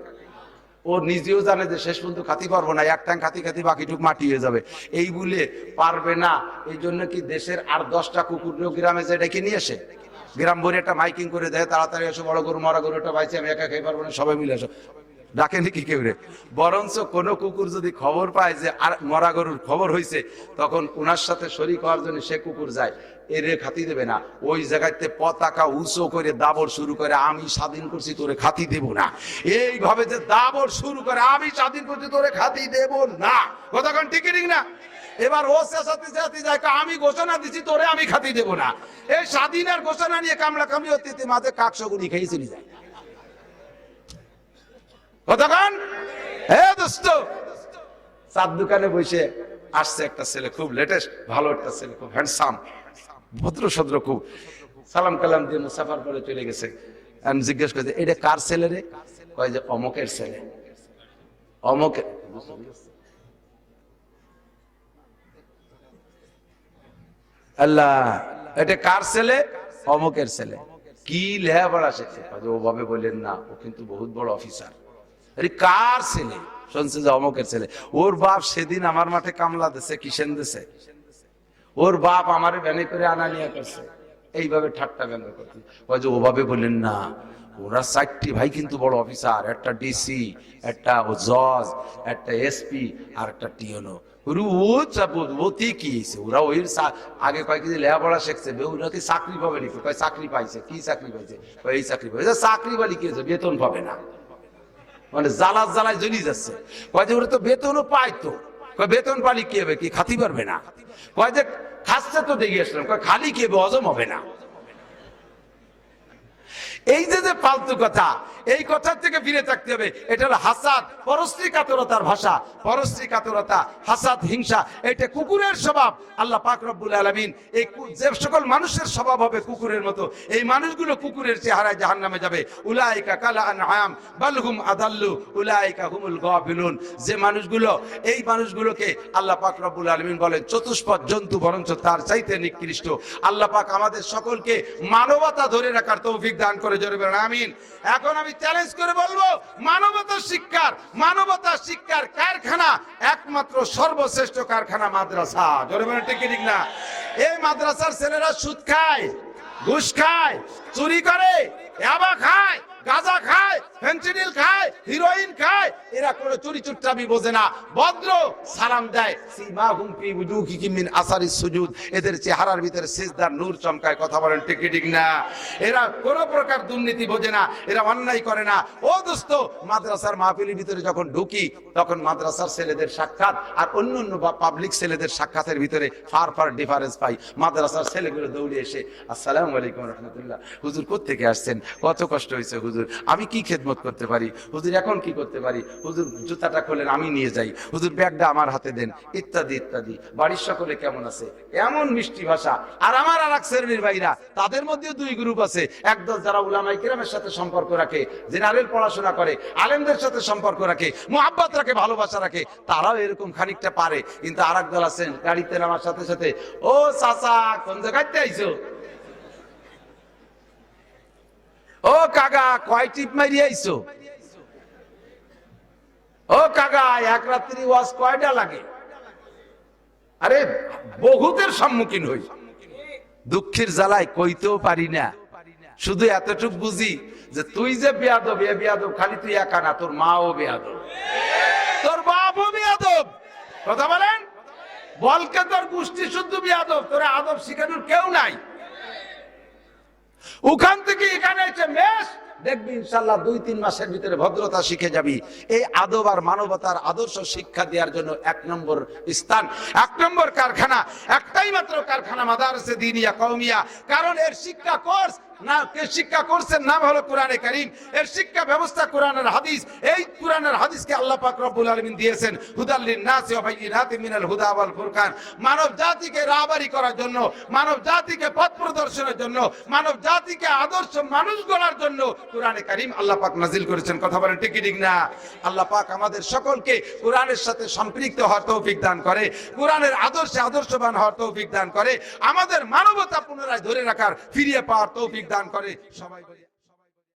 A: ও নিজেও জানে যে শেষ পর্যন্ত খাতি পারবো না, এক টাং খাতি খাতি বাকিটুক মাটি হয়ে যাবে। এই বলে পারবে না, এই জন্য কি দেশের আর 10টা কুকুর গ্রামে যে ডেকে নিয়ে আসে, গ্রাম ভরে একটা মাইকিং করে দেয়, তাড়াতাড়ি এসো, বড় গরু মরা গরুটা পাইছে, আমি একা খাই পারবো না, সবাই মিলে আসো। ডাকে নাকি কেউ রে? বরঞ্চ কোন কুকুর যদি খবর পায় যে আর মরা গরুর খবর হয়েছে, তখন ওনার সাথে শরীক হওয়ার জন্য সে কুকুর যায়, এরে খাতি দেবে না, ওই জায়গাতে পতাকা উঁচু করে দাবর শুরু করে, আমি স্বাধীন করছি তোরে খাতি দেব না। এইভাবে যে দাবর শুরু করে, আমি স্বাধীন করছি তোরে খাতি দেব না। কতক্ষণ ঠিক ঠিক না? এবার ও চেঁচাতে চেঁচাতে যায়, আমি ঘোষণা দিচ্ছি তোরে আমি খাতি দেব না। এই স্বাধীনের ঘোষণা নিয়ে কামলা কামড়ি হতে মাঝে কাকশগুনি খেয়ে চলে যায়। কতক্ষণ? হ্যাঁ দোস্ত, চার দোকানে বসে আসছে একটা ছেলে, খুব লেটেস্ট ভালো একটা ছেলে, খুব হ্যান্ডসাম, ভদ্র সদ্র, খুব সালাম কালাম দিয়ে মুসাফার করে চলে গেছে। আমি জিজ্ঞেস করছি, এটা কার ছেলে রে? কয় যে অমকের ছেলে। অমকের? আল্লাহ, এটা কার ছেলে? অমকের ছেলে। কি লেখাপড়া শিখছে? ওভাবে বললেন না, ও কিন্তু বহুত বড় অফিসার। আরে কার ছেলে? শুনছে যে অমকের ছেলে। ওর বাপ সেদিন আমার মাঠে কামলা দিছে, কিসেন দিছে, ওর বাপ আমারে ভ্যানে করে আনা নিয়ে করছে। এইভাবে ঠাট্টা ব্যঙ্গ করতে। ওভাবে বললেন না, ওরা 4টি ভাই কিন্তু বড় অফিসার, একটা ডিসি, একটা জজ, একটা এসপি, আর একটা টিএনও। ওরা ওই আগে কয় কেজি লেখাপড়া শিখছে, ওরা কি চাকরি পাবে নাকি? কয় চাকরি পাইছে। কি চাকরি পাইছে? এই চাকরি পাইছে। চাকরি বা লিখেছে, বেতন পাবে না, মানে জ্বালায় জ্বালায় জ্বলি যাচ্ছে। কয় যে ওরা তো বেতনও পাইতো। কয় বেতন পালি কি হবে? কি খাতি পারবে না? কয় যে খাচ্ছে তো দেখে আসলাম। কয় খালি কি হবে? হজম হবে না। এই যে ফালতু কথা, এই কথার থেকে ফিরে থাকতে হবে। এটা হলো হাসাদ, পরশ্রী কাতরতার ভাষা। পরশ্রী কাতরতা, হাসাদ, হিংসা, এটা কুকুরের স্বভাব। আল্লাহ পাক রব্বুল আলামিন এই যে সকল মানুষের স্বভাব হবে কুকুরের মতো, এই মানুষগুলো কুকুরের চেহারায় জাহান্নামে যাবে। উলাইকা কাল আনআম বাল হুম আদাল্লু উলাইকা হুমুল গাফিলুন। যে মানুষগুলো, এই মানুষগুলোকে আল্লাহ পাক রব্বুল আলামিন বলেন চতুষ্পদ জন্তু, বরঞ্চ তার চাইতে নিকৃষ্ট। আল্লাহ পাক আমাদের সকলকে মানবতা ধরে রাখার তৌফিক দান করে, জোরে বলেন আমিন। এখন আমি চ্যালেঞ্জ করে বলবো, মানবতা শিক্ষার কারখানা, একমাত্র সর্বশ্রেষ্ঠ কারখানা মাদ্রাসা। জোরে বলেন ঠিক ঠিক না? এই মাদ্রাসার ছেলেরা সুদ খায়, ঘুষ খায়, চুরি করে, ইয়াবা খায়, গাঁজা খায়, ফেন্সিডিল খায়, হিরোইন খায়। এরা কোনো চুরিচুট্টামি বোঝে না, ভদ্র সালাম দেয়। সীমাহুম ফি উজুহিহিম মিন আসারিস সুজুদ, এদের চেহারার ভিতরে সিজদার নূর চমকায়। কথা বলেন ঠিক কি ঠিক না? এরা কোনো প্রকার দুর্নীতি বোঝে না, এরা অন্যায় করে না। ও দোস্ত, মাদ্রাসার মাহফিলের ভিতরে যখন ঢুকি তখন মাদ্রাসার ছেলেদের সাক্ষাৎ আর অন্য পাবলিক ছেলেদের সাক্ষাতের ভিতরে ফার ডিফারেন্স পাই। মাদ্রাসার ছেলেগুলো দৌড়ে এসে আসসালামু আলাইকুম রাহমাতুল্লাহ, হুজুর কোত্থেকে আসছেন, কত কষ্ট হয়েছে হুজুর, আমি কি খেদমত করতে পারি হুজুর, এখন কি করতে পারি হুজুর, জুতাটা খোলেন আমি নিয়ে যাই হুজুর, ব্যাগটা আমার হাতে দেন, ইত্যাদি ইত্যাদি। বাড়ির সকলে কেমন আছে, এমন মিষ্টি ভাষা। আর আমার আর এক শ্রেণীর ভাইরা, তাদের মধ্যেও দুই গ্রুপ আছে। একদল যারা উলামায়ে কেরামের সাথে সম্পর্ক রাখে, জেনারেল পড়াশোনা করে, আলেমদের সাথে সম্পর্ক রাখে, মুহাব্বত রাখে, ভালোবাসা রাখে, তারাও এরকম খানিকটা পারে। কিন্তু আর এক দল আছেন, গাড়িতে নামার সাথে সাথে ও চাচা কোন জায়গাতে আইছো, ও কাকা কয় টিপ মারি আইছো, ও কাকা এক রাত্রি ওয়াজ কয়টা লাগে। আরে বহুতের সম্মুখীন হই, দুঃখের জ্বালায় কইতেও পারি না, শুধু এতটুক বুঝি যে তুই যে বেয়াদব, এ বেয়াদব খালি তুই একা না, তোর মাও বেয়াদব, তোর বাপও বেয়াদব। কথা বলেন, বলকে তোর গোষ্ঠী শুদ্ধ বেয়াদব, তোর আদব শিখানোর কেউ নাই। ওখান থেকে এখানে এসে মেশ দেখবি ইনশাআল্লাহ 2-3 মাসের ভিতরে ভদ্রতা শিখে যাবি। এই আদব আর মানবতার আদর্শ শিক্ষা দেওয়ার জন্য 1 নম্বর স্থান, 1 নম্বর কারখানা, একটাই মাত্র কারখানা মাদারসে দিনিয়া কওমিয়া। কারণ এর শিক্ষা কোর্স না, কে শিক্ষা করছেন নাম হলো কোরআনে কারীম। এর শিক্ষা ব্যবস্থা কোরআনের হাদিস। এই কোরআনের হাদিসকে আল্লাহ পাক রব্বুল আলামিন দিয়েছেন হুদাল লিন-নাসি ওয়া বাইয়িনাতিন মিনাল হুদা ওয়াল ফুরকান। মানব জাতিকে রাহবারি করার জন্য, মানব জাতিকে পথ প্রদর্শনের জন্য, মানব জাতিকে আদর্শ মানুষ গড়ার জন্য কোরআনে কারীম আল্লাহ পাক নাজিল করেছেন। কথা বলেন ঠিক কি ঠিক না? আল্লাহ পাক আমাদের সকলকে কোরআনের সাথে সম্পৃক্ত হওয়ার তৌফিক দান করে, কোরআনের আদর্শে আদর্শবান হওয়ার তৌফিক দান করে, আমাদের মানবতা পুনরায় ধরে রাখার, ফিরিয়ে পাওয়ার তৌফিক দান করে। সবাই বলি